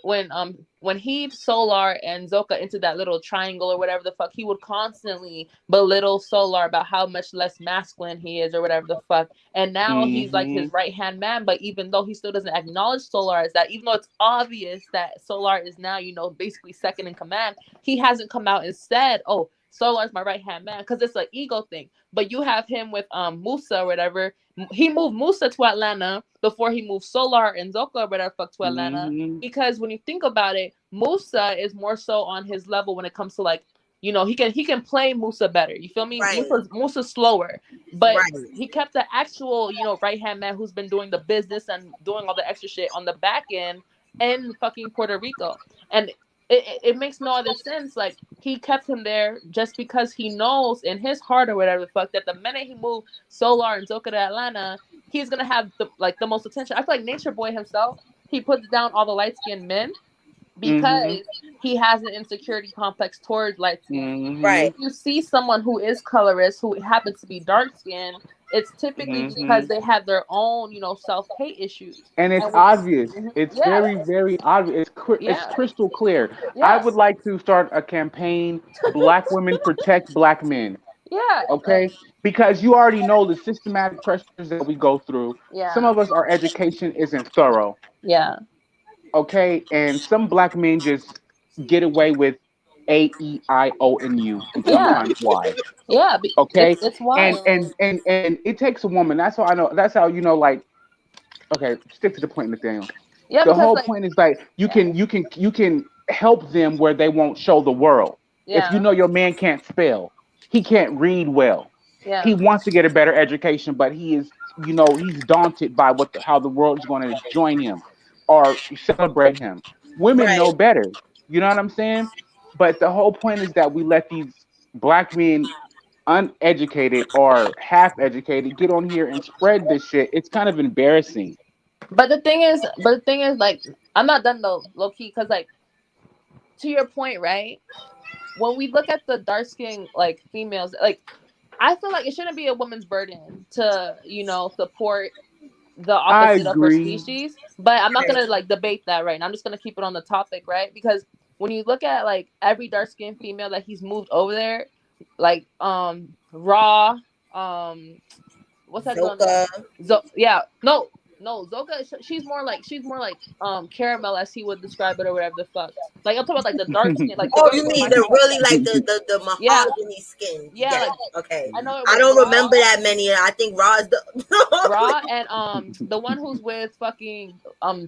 Speaker 10: Solar and Zoka into that little triangle or whatever the fuck, he would constantly belittle Solar about how much less masculine he is or whatever the fuck. And now he's like his right hand man, but even though he still doesn't acknowledge Solar as that, even though it's obvious that Solar is now, basically second in command, he hasn't come out and said, "Oh, Solar is my right hand man," because it's an ego thing. But you have him with Musa or whatever. He moved Musa to Atlanta before he moved Solar and Zoka or whatever fuck to Atlanta. Because when you think about it, Musa is more so on his level when it comes to like, he can play Musa better. You feel me? Right. Musa's slower, but he kept the actual, right hand man who's been doing the business and doing all the extra shit on the back end in fucking Puerto Rico. And it makes no other sense. Like, he kept him there just because he knows in his heart or whatever the fuck that the minute he moved Solar and Zoka to Atlanta, he's gonna have the most attention. I feel like Nature Boy himself, he puts down all the light skinned men because he has an insecurity complex towards light skin. Right. If you see someone who is colorist who happens to be dark skinned, it's typically because they have their own, self-hate issues.
Speaker 12: And it's obvious. It's very, very obvious. It's crystal clear. I would like to start a campaign, Black Women Protect Black Men.
Speaker 10: Yeah.
Speaker 12: Okay? Because you already know the systematic pressures that we go through. Yeah. Some of us, our education isn't thorough.
Speaker 10: Yeah.
Speaker 12: Okay? And some Black men just get away with AEIONU and sometimes Y.
Speaker 10: Yeah.
Speaker 12: Okay.
Speaker 10: It's wild.
Speaker 12: And it takes a woman. That's how I know. That's how like. Okay, stick to the point, Nathaniel. Yeah. The whole point is like you can help them where they won't show the world. If you know your man can't spell, he can't read well. He wants to get a better education, but he is, he's daunted by how the world is going to join him or celebrate him. Women
Speaker 1: Right.
Speaker 12: know better. You know what I'm saying? But the whole point is that we let these black men, uneducated or half educated, get on here and spread this shit. It's kind of embarrassing.
Speaker 10: But the thing is, like, I'm not done though, low key, because like, to your point, right? When we look at the dark skin like females, like, I feel like it shouldn't be a woman's burden to, support the
Speaker 12: I
Speaker 10: opposite of her
Speaker 12: agree.
Speaker 10: species. But I'm not gonna like debate that right now. I'm just gonna keep it on the topic, right? Because when you look at like every dark skinned female that he's moved over there, like Raw, what's that girl
Speaker 1: Zoka.
Speaker 10: name? No, Zoka. She's more like caramel, as he would describe it, or whatever the fuck. Like, I'm talking about like the dark skin, like the
Speaker 1: Oh,
Speaker 10: girl
Speaker 1: you
Speaker 10: from
Speaker 1: mean
Speaker 10: my
Speaker 1: the
Speaker 10: tribe.
Speaker 1: really like the
Speaker 10: Yeah,
Speaker 1: mahogany skin?
Speaker 10: yeah,
Speaker 1: Yeah.
Speaker 10: like
Speaker 1: Okay.
Speaker 10: I know it
Speaker 1: I
Speaker 10: was
Speaker 1: don't
Speaker 10: Raw,
Speaker 1: remember that many. I think Raw is the
Speaker 10: Raw, and the one who's with fucking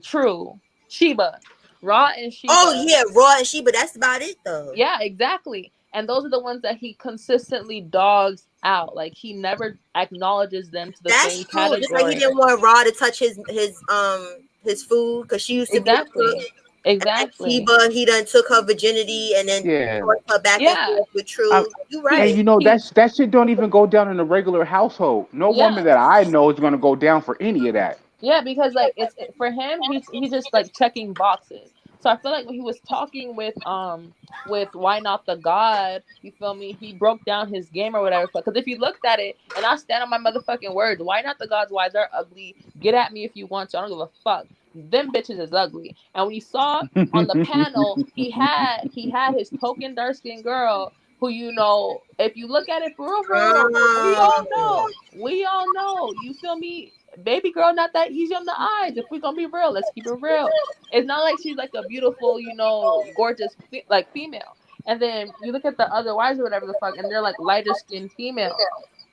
Speaker 10: True Sheba, Raw and
Speaker 1: Oh
Speaker 10: Sheba.
Speaker 1: yeah, Raw and Sheba. That's about it though.
Speaker 10: Yeah, exactly. And those are the ones that he consistently dogs out. Like, he never acknowledges them to the
Speaker 1: That's
Speaker 10: same
Speaker 1: true. Just like he
Speaker 10: category.
Speaker 1: didn't want Raw to touch his food because she used to be a
Speaker 10: Exactly.
Speaker 1: cook. And
Speaker 10: Exactly.
Speaker 1: Sheba, he done took her virginity and then
Speaker 12: Yeah.
Speaker 1: forced her back and
Speaker 10: Yeah.
Speaker 1: forth with True. You
Speaker 12: And
Speaker 1: right.
Speaker 12: that shit don't even go down in a regular household. No
Speaker 10: Yeah.
Speaker 12: woman that I know is gonna go down for any of that.
Speaker 10: Yeah, because like for him, he's just like checking boxes. So I feel like when he was talking with Why Not the God, you feel me? He broke down his game or whatever. Because if you looked at it, and I stand on my motherfucking word, Why Not the God's wives are ugly. Get at me if you want to. I don't give a fuck. Them bitches is ugly. And when you saw on the panel, he had his token dark skinned girl who, if you look at it for real, we all know, you feel me? Baby girl not that easy on the eyes. If we're gonna be real, let's keep it real. It's not like she's like a beautiful, gorgeous like female. And then you look at the other wives or whatever the fuck, and they're like lighter skinned females.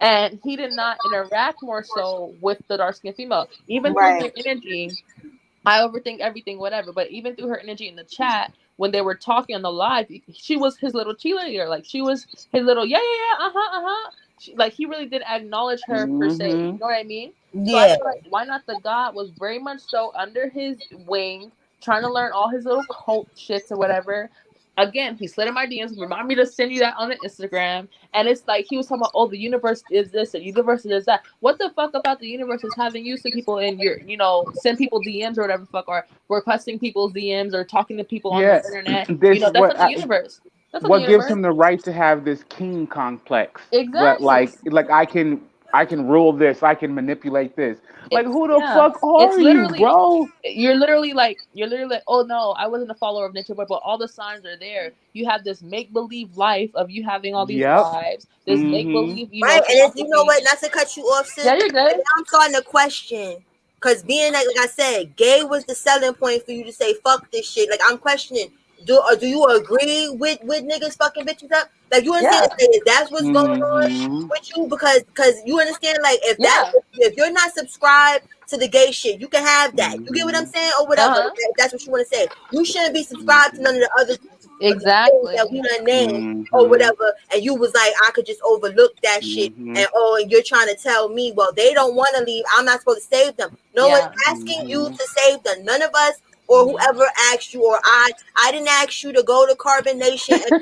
Speaker 10: And he did not interact more so with the dark skinned female, even through her energy. I overthink everything, whatever. But even through her energy in the chat, when they were talking on the live, she was his little cheerleader. Like, she was his little like, he really did acknowledge her per se. You know what I mean? So I
Speaker 1: Yeah.
Speaker 10: feel like Why Not the God was very much so under his wing, trying to learn all his little cult shits or whatever. Again, he slid in my DMs, remind me to send you that on the Instagram. And it's like he was talking about, oh, the universe is this, the universe is that. What the fuck about the universe is having you send people in your, send people DMs or whatever the fuck, or requesting people's DMs or talking to people on the
Speaker 12: Yeah,
Speaker 10: internet.
Speaker 12: this
Speaker 10: That's not the universe. That's not the
Speaker 12: what gives
Speaker 10: universe.
Speaker 12: him the right to have this king complex. But
Speaker 10: Exactly.
Speaker 12: like I can rule this, I can manipulate this. Like, who the
Speaker 10: Yeah.
Speaker 12: fuck
Speaker 10: It's
Speaker 12: are you,
Speaker 10: literally,
Speaker 12: bro?
Speaker 10: you're literally like, oh no, I wasn't a follower of Nature Boy, but all the signs are there. You have this make believe life of you having all these
Speaker 12: Yep.
Speaker 10: wives, this make believe,
Speaker 1: Right, and it's, you know
Speaker 10: philosophy.
Speaker 1: what? Not to cut you off, sis.
Speaker 10: Yeah, you're good.
Speaker 1: But I'm starting to question, because being like I said, gay was the selling point for you to say fuck this shit. Like, I'm questioning. Do you agree with niggas fucking bitches up? Like, you understand?
Speaker 10: Yeah.
Speaker 1: Like, if that's what's going on with you, because you understand, like, if you're not subscribed to the gay shit, you can have that. You get what I'm saying, or whatever. If that's what you want to say. You shouldn't be subscribed to none of the other
Speaker 10: Exactly.
Speaker 1: that we done named or whatever. And you was like, I could just overlook that shit. And you're trying to tell me, well, they don't want to leave. I'm not supposed to save them. No one's asking you to save them. None of us or whoever asked you, or I didn't ask you to go to Carbon Nation and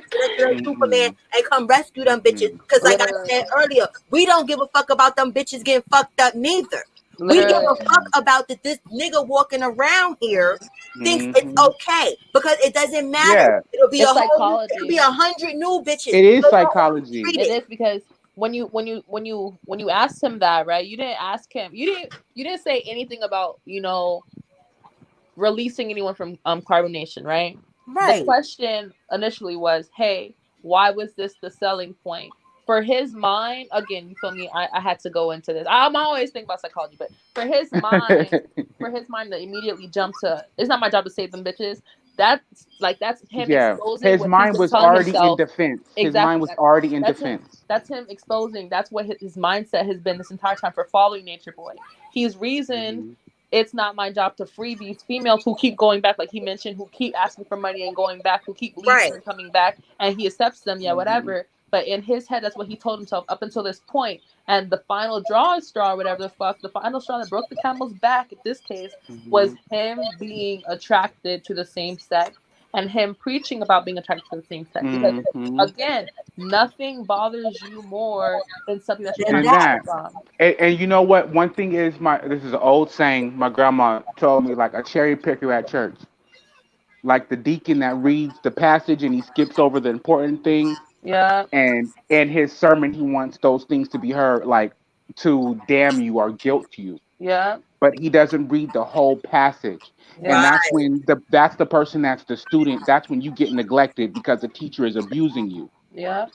Speaker 1: Superman and come rescue them bitches. Because like I said earlier, we don't give a fuck about them bitches getting fucked up neither. We give a fuck about that this nigga walking around here thinks it's okay, because it doesn't matter.
Speaker 12: Yeah.
Speaker 1: It'll be
Speaker 10: It's
Speaker 1: a whole
Speaker 10: psychology.
Speaker 1: it'll be 100 new bitches.
Speaker 12: It is psychology.
Speaker 10: It is, because when you asked him that, right, you didn't ask him, you didn't say anything about, releasing anyone from carbonation, right? The question initially was, hey, why was this the selling point? For his mind, again, you feel me? I had to go into this. I'm always thinking about psychology, but for his mind to immediately jump to, it's not my job to save them bitches. That's him exposing
Speaker 12: his
Speaker 10: what
Speaker 12: mind
Speaker 10: he's been
Speaker 12: was
Speaker 10: telling
Speaker 12: already
Speaker 10: himself.
Speaker 12: in defense.
Speaker 10: Exactly.
Speaker 12: His mind was already in defense.
Speaker 10: That's him exposing. That's what his mindset has been this entire time for following Nature Boy. He's reasoned it's not my job to free these females who keep going back, like he mentioned, who keep asking for money and going back, who keep leaving and coming back, and he accepts them, whatever. But in his head, that's what he told himself up until this point. And the final straw, whatever the fuck, the final straw that broke the camel's back in this case was him being attracted to the same sex and him preaching about being attracted to the same sex. Because again, nothing bothers you more than something that you're trying to get from.
Speaker 12: And you know what? One thing is this is an old saying my grandma told me, like a cherry picker at church. Like the deacon that reads the passage and he skips over the important things.
Speaker 10: Yeah.
Speaker 12: And in his sermon he wants those things to be heard, like to damn you or guilt you.
Speaker 10: Yeah.
Speaker 12: But he doesn't read the whole passage. And that's when that's the person that's the student, that's when you get neglected because the teacher is abusing you.
Speaker 10: Yeah.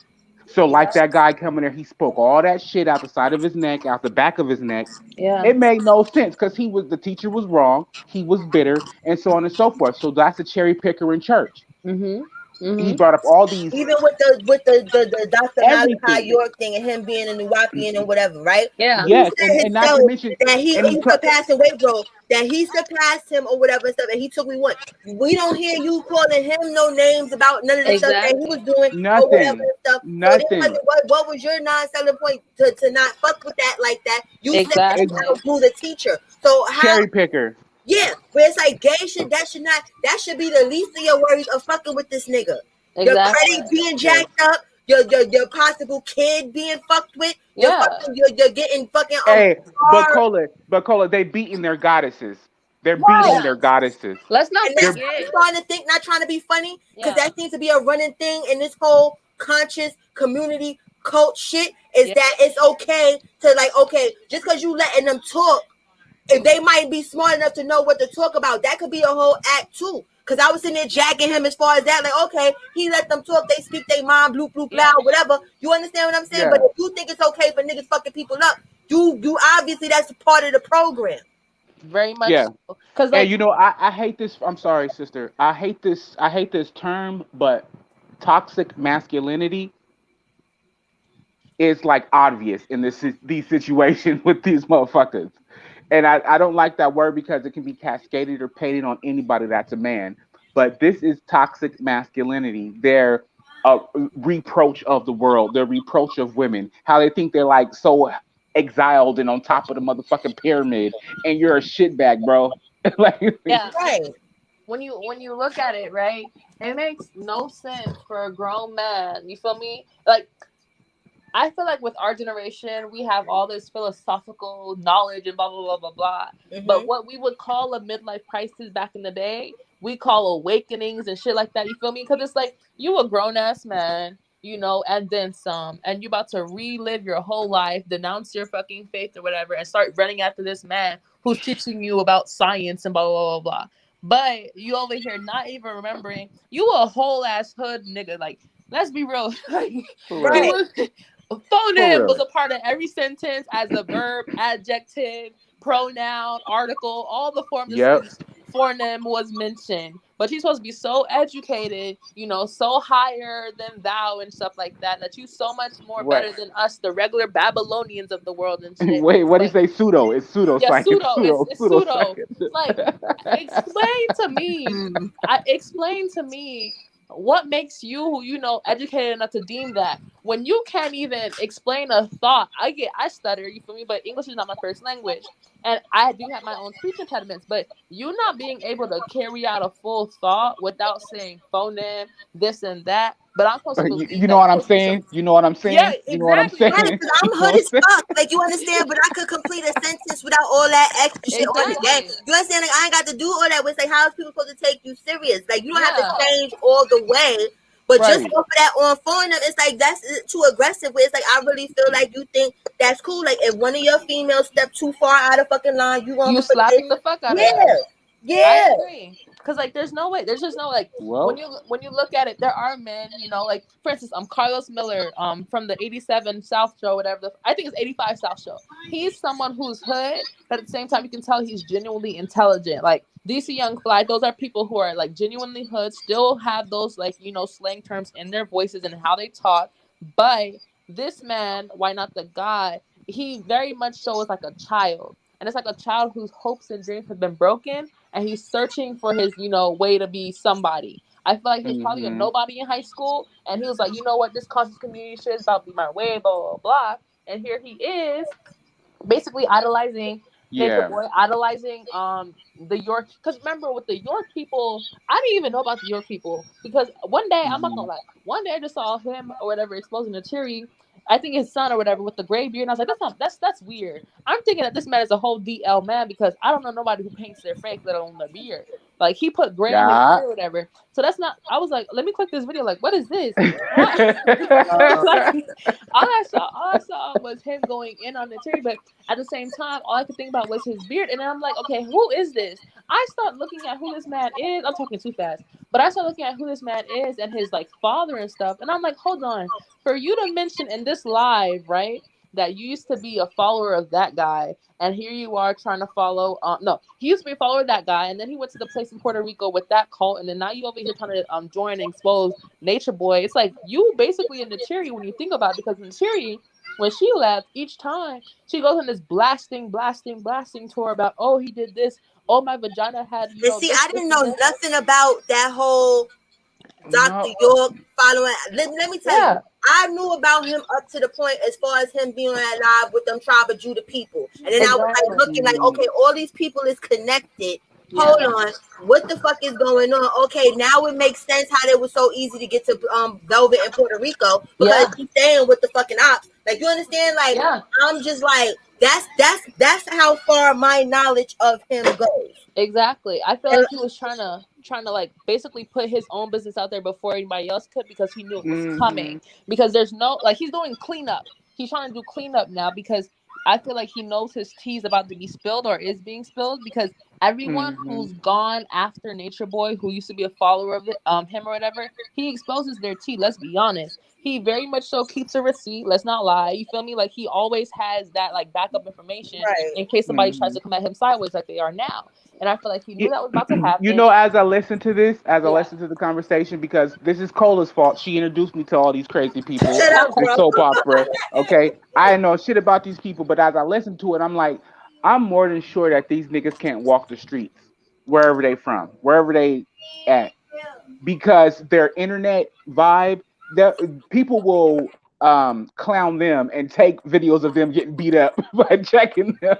Speaker 12: So like that guy coming there, he spoke all that shit out the side of his neck, out the back of his neck.
Speaker 10: Yeah.
Speaker 12: It made no sense because the teacher was wrong, he was bitter, and so on and so forth. So that's a cherry picker in church. He brought up all these,
Speaker 1: even with the Dr. Malachi
Speaker 12: everything.
Speaker 1: York thing and him being a Nuwapian and whatever, right?
Speaker 10: Yeah.
Speaker 1: He
Speaker 12: Yes,
Speaker 1: said
Speaker 12: and not to mention
Speaker 1: that he surpassed him, wait, bro, that he surpassed him or whatever and stuff, and he took me one. We don't hear you calling him no names about none of the stuff that he was doing or whatever and stuff.
Speaker 12: Nothing.
Speaker 1: So what was your non-selling point to not fuck with that like that? You said that you the teacher. So how
Speaker 12: cherry picker.
Speaker 1: Yeah, but it's like gay shit. That should be the least of your worries of fucking with this nigga.
Speaker 10: Exactly.
Speaker 1: Your credit being jacked up, your possible kid being fucked with, you're getting fucking.
Speaker 12: Hey, but Cola, they beating their goddesses. They're beating their goddesses.
Speaker 10: Let's not
Speaker 1: forget. I'm trying to think, not trying to be funny, because that seems to be a running thing in this whole conscious community cult shit. Is that it's okay to just because you letting them talk. If they might be smart enough to know what to talk about, that could be a whole act too. Because I was sitting there jacking him as far as that, like, okay, he let them talk, they speak their mind, bloop, bloop, blah, whatever. You understand what I'm saying? But if you think it's okay for niggas fucking people up, you obviously that's part of the program.
Speaker 10: Very much.
Speaker 12: Yeah.
Speaker 10: Because
Speaker 12: and you know, I hate this. I'm sorry, sister. I hate this term, but toxic masculinity is like obvious in these situations with these motherfuckers. And I don't like that word because it can be cascaded or painted on anybody that's a man. But this is toxic masculinity. They're a reproach of the world. They're reproach of women. How they think they're like so exiled and on top of the motherfucking pyramid, and you're a shitbag, bro.
Speaker 10: Right. When you look at it, right, it makes no sense for a grown man. You feel me? Like, I feel like with our generation, we have all this philosophical knowledge and blah, blah, blah, blah, blah. But what we would call a midlife crisis back in the day, we call awakenings and shit like that. You feel me? Because it's like, you a grown-ass man, you know, and then some. And you about to relive your whole life, denounce your fucking faith or whatever, and start running after this man who's teaching you about science and blah, blah, blah, blah. But you over here not even remembering, you a whole-ass hood nigga. Like, let's be real. Right. Phoneme was a part of every sentence as a verb, adjective, pronoun, article, all the forms of speech. Phoneme was mentioned. But you're supposed to be so educated, you know, so higher than thou and stuff like that, that you so much more better than us, the regular Babylonians of the world and shit.
Speaker 12: Wait, what do you say? Pseudo? It's pseudo.
Speaker 10: Yeah, pseudo. It's pseudo. Like, explain to me what makes you, you know, educated enough to deem that when you can't even explain a thought. I stutter, you feel me? But English is not my first language, and I do have my own speech impediments. But you not being able to carry out a full thought without saying phoneme, this and that. But I'm supposed to believe
Speaker 12: you know what I'm saying? You know what I'm saying?
Speaker 10: Yeah, exactly.
Speaker 12: You know what I'm saying?
Speaker 1: Right, I'm hood as fuck. Like, you understand? But I could complete a sentence without all that extra shit on the game. You understand? Like, I ain't got to do all that. It's like, how is people supposed to take you serious? Like, you don't have to change all the way. But just off of that on phone, it's like, that's too aggressive. It's like, I really feel like you think that's cool. Like, if one of your females step too far out of fucking line, you
Speaker 10: slapping the fuck out of them.
Speaker 1: Yeah.
Speaker 10: I agree. Because, like, there's no way. There's just no, like, when you look at it, there are men, you know, like, for instance, Carlos Miller from the 87 South Show, whatever. I think it's 85 South Show. He's someone who's hood, but at the same time, you can tell he's genuinely intelligent. Like, DC Young Fly, those are people who are, like, genuinely hood, still have those, like, you know, slang terms in their voices and how they talk. But this man, why not the guy, he very much shows like a child. and it's like a child whose hopes and dreams have been broken, and he's searching for his, way to be somebody. I feel like he was probably a nobody in high school, and he was like, you know what, this conscious community shit is about to be my way, blah blah blah. And here he is, basically idolizing Nature Boy, idolizing the York. Because remember, with the York people, I didn't even know about the York people because one day, I'm not gonna lie, one day I just saw him or whatever exposing a Cheery, I think his son or whatever, with the gray beard, and I was like, that's weird. I'm thinking that this man is a whole DL man because I don't know nobody who paints their face, let alone their beard. Like, he put gray on his beard or whatever. So that's not. I was like, let me click this video. Like, what is this? Like, all I saw was him going in on the Terry, but at the same time, all I could think about was his beard. And then I'm like, okay, who is this? I start looking at who this man is. I'm talking too fast, but I start looking at who this man is and his like father and stuff. And I'm like, hold on, for you to mention in this live, right, that you used to be a follower of that guy, and here you are trying to follow. No, he used to be a follower of that guy, and then he went to the place in Puerto Rico with that cult, and then now you over here trying to join and expose Nature Boy. It's like you basically in the Cherry when you think about it, because in the Cherry, when she left, each time she goes on this blasting tour about, oh, he did this, oh, my vagina had,
Speaker 1: And see,
Speaker 10: this,
Speaker 1: I didn't know nothing about that whole Dr. York following. Let me tell you, I knew about him up to the point as far as him being on that live with them Tribe of Judah people. And then I was like looking like, okay, all these people is connected. Hold on, what the fuck is going on? Okay, now it makes sense how they was so easy to get to Velvet in Puerto Rico because he's staying with the fucking ops. Like, you understand? Like, I'm just like, that's how far my knowledge of him goes.
Speaker 10: Exactly. I feel like he was trying to like basically put his own business out there before anybody else could, because he knew it was coming. Because there's no, like, he's doing cleanup. He's trying to do cleanup now because I feel like he knows his tea's about to be spilled or is being spilled, because everyone who's gone after Nature Boy, who used to be a follower of him or whatever, he exposes their tea. Let's be honest. He very much so keeps a receipt. Let's not lie. You feel me? Like, he always has that like backup information in case somebody tries to come at him sideways like they are now. And I feel like he knew that was about to happen.
Speaker 12: You know, as I listen to this, as I listen to the conversation, because this is Cola's fault. She introduced me to all these crazy people.
Speaker 1: Shut up,
Speaker 12: This
Speaker 1: bro.
Speaker 12: soap opera. Okay, I didn't know shit about these people, but as I listen to it, I'm like, I'm more than sure that these niggas can't walk the streets wherever they from, wherever they at, because their internet vibe, that people will clown them and take videos of them getting beat up by checking them.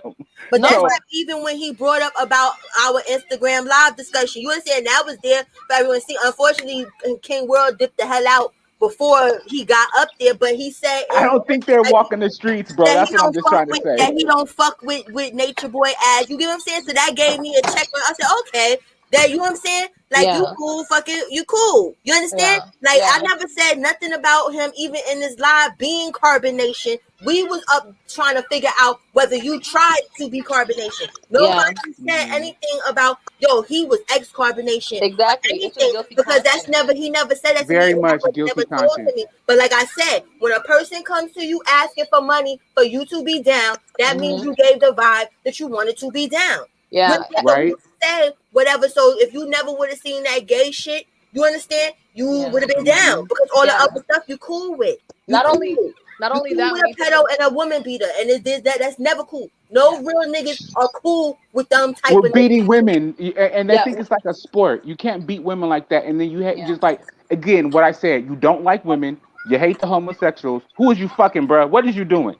Speaker 1: But that's why even when he brought up about our Instagram live discussion, you understand that was there for everyone to see. Unfortunately, King World dipped the hell out before he got up there, but he said
Speaker 12: I don't think they're walking the streets, bro. That's what I'm just trying to say.
Speaker 1: That he don't fuck with Nature Boy as, you get what I'm saying? So that gave me a check. I said, okay, that, you know what I'm saying? Like, you cool, fucking, you cool. You understand? Like, I never said nothing about him, even in this live being Carbonation. We was up trying to figure out whether you tried to be Carbonation. Nobody said anything about, yo, he was ex-Carbonation.
Speaker 10: Exactly.
Speaker 1: Anything, because that's never, he never said that to
Speaker 12: Very
Speaker 1: me.
Speaker 12: much guilty content.
Speaker 1: To me. But like I said, when a person comes to you asking for money for you to be down, that means you gave the vibe that you wanted to be down.
Speaker 10: Yeah,
Speaker 12: right.
Speaker 1: Say whatever. So if you never would have seen that gay shit, you understand, you would have been down, because all the other stuff you cool with.
Speaker 10: Not only that,
Speaker 1: with a pedo and a woman beater, and that's never cool. No real niggas are cool with them type
Speaker 12: We're
Speaker 1: of
Speaker 12: beating women, and they think it's like a sport. You can't beat women like that. And then you just like, again, what I said, you don't like women, you hate the homosexuals. Who is you fucking, bro? What is you doing?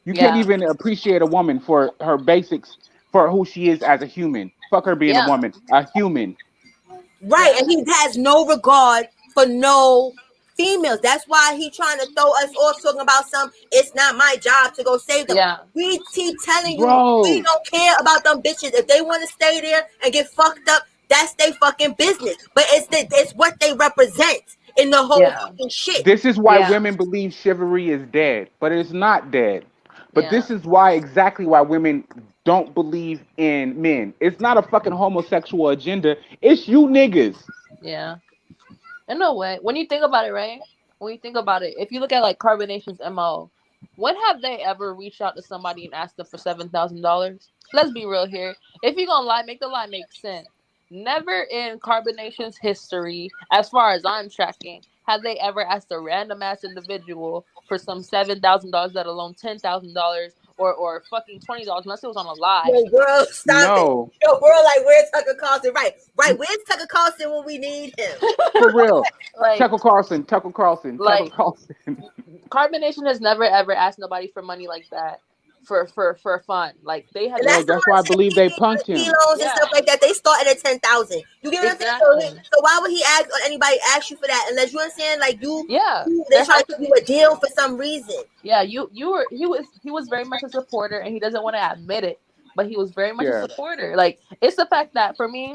Speaker 12: You can't even appreciate a woman for her basics, for who she is as a human. Fuck her being a woman, a human.
Speaker 1: Right, and he has no regard for no females. That's why he trying to throw us off talking about it's not my job to go save them. We keep telling you, we don't care about them bitches. If they want to stay there and get fucked up, that's their fucking business. But it's what they represent in the whole fucking shit.
Speaker 12: This is why women believe chivalry is dead, but it's not dead. But this is why, exactly why women don't believe in men. It's not a fucking homosexual agenda. It's you niggas.
Speaker 10: Yeah. In no way. When you think about it, right? When you think about it, if you look at like Carbonation's MO, when have they ever reached out to somebody and asked them for $7,000? Let's be real here. If you're gonna lie, make the lie make sense. Never in Carbonation's history, as far as I'm tracking, have they ever asked a random ass individual for some $7,000, let alone $10,000, or fucking $20 unless it was on a live.
Speaker 1: Yo, world, stop
Speaker 12: No.
Speaker 1: it. Yo, world, like, where's Tucker Carlson? Right. Where's Tucker Carlson when we need him?
Speaker 12: For real.
Speaker 10: Like,
Speaker 12: Tucker Carlson.
Speaker 10: Like, Carbon Nation has never ever asked nobody for money like that for fun. Like, they had.
Speaker 1: And
Speaker 12: That's why I believe they punked him.
Speaker 1: Loans and stuff like that. They started at 10,000. You get what I'm saying? So why would he ask or anybody ask you for that unless you understand? Like they're trying to give you a deal for some reason.
Speaker 10: Yeah, he was very much a supporter, and he doesn't want to admit it, but he was very much a supporter. Like, it's the fact that for me,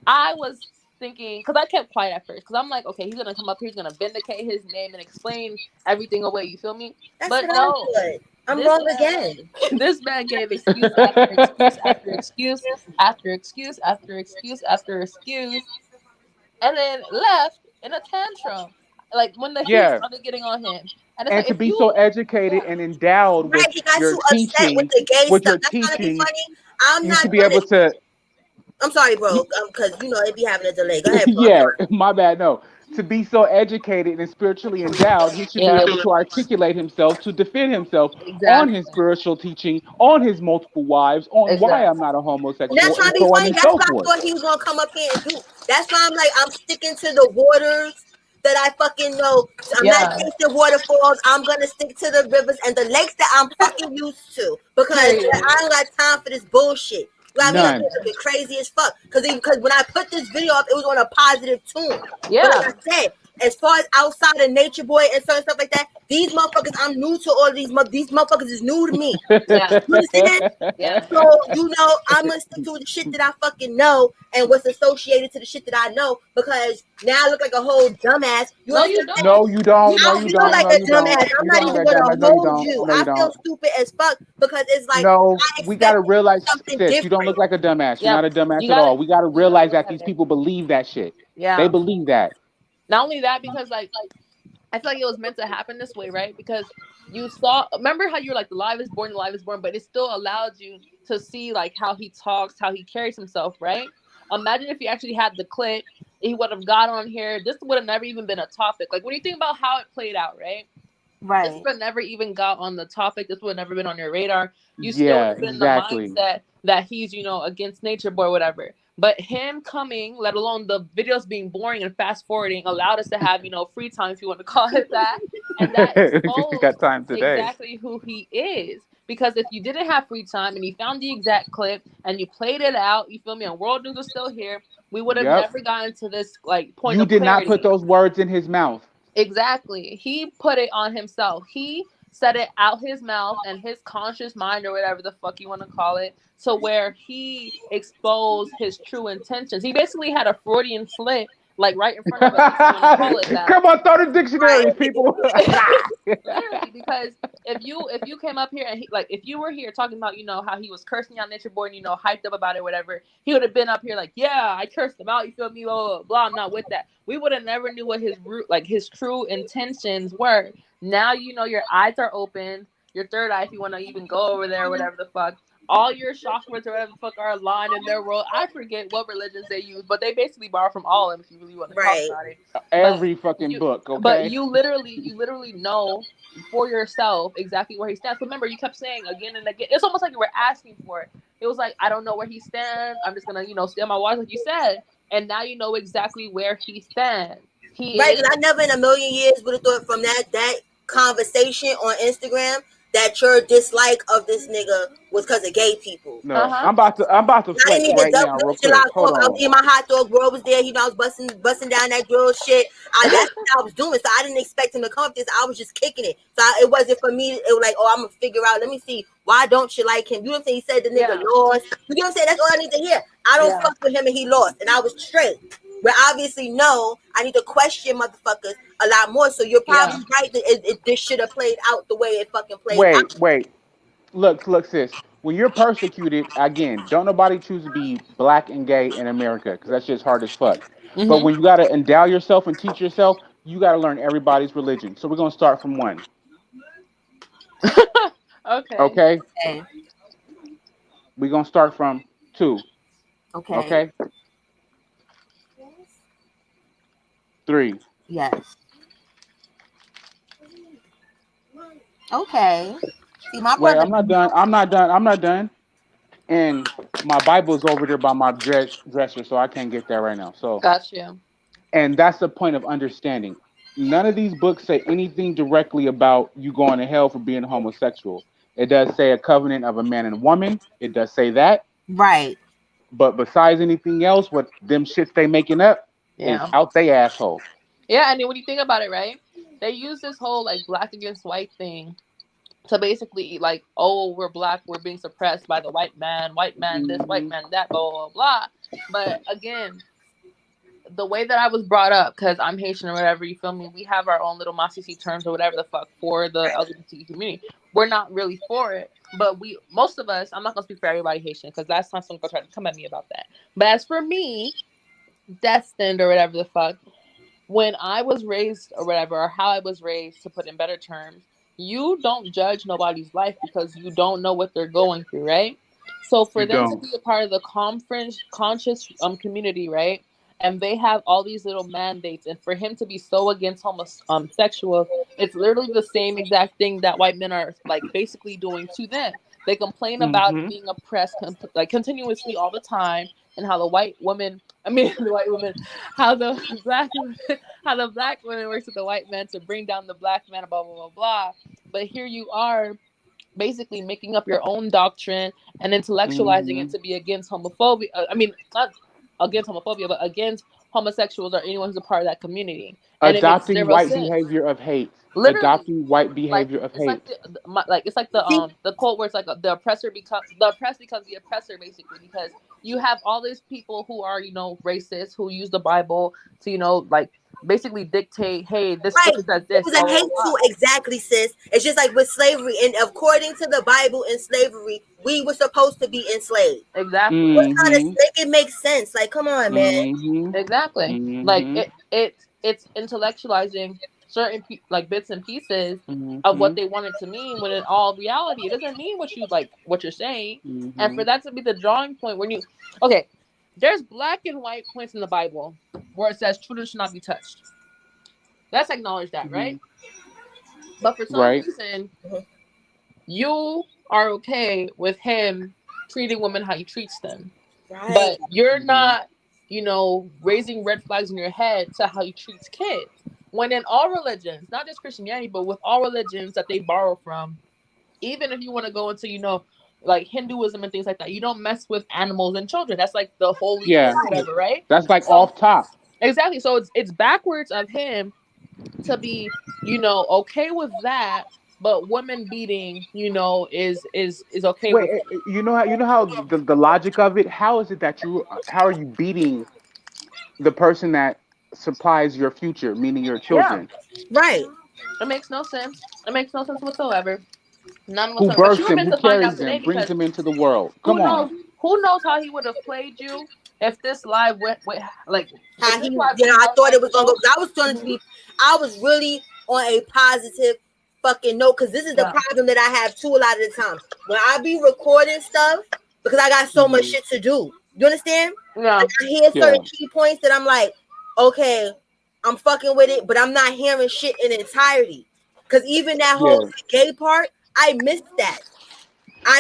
Speaker 10: I was thinking, because I kept quiet at first, because I'm like, okay, he's gonna come up here, he's gonna vindicate his name and explain everything away. You feel me?
Speaker 1: That's
Speaker 10: but
Speaker 1: what
Speaker 10: no,
Speaker 1: I'm wrong again.
Speaker 10: This man gave excuse after excuse after excuse after excuse after excuse after excuse, and then left in a tantrum. Like, when the heat started getting on him, and,
Speaker 12: to be so educated and endowed with your teaching,
Speaker 1: with the gay
Speaker 12: with
Speaker 1: stuff.
Speaker 12: your
Speaker 1: That's trying to be
Speaker 12: teaching,
Speaker 1: funny. I'm
Speaker 12: you
Speaker 1: not
Speaker 12: should be able to.
Speaker 1: I'm sorry, bro, because it be having a delay. Go ahead, bro.
Speaker 12: Yeah, my bad. No, to be so educated and spiritually endowed, he should be able to articulate himself, to defend himself on his spiritual teaching, on his multiple wives, on why I'm not a homosexual,
Speaker 1: That's trying
Speaker 12: and
Speaker 1: to be
Speaker 12: so on
Speaker 1: funny.
Speaker 12: and
Speaker 1: That's
Speaker 12: so
Speaker 1: what I
Speaker 12: forth.
Speaker 1: thought he was gonna come up here and do. That's why I'm like, I'm sticking to the waters that I fucking know. I'm not chasing waterfalls. I'm gonna stick to the rivers and the lakes that I'm fucking used to, because I don't got time for this bullshit. Like, we got to be crazy as fuck. Because when I put this video up, it was on a positive tune.
Speaker 10: Yeah.
Speaker 1: But like I said, as far as outside of Nature Boy and certain stuff like that, these motherfuckers, I'm new to all these motherfuckers is new to me. Yeah. You understand?
Speaker 10: Yeah.
Speaker 1: So, I'm gonna stick to the shit that I fucking know and what's associated to the shit that I know, because now I look like a whole dumbass.
Speaker 10: No, you don't.
Speaker 12: No, you don't. No,
Speaker 1: I
Speaker 12: you
Speaker 1: feel
Speaker 12: don't.
Speaker 1: like
Speaker 12: No,
Speaker 1: a
Speaker 12: you don't.
Speaker 1: dumbass. I'm
Speaker 12: You
Speaker 1: not
Speaker 12: don't
Speaker 1: even
Speaker 12: look like
Speaker 1: gonna
Speaker 12: dumbass. No, you
Speaker 1: hold
Speaker 12: don't.
Speaker 1: you.
Speaker 12: No, you
Speaker 1: I feel
Speaker 12: don't.
Speaker 1: stupid as fuck, because it's like,
Speaker 12: No,
Speaker 1: I
Speaker 12: we gotta realize,
Speaker 1: something
Speaker 12: sis,
Speaker 1: different.
Speaker 12: you don't look like a dumbass. You're
Speaker 10: Yeah,
Speaker 12: not a dumbass
Speaker 10: you
Speaker 12: at
Speaker 10: gotta-
Speaker 12: all. We gotta realize that these people believe that shit.
Speaker 10: Yeah.
Speaker 12: They believe that.
Speaker 10: Not only that, because like I feel like it was meant to happen this way, right? Because you saw, remember how you were like, the live is born, but it still allowed you to see like how he talks, how he carries himself, right? Imagine if he actually had the clip, he would have got on here. This would have never even been a topic. Like, when you think about how it played out, right? This would have never even got on the topic. This would have never been on your radar. You still would have been in the mindset that he's, against Nature Boy, whatever. But him coming, let alone the videos being boring and fast forwarding, allowed us to have, free time, if you want to call it that. And that exposed
Speaker 12: got time today.
Speaker 10: exactly who he is. Because if you didn't have free time and you found the exact clip and you played it out, you feel me, and World News was still here, we would have never gotten to this like point
Speaker 12: You
Speaker 10: of
Speaker 12: did
Speaker 10: clarity.
Speaker 12: not put those words in his mouth.
Speaker 10: Exactly. He put it on himself. He said it out his mouth and his conscious mind, or whatever the fuck you want to call it, to where he exposed his true intentions. He basically had a Freudian slip, like, right in front of us, if you want to call it that.
Speaker 12: Come on, throw the dictionaries, people.
Speaker 10: Literally, because if you came up here and if you were here talking about, how he was cursing out Nature Boy and, hyped up about it, whatever, he would have been up here like, yeah, I cursed him out, you feel me, blah, blah, blah, I'm not with that. We would have never knew what his true intentions were. Now, your eyes are open, your third eye, if you want to even go over there, whatever the fuck. All your chakras or whatever the fuck are aligned in their world. I forget what religions they use, but they basically borrow from all of them, if you really want to talk about it.
Speaker 12: Every fucking book, okay?
Speaker 10: But you literally know for yourself exactly where he stands. Remember, you kept saying again and again. It's almost like you were asking for it. It was like, I don't know where he stands. I'm just gonna, stay on my watch, like you said. And now you know exactly where he stands.
Speaker 1: Right, I never in a million years would have thought from that conversation on Instagram that your dislike of this nigga was because of gay people.
Speaker 12: No, I'm about to flex right now, real quick. Hold on.
Speaker 1: Me and my hot dog bro was there. I was busting down that grill shit. That's what I was doing. So I didn't expect him to come up this. I was just kicking it. So it wasn't for me. It was like, I'm gonna figure out. Let me see. Why don't you like him? You know what I'm saying? He said the nigga lost. You know what I'm saying? That's all I need to hear. I don't fuck with him and he lost, and I was straight. But obviously, no, I need to question motherfuckers a lot more. So you're probably right that this should have played out the way it fucking played out.
Speaker 12: Wait. Look, sis. When you're persecuted, again, don't nobody choose to be black and gay in America, because that's just hard as fuck. Mm-hmm. But when you got to endow yourself and teach yourself, you got to learn everybody's religion. So we're going to start from 1. Okay? We're going to start from 2. Okay? 3.
Speaker 1: Yes. Okay. See, my
Speaker 12: Wait,
Speaker 1: brother.
Speaker 12: I'm not done. I'm not done. I'm not done. And my Bible's over there by my dresser, so I can't get there right now. So,
Speaker 10: Gotcha.
Speaker 12: and that's the point of understanding. None of these books say anything directly about you going to hell for being homosexual. It does say a covenant of a man and woman. It does say that.
Speaker 1: Right.
Speaker 12: But besides anything else, what them shits they making up is
Speaker 10: Yeah.
Speaker 12: out they asshole.
Speaker 10: Yeah, and then when you think about it, right? They use this whole like black against white thing to basically like, oh, we're black, we're being suppressed by the white man this, white man that, blah blah blah. But again, the way that I was brought up, because I'm Haitian or whatever, you feel me? We have our own little Masisi terms or whatever the fuck for the LGBT community. We're not really for it, but most of us, I'm not gonna speak for everybody Haitian, because last time someone tried to come at me about that. But as for me, destined or whatever the fuck, when I was raised or whatever, or how I was raised, to put in better terms, you don't judge nobody's life because you don't know what they're going through, right? So for
Speaker 12: You
Speaker 10: them to
Speaker 12: don't.
Speaker 10: be a part of the conscious community, right? And they have all these little mandates, and for him to be so against homosexuals, it's literally the same exact thing that white men are like basically doing to them. They complain about being oppressed like continuously all the time, and how the white woman, I mean the white woman, how the black woman, how the black woman works with the white man to bring down the black man, blah blah blah blah. But here you are, basically making up your own doctrine and intellectualizing it to be against homophobia. I mean, not against homophobia, but against homosexuals or anyone who's a part of that community, and it makes
Speaker 12: Adopting
Speaker 10: zero
Speaker 12: white
Speaker 10: sense.
Speaker 12: behavior of hate.
Speaker 10: Literally,
Speaker 12: Adopting white
Speaker 10: like
Speaker 12: behavior of
Speaker 10: it's like
Speaker 12: hate.
Speaker 10: it's like
Speaker 1: See,
Speaker 10: the quote where it's like the oppressor becomes the oppressed becomes the oppressor, basically, because you have all these people who are racist, who use the Bible to like basically dictate, hey, this
Speaker 1: right.
Speaker 10: scripture says
Speaker 1: It
Speaker 10: this,
Speaker 1: was
Speaker 10: blah
Speaker 1: a
Speaker 10: blah blah.
Speaker 1: hateful, exactly, sis. It's just like with slavery, and according to the Bible, in slavery, we were supposed to be enslaved.
Speaker 10: Exactly.
Speaker 1: What kind of make it make sense? Like, come on, man.
Speaker 10: Exactly. Like it's intellectualizing certain like bits and pieces of what they want it to mean, when in all reality it doesn't mean what you're saying. And for that to be the drawing point when you there's black and white points in the Bible where it says children should not be touched. Let's acknowledge that, right? But for some
Speaker 12: Right.
Speaker 10: reason, you are okay with him treating women how he treats them.
Speaker 1: Right.
Speaker 10: But you're not, raising red flags in your head to how he treats kids. When in all religions, not just Christianity, but with all religions that they borrow from, even if you want to go into, like Hinduism and things like that, you don't mess with animals and children. That's like the holy thing, whatever, right?
Speaker 12: That's like
Speaker 10: So,
Speaker 12: off top.
Speaker 10: Exactly. So it's backwards of him to be, okay with that, but women beating, is okay
Speaker 12: Wait,
Speaker 10: with him.
Speaker 12: you know how the logic of it? How is it that how are you beating the person that supplies your future, meaning your
Speaker 10: Yeah.
Speaker 12: children?
Speaker 1: Right.
Speaker 10: It makes no sense. It makes no sense whatsoever. None
Speaker 12: Who
Speaker 10: whatsoever. But you
Speaker 12: births
Speaker 10: were
Speaker 12: them,
Speaker 10: meant
Speaker 12: who
Speaker 10: to find out
Speaker 12: carries
Speaker 10: today,
Speaker 12: them, brings
Speaker 10: because
Speaker 12: them into the world.
Speaker 10: who
Speaker 12: Come
Speaker 10: knows?
Speaker 12: on.
Speaker 10: Who knows how he would have played you if this live went like
Speaker 1: How
Speaker 10: if
Speaker 1: he,
Speaker 10: this live went
Speaker 1: I
Speaker 10: how it's
Speaker 1: thought it
Speaker 10: supposed
Speaker 1: was
Speaker 10: to
Speaker 1: gonna go.
Speaker 10: go.
Speaker 1: 'Cause I was trying to be. I was really on a positive fucking note, because this is the problem that I have too a lot of the time when I be recording stuff, because I got so much shit to do. You understand?
Speaker 10: Yeah.
Speaker 1: Like, I hear certain key points that I'm like, okay, I'm fucking with it, but I'm not hearing shit in entirety. Because even that whole gay part, I missed that.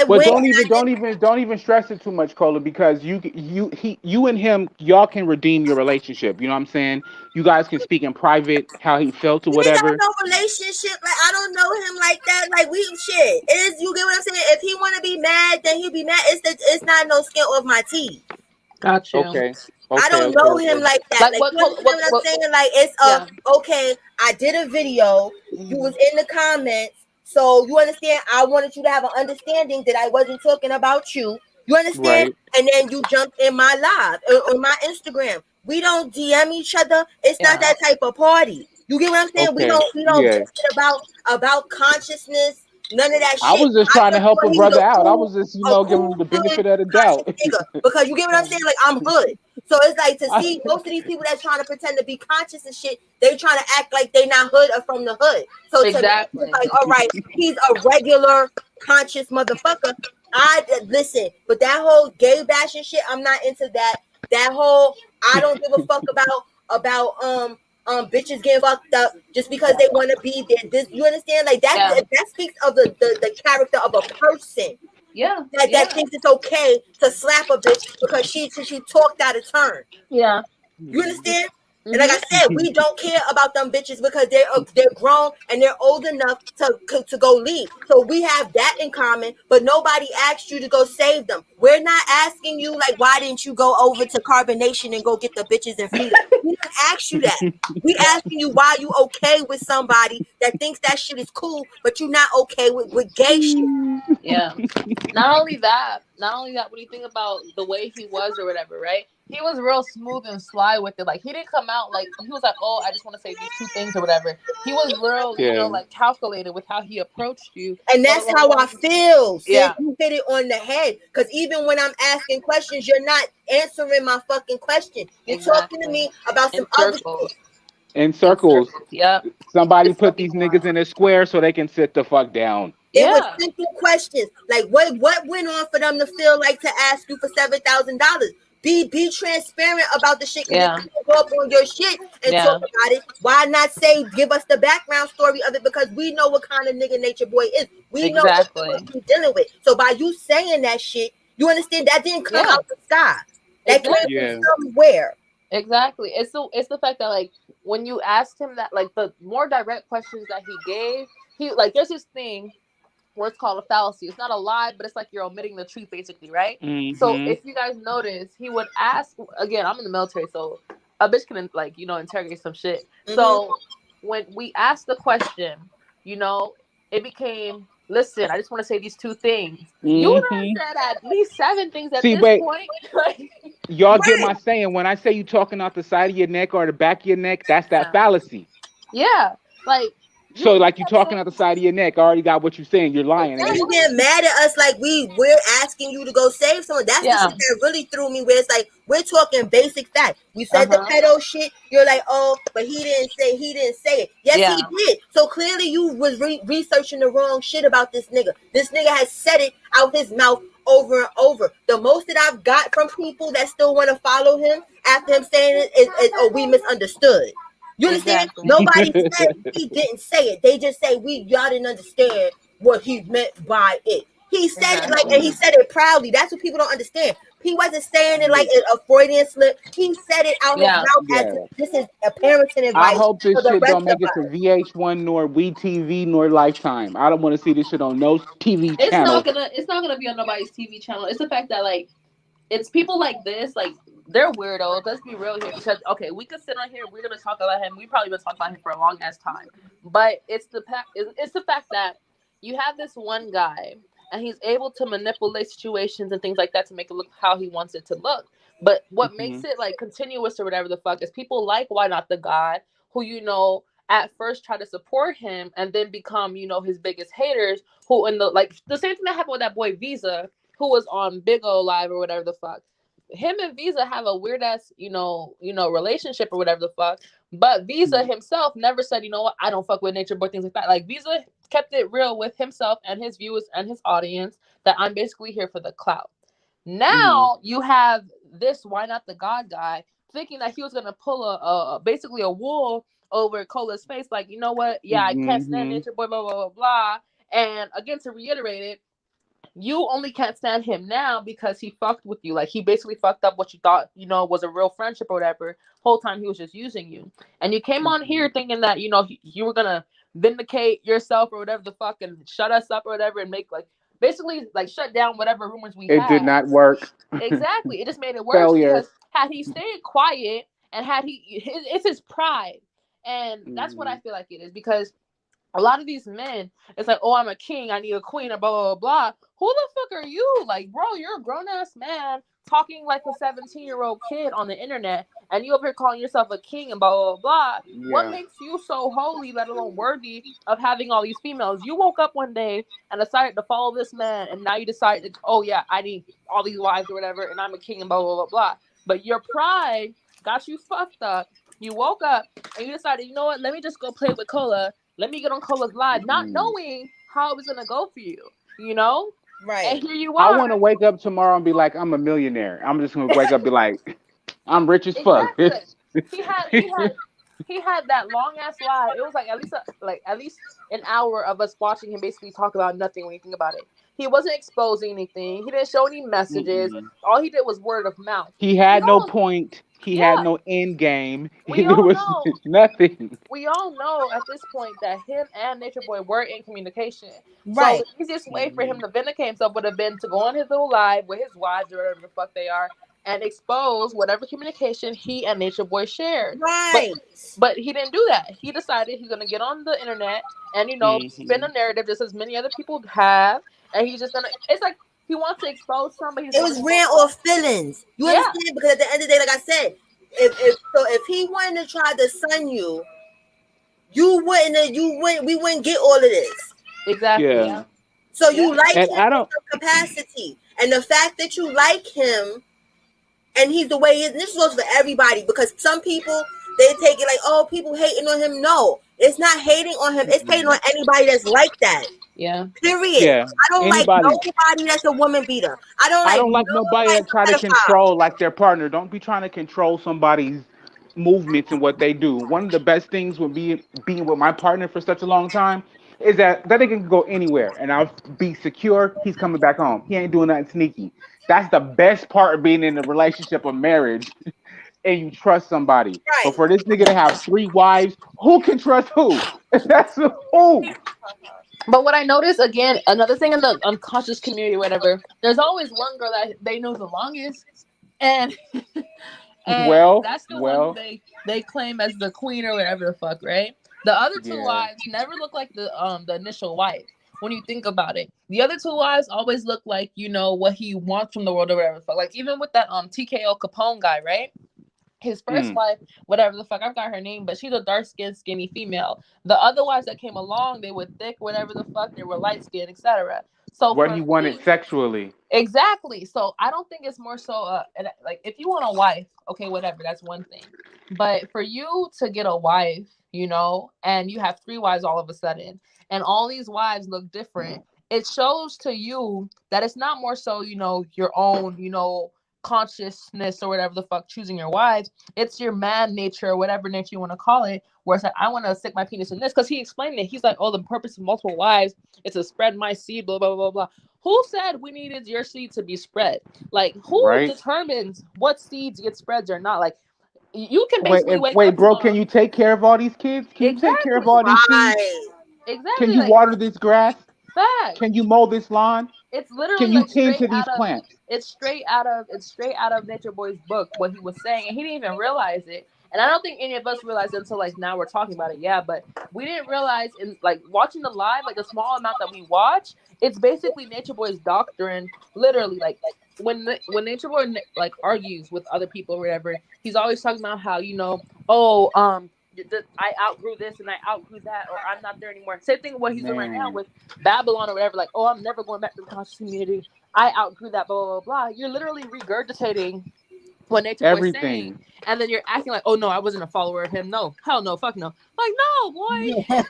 Speaker 12: Well, don't even stress it too much, Cola, because you and him, y'all can redeem your relationship. You know what I'm saying? You guys can speak in private how he felt or
Speaker 1: We ain't got
Speaker 12: whatever.
Speaker 1: no relationship. Like, I don't know him like that. Like, we shit. It is, you get what I'm saying? If he want to be mad, then he'll be mad. It's not no skin off my teeth.
Speaker 10: Got you.
Speaker 12: Okay.
Speaker 1: I don't know him like that. Like, you understand what I'm saying? Like, it's okay, I did a video. You was in the comments. So you understand? I wanted you to have an understanding that I wasn't talking about you. You understand?
Speaker 12: Right.
Speaker 1: And then you jumped in my live on my Instagram. We don't DM each other. It's not that type of party. You get what I'm saying? We don't get about consciousness. None of that shit.
Speaker 12: I was just trying to help a brother out. I was just, giving him the benefit of the doubt.
Speaker 1: Nigga, because you get what I'm saying? Like, I'm hood. So it's like to see most of these people that's trying to pretend to be conscious and shit, they trying to act like they not hood or from the hood. So to me, it's like, all right, he's a regular conscious motherfucker. I listen, but that whole gay bashing shit, I'm not into that. That whole I don't give a fuck about bitches getting fucked up just because they want to be there. This, you understand? Like that speaks of the character of a person.
Speaker 10: Yeah.
Speaker 1: That thinks it's okay to slap a bitch because she talked out of turn.
Speaker 10: Yeah.
Speaker 1: You understand? And like I said, we don't care about them bitches because they're grown and they're old enough to go leave. So we have that in common, but nobody asked you to go save them. We're not asking you like, why didn't you go over to Carbonation and go get the bitches and feed them? We didn't ask you that. We asking you why you okay with somebody that thinks that shit is cool, but you're not okay with gay shit.
Speaker 10: Yeah. Not only that, when you think about the way he was or whatever, right? He was real smooth and sly with it. Like he didn't come out like he was like, oh, I just want to say these two things or whatever. He was real, you know, like calculated with how he approached you.
Speaker 1: And that's how I feel. Sid,
Speaker 10: yeah.
Speaker 1: You hit it on the head. Because even when I'm asking questions, you're not answering my fucking question. You're talking to me about some other shit.
Speaker 12: In circles.
Speaker 10: Yeah.
Speaker 12: Somebody put these niggas in a square so they can sit the fuck down.
Speaker 1: It was simple questions. Like what went on for them to feel like to ask you for $7,000? Be transparent about the shit. Because if you go up on your shit and talk about it, why not say give us the background story of it? Because we know what kind of nigga Nature Boy is. We know what we're dealing with. So by you saying that shit, you understand that didn't come out the sky. That came from somewhere.
Speaker 10: Exactly. It's the fact that like when you asked him that, like the more direct questions that he gave, he like there's this thing where it's called a fallacy. It's not a lie, but it's like you're omitting the truth, basically, right? So if you guys notice, he would ask again. I'm in the military, so a bitch can like interrogate some shit. So when we asked the question, it became. Listen, I just want to say these two things. You done said at least 7 things at this point.
Speaker 12: Y'all get my saying. When I say you talking out the side of your neck or the back of your neck, that's that fallacy.
Speaker 10: Yeah, like.
Speaker 12: So like you talking out the side of your neck, I already got what you're saying. You're lying.
Speaker 1: Now you get mad at us like we're asking you to go save someone. That's the shit that really threw me. Where it's like we're talking basic facts. We said the pedo shit. You're like, oh, but he didn't say it. Yes, he did. So clearly you was researching the wrong shit about this nigga. This nigga has said it out his mouth over and over. The most that I've got from people that still want to follow him after him saying it is oh, we misunderstood. You understand? Nobody said he didn't say it. They just say y'all didn't understand what he meant by it. He said it and he said it proudly. That's what people don't understand. He wasn't saying it like a Freudian slip. He said it out his mouth as this is a parenting advice.
Speaker 12: I hope this shit don't make it to VH1 nor WeTV nor Lifetime. I don't want to see this shit on no TV channel.
Speaker 10: It's not gonna be on nobody's TV channel. It's the fact that like it's people like this, like they're weirdos. Let's be real here, because we could sit on here. We're gonna talk about him. We probably been talking about him for a long ass time. But it's the fact that you have this one guy and he's able to manipulate situations and things like that to make it look how he wants it to look. But what makes it like continuous or whatever the fuck is people like Why Not the God, who at first try to support him and then become his biggest haters. Who in the same thing that happened with that boy Visa, who was on Big O Live or whatever the fuck. Him and Visa have a weird ass, relationship or whatever the fuck. But Visa himself never said, you know what, I don't fuck with Nature Boy, things like that. Like Visa kept it real with himself and his viewers and his audience that I'm basically here for the clout. Now you have this Why Not the God guy thinking that he was gonna pull basically a wool over Cola's face, like, you know what? Yeah, I can't stand Nature Boy, blah blah blah blah. And again, to reiterate it, you only can't stand him now because he fucked with you. Like he basically fucked up what you thought, was a real friendship or whatever. Whole time he was just using you. And you came on here thinking that, you were gonna vindicate yourself or whatever the fuck and shut us up or whatever and make basically shut down whatever rumors we had.
Speaker 12: It did not work.
Speaker 10: Exactly. It just made it worse because had he stayed quiet and it's his pride. And that's what I feel like it is, because a lot of these men, it's like, oh, I'm a king, I need a queen, and blah, blah, blah, blah. Who the fuck are you? Like, bro, you're a grown-ass man talking like a 17-year-old kid on the internet, and you up here calling yourself a king and blah, blah, blah, blah. Yeah. What makes you so holy, let alone worthy, of having all these females? You woke up one day and decided to follow this man, and now you decided, oh, yeah, I need all these wives or whatever, and I'm a king and blah, blah, blah, blah. But your pride got you fucked up. You woke up, and you decided, you know what, let me just go play with Cola. Let me get on Cola's live, not knowing how it was gonna go for you, Right. And here you are.
Speaker 12: I want to wake up tomorrow and be like, I'm a millionaire. I'm just gonna wake up and be like, I'm rich as fuck.
Speaker 10: He had he had that long ass live. It was like at least an hour of us watching him basically talk about nothing when you think about it. He wasn't exposing anything. He didn't show any messages.
Speaker 12: Mm-mm.
Speaker 10: All he did was word of mouth.
Speaker 12: He
Speaker 10: We
Speaker 12: had no
Speaker 10: all,
Speaker 12: point. He had
Speaker 10: yeah,
Speaker 12: no end game.
Speaker 10: we
Speaker 12: There
Speaker 10: all
Speaker 12: was
Speaker 10: know.
Speaker 12: nothing.
Speaker 10: We all know at this point that him and Nature Boy were in communication. So
Speaker 1: Right.
Speaker 10: the easiest way for
Speaker 12: Mhm.
Speaker 10: him to vindicate himself would have been to go on his little live with his wives or whatever the fuck they are and expose whatever communication he and Nature Boy shared.
Speaker 1: Right.
Speaker 10: But he didn't do that. He decided he's gonna get on the internet and spin a
Speaker 12: Mhm.
Speaker 10: narrative just as many other people have, and he's just gonna. It's like he wants to expose somebody. He's
Speaker 1: It
Speaker 10: gonna
Speaker 1: was
Speaker 10: expose
Speaker 1: ran off feelings. You
Speaker 10: Yeah,
Speaker 1: understand? Because at the end of the day, like I said, if he wanted to try to sun you, we wouldn't get all of this.
Speaker 10: exactly.
Speaker 12: Yeah.
Speaker 1: So
Speaker 10: Yeah,
Speaker 1: you like
Speaker 12: And
Speaker 1: him
Speaker 12: I
Speaker 1: in
Speaker 12: don't.
Speaker 1: some capacity, and the fact that you like him, and he's the way he is. And this goes for everybody because some people they take it like, oh, people hating on him. No, it's not hating on him. It's hating on
Speaker 12: Mm-mm.
Speaker 1: anybody that's like that.
Speaker 10: yeah.
Speaker 1: Period.
Speaker 12: Yeah.
Speaker 1: I don't like
Speaker 12: Anybody.
Speaker 1: nobody that's a woman beater. I don't
Speaker 12: I
Speaker 1: like
Speaker 12: don't like nobody
Speaker 1: nobody
Speaker 12: that try
Speaker 1: that's
Speaker 12: to
Speaker 1: a pedophile.
Speaker 12: control like their partner. Don't be trying to control somebody's movements and what they do. One of the best things with being with my partner for such a long time is that they can go anywhere and I'll be secure. He's coming back home. He ain't doing nothing sneaky. That's the best part of being in a relationship or marriage, and you trust somebody. But
Speaker 1: Right.
Speaker 12: for this nigga to have 3 wives, who can trust who? That's who.
Speaker 10: But what I noticed again, another thing in the unconscious community, whatever, there's always one girl that they know the longest, and and that's the one who
Speaker 12: Well,
Speaker 10: they claim as the queen or whatever the fuck, right? The other two
Speaker 12: yeah.
Speaker 10: wives never look like the initial wife. When you think about it, the other two wives always look like what he wants from the world or whatever the fuck. Like even with that TKO Capone guy, right? His first
Speaker 12: Mm.
Speaker 10: wife, whatever the fuck, I forgot her name, but she's a dark skinned, skinny female. The other wives that came along, they were thick, whatever the fuck, they were light skinned, etc. So
Speaker 12: What
Speaker 10: for
Speaker 12: he wanted
Speaker 10: me,
Speaker 12: sexually.
Speaker 10: exactly. So I don't think it's more so like if you want a wife, okay, whatever, that's one thing. But for you to get a wife, and you have 3 wives all of a sudden, and all these wives look different, it shows to you that it's not more so, your own, consciousness or whatever the fuck choosing your wives. It's your man nature or whatever nature you want to call it, where it's like, I want to stick my penis in this. Because he explained it. He's like, oh, the purpose of multiple wives is to spread my seed, blah, blah, blah, blah. Who said we needed your seed to be spread? Like, who
Speaker 12: Right?
Speaker 10: determines what seeds get spreads or not? Like, you can
Speaker 12: Wait,
Speaker 10: basically wake
Speaker 12: wait,
Speaker 10: up
Speaker 12: bro. Can
Speaker 10: tomorrow.
Speaker 12: you take care of all these kids? Can you take care of
Speaker 10: Exactly.
Speaker 12: all these seeds?
Speaker 1: Right.
Speaker 12: Can
Speaker 10: Exactly.
Speaker 12: you
Speaker 10: Like,
Speaker 12: water this grass?
Speaker 10: facts.
Speaker 12: Can you mow this lawn?
Speaker 10: It's literally
Speaker 12: Can you
Speaker 10: like
Speaker 12: tend
Speaker 10: straight
Speaker 12: to
Speaker 10: out
Speaker 12: these
Speaker 10: of
Speaker 12: plants?
Speaker 10: it's straight out of Nature Boy's book what he was saying, and he didn't even realize it. And I don't think any of us realized it until like now we're talking about it. Yeah, but we didn't realize in like watching the live, like the small amount that we watch, it's basically Nature Boy's doctrine. Literally, like when Nature Boy like argues with other people or whatever, he's always talking about how oh I outgrew this and I outgrew that, or I'm not there anymore. Same thing what he's doing right now
Speaker 12: Man,
Speaker 10: with Babylon or whatever. Like, oh, I'm never going back to the conscious community. I outgrew that, blah, blah, blah, blah. You're literally regurgitating what Nature Boy's saying.
Speaker 12: everything.
Speaker 10: And then you're acting like, oh, no, I wasn't a follower of him. No, hell no, fuck no. Like, no, boy.
Speaker 1: Yeah.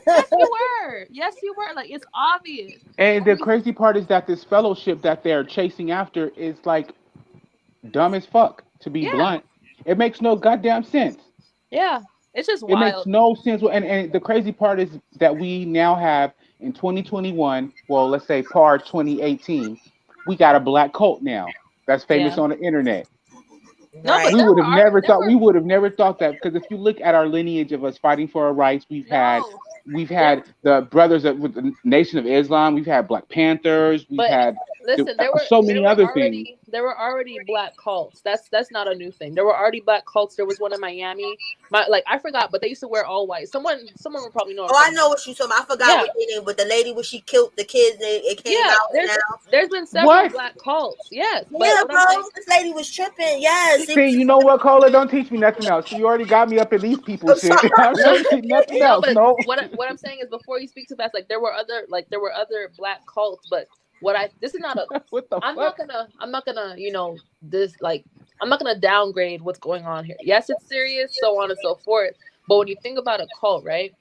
Speaker 10: Yes, you were. Yes, you were. Like, it's obvious.
Speaker 12: And the crazy part is that this fellowship that they're chasing after is like dumb as fuck, to be
Speaker 10: Yeah.
Speaker 12: blunt. It makes no goddamn sense.
Speaker 10: Yeah. It's just
Speaker 12: It makes
Speaker 10: wild.
Speaker 12: no sense. And the crazy part is that we now have in 2021, well, let's say par 2018, we got a black cult now that's famous
Speaker 10: Yeah.
Speaker 12: on the internet.
Speaker 10: No, but
Speaker 1: Right.
Speaker 12: We would have never thought that, because if you look at our lineage of us fighting for our rights, we've had
Speaker 10: There,
Speaker 12: the brothers with the Nation of Islam, we've had Black Panthers, we've
Speaker 10: but
Speaker 12: had
Speaker 10: listen, there were
Speaker 12: so
Speaker 10: there
Speaker 12: many
Speaker 10: were
Speaker 12: other things.
Speaker 10: already there were already black cults. That's not a new thing. There were already black cults. There was one in Miami. I forgot, but they used to wear all white. Someone would probably know.
Speaker 1: Oh, I know what you talking about. I forgot
Speaker 10: Yeah.
Speaker 1: what they name, but the lady when she killed the kids, it came
Speaker 10: Yeah,
Speaker 1: out now.
Speaker 10: there's been several
Speaker 12: What?
Speaker 10: black cults. Yes, but
Speaker 1: Yeah,
Speaker 10: what
Speaker 1: bro,
Speaker 10: I'm saying,
Speaker 1: this lady was tripping. Yes,
Speaker 12: See, you know what, Cola? Don't teach me nothing else. You already got me up in these people's
Speaker 1: I'm
Speaker 12: shit.
Speaker 1: sorry.
Speaker 12: I'm
Speaker 10: no,
Speaker 12: trying to see nothing
Speaker 10: no,
Speaker 12: else.
Speaker 10: but
Speaker 12: No.
Speaker 10: what I'm saying is before you speak to that, like there were other black cults, but this is not a.
Speaker 12: What the
Speaker 10: I'm
Speaker 12: fuck?
Speaker 10: not gonna this like I'm not gonna downgrade what's going on here. Yes, it's serious, so on and so forth. But when you think about a cult, right?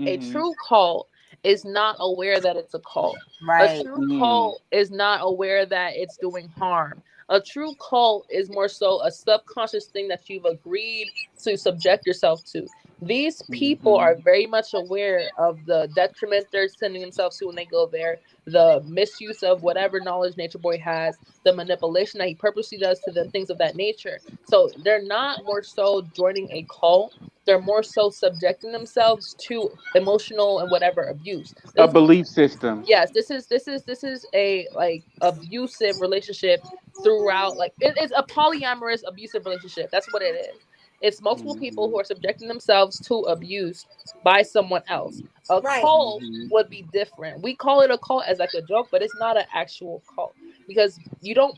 Speaker 10: A
Speaker 12: Hmm.
Speaker 10: true cult is not aware that it's a cult. A
Speaker 1: Right.
Speaker 10: true cult is not aware that it's doing harm. A true cult is more so a subconscious thing that you've agreed to subject yourself to. These people are very much aware of the detriment they're sending themselves to when they go there, the misuse of whatever knowledge Nature Boy has, the manipulation that he purposely does to them, things of that nature. So they're not more so joining a cult. They're more so subjecting themselves to emotional and whatever abuse.
Speaker 12: A belief system.
Speaker 10: Yes, this is a like abusive relationship throughout. Like it's a polyamorous abusive relationship. That's what it is. It's multiple people who are subjecting themselves to abuse by someone else. A
Speaker 1: Right.
Speaker 10: cult would be different. We call it a cult as like a joke, but it's not an actual cult because you don't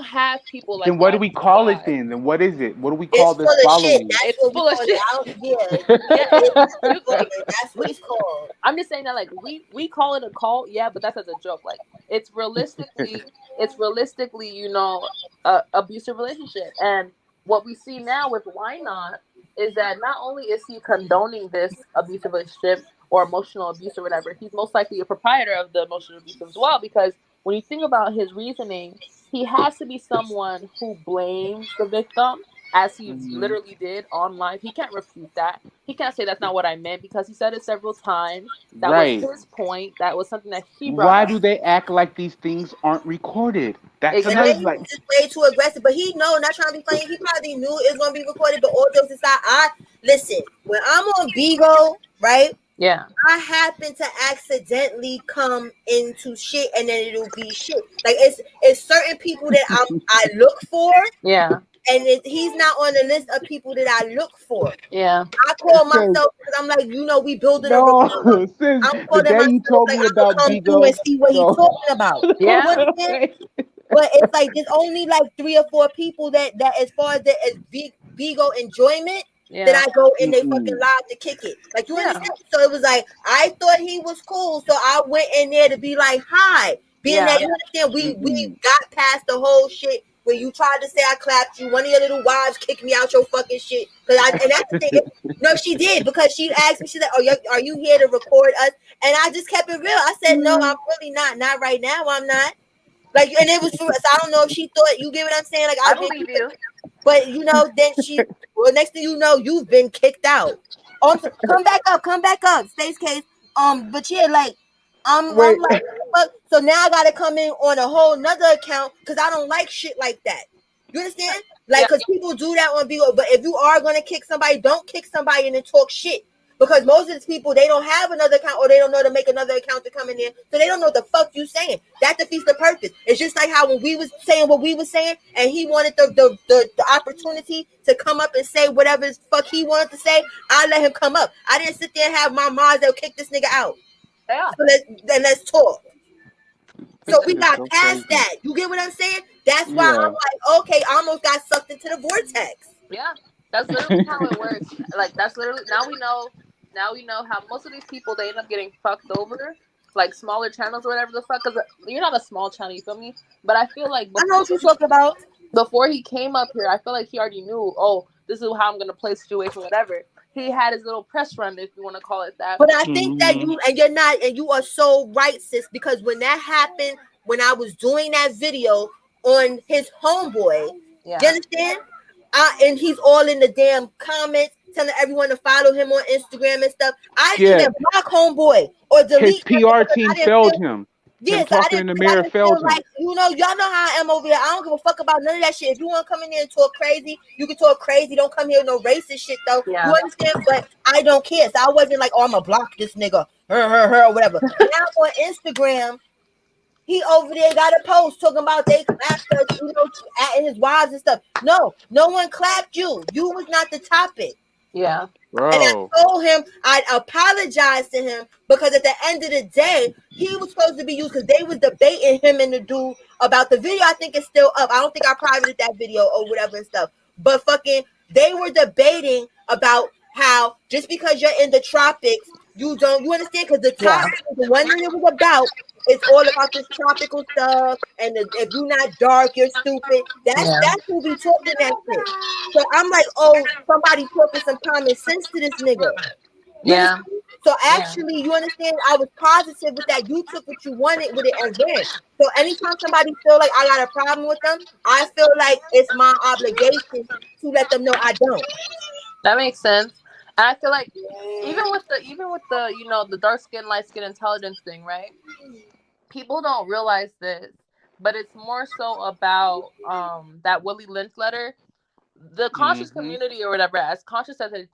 Speaker 10: have people like
Speaker 12: Then what do
Speaker 10: Rodney
Speaker 12: we call it
Speaker 10: Squad.
Speaker 12: then? Then what is it? What do we
Speaker 1: It's
Speaker 12: call
Speaker 1: full
Speaker 12: this
Speaker 1: of shit.
Speaker 12: following?
Speaker 1: That's
Speaker 10: It's
Speaker 1: what we
Speaker 10: full of
Speaker 1: call
Speaker 10: shit.
Speaker 1: it out. Yeah.
Speaker 10: Yeah,
Speaker 1: You call it. That's what it's called.
Speaker 10: I'm just saying that like we call it a cult, yeah, but that's as a joke. Like it's realistically, a abusive relationship. And what we see now with Why Not is that not only is he condoning this abusive relationship or emotional abuse or whatever, he's most likely a proprietor of the emotional abuse as well. Because when you think about his reasoning, he has to be someone who blames the victim as he literally did on live. He can't refute that. He can't say that's not what I meant because he said it several times. That was
Speaker 12: Right.
Speaker 10: his point. That was something that he brought
Speaker 12: Why
Speaker 10: up.
Speaker 12: do they act like these things aren't recorded? That's
Speaker 1: And
Speaker 12: another
Speaker 1: then he
Speaker 10: Exactly.
Speaker 1: was
Speaker 12: like.
Speaker 1: just way too aggressive. But he know, not trying to be funny. He probably knew it was gonna be recorded. But all jokes aside, I listen. When I'm on Bigo, right?
Speaker 10: Yeah.
Speaker 1: I happen to accidentally come into shit, and then it'll be shit. Like it's certain people that I look for,
Speaker 10: Yeah.
Speaker 1: and he's not on the list of people that I look for.
Speaker 10: Yeah.
Speaker 1: I call
Speaker 12: Sis,
Speaker 1: myself because I'm like, we building a rapport.
Speaker 12: no, sis,
Speaker 1: I'm
Speaker 12: the
Speaker 1: calling
Speaker 12: day you
Speaker 1: myself
Speaker 12: told
Speaker 1: like
Speaker 12: me
Speaker 1: I'm gonna
Speaker 12: about
Speaker 1: come through and
Speaker 12: Bigo,
Speaker 1: see what he's
Speaker 12: no,
Speaker 1: talking about.
Speaker 10: Yeah.
Speaker 1: You understand? But it's like there's only like 3 or 4 people that as far as Bigo enjoyment that
Speaker 10: Yeah.
Speaker 1: I go in they fucking live to kick it. Like you
Speaker 10: Yeah.
Speaker 1: understand? So it was like I thought he was cool, so I went in there to be like, hi. Being that
Speaker 10: Yeah.
Speaker 1: you understand, we got past the whole shit where you tried to say I clapped you. One of your little wives kicked me out your fucking shit. And that's the thing. No, she did because she asked me. She's like, "Oh, are you here to record us?" And I just kept it real. I said, "No, I'm really not. Not right now. I'm not." Like, and it was for us. I don't know if she thought you get what I'm saying. Like,
Speaker 10: I believe you.
Speaker 1: but then well, next thing you know, you've been kicked out. Come back up, Space Case. But yeah, like, I'm
Speaker 12: Wait,
Speaker 1: like, fuck. So now I gotta come in on a whole nother account because I don't like shit like that. You understand? Like, because people do that on Bigo. But if you are gonna kick somebody, don't kick somebody and then talk shit. Because most of these people, they don't have another account or they don't know to make another account to come in there. So they don't know what the fuck you saying. That defeats the purpose. It's just like how when we was saying what we was saying and he wanted the opportunity to come up and say whatever the fuck he wanted to say, I let him come up. I didn't sit there and have my minds that kick this nigga out.
Speaker 10: Yeah.
Speaker 1: So let's talk. So we
Speaker 12: this is
Speaker 1: got
Speaker 12: so
Speaker 1: past
Speaker 12: crazy.
Speaker 1: that. You get what I'm saying? That's why
Speaker 12: Yeah.
Speaker 1: I'm like, okay, I almost got sucked into the vortex.
Speaker 10: Yeah. That's literally how it works. Like that's literally now we know how most of these people they end up getting fucked over. Like smaller channels or whatever the fuck, because you're not a small channel, you feel me? But I feel like
Speaker 1: I know what you're talking about.
Speaker 10: Before he came up here, I feel like he already knew, oh, this is how I'm gonna play situation, whatever. He had his little press run, if you want to call it that.
Speaker 1: But I think that you are so right, sis, because when that happened, when I was doing that video on his homeboy, you understand? And he's all in the damn comments telling everyone to follow him on Instagram and stuff. I didn't even block homeboy or delete
Speaker 12: his PR team failed him.
Speaker 1: Yes,
Speaker 12: talking in the mirror failed him.
Speaker 1: Like, y'all know how I am over here. I don't give a fuck about none of that shit. If you want to come in there and talk crazy, you can talk crazy. Don't come here with no racist shit, though.
Speaker 10: Yeah.
Speaker 1: You understand? But I don't care. So I wasn't like, oh, I'm going to block this nigga, her, or whatever. Now on Instagram, he over there got a post talking about they clapped us, at his wives and stuff. No one clapped you. You was not the topic.
Speaker 10: Yeah.
Speaker 12: Bro.
Speaker 1: And I told him I'd apologize to him because at the end of the day, he was supposed to be used because they was debating him and the dude about the video. I think it's still up. I don't think I privated that video or whatever and stuff. But fucking, they were debating about how just because you're in the tropics, you understand? Because the topic, the one that it was about, it's all about this tropical stuff. And if you're not dark, you're stupid. That's who be talking that shit. So I'm like, oh, somebody talking some common sense to this nigga.
Speaker 10: Yeah.
Speaker 1: So actually, you understand, I was positive with that. You took what you wanted with it and ran. So anytime somebody feel like I got a problem with them, I feel like it's my obligation to let them know I don't.
Speaker 10: That makes sense. And I feel like even with the the dark skin, light skin intelligence thing, right? People don't realize this, but it's more so about that Willie Lynch letter. The conscious community or whatever, as conscious as they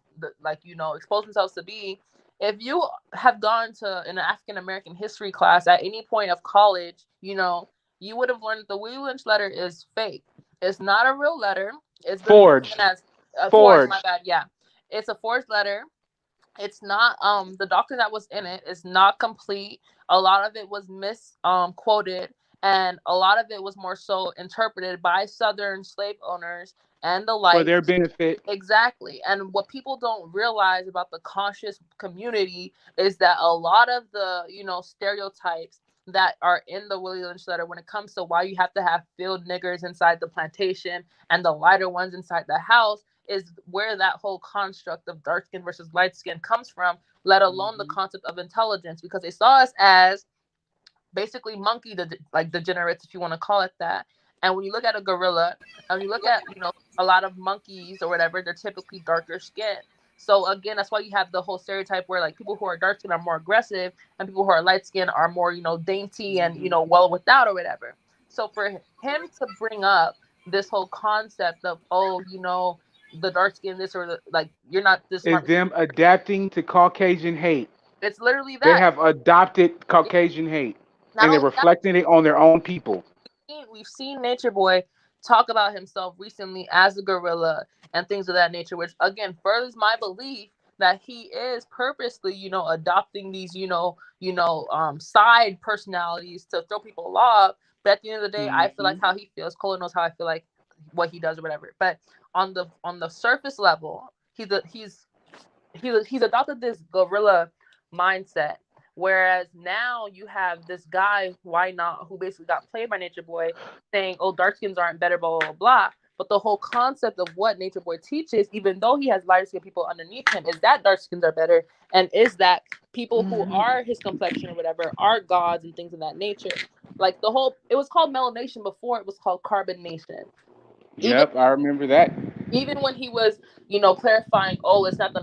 Speaker 10: expose themselves to be, if you have gone to an African American history class at any point of college, you would have learned that the Willie Lynch letter is fake. It's not a real letter. It's been
Speaker 12: Forged.
Speaker 10: as forged. My
Speaker 12: Forged.
Speaker 10: bad. Yeah, it's a forged letter. It's not the doctrine that was in it is not complete. A lot of it was quoted, and a lot of it was more so interpreted by Southern slave owners and the
Speaker 12: For
Speaker 10: like.
Speaker 12: their benefit.
Speaker 10: Exactly. And what people don't realize about the conscious community is that a lot of the stereotypes that are in the Willie Lynch letter when it comes to why you have to have field niggers inside the plantation and the lighter ones inside the house is where that whole construct of dark skin versus light skin comes from, let alone the concept of intelligence, because they saw us as basically monkey degenerates, if you want to call it that. And when you look at a gorilla, and you look at a lot of monkeys or whatever, they're typically darker skin. So again, that's why you have the whole stereotype where like people who are dark skin are more aggressive and people who are light skin are more dainty and well without or whatever. So for him to bring up this whole concept of the dark skin this or you're not this
Speaker 12: Is
Speaker 10: smart,
Speaker 12: them adapting to Caucasian hate.
Speaker 10: it's literally
Speaker 12: They
Speaker 10: that.
Speaker 12: have adopted Caucasian hate,
Speaker 10: Not
Speaker 12: and they're
Speaker 10: only that,
Speaker 12: reflecting it on their own people.
Speaker 10: we've seen Nature Boy talk about himself recently as a gorilla and things of that nature, which again furthers my belief that he is purposely, adopting these, side personalities to throw people off. But at the end of the day, I feel like how he feels. Cole knows how I feel like what he does or whatever. But on the surface level, he's adopted this gorilla mindset. Whereas now you have this guy, why not, who basically got played by Nature Boy, saying, "Oh, dark skins aren't better," blah blah blah. But the whole concept of what Nature Boy teaches, even though he has lighter skin people underneath him, is that dark skins are better, and is that people who are his complexion or whatever are gods and things of that nature. Like it was called melanation before it was called carbonation.
Speaker 12: Yep, I remember that.
Speaker 10: Even when he was, clarifying, oh, it's not the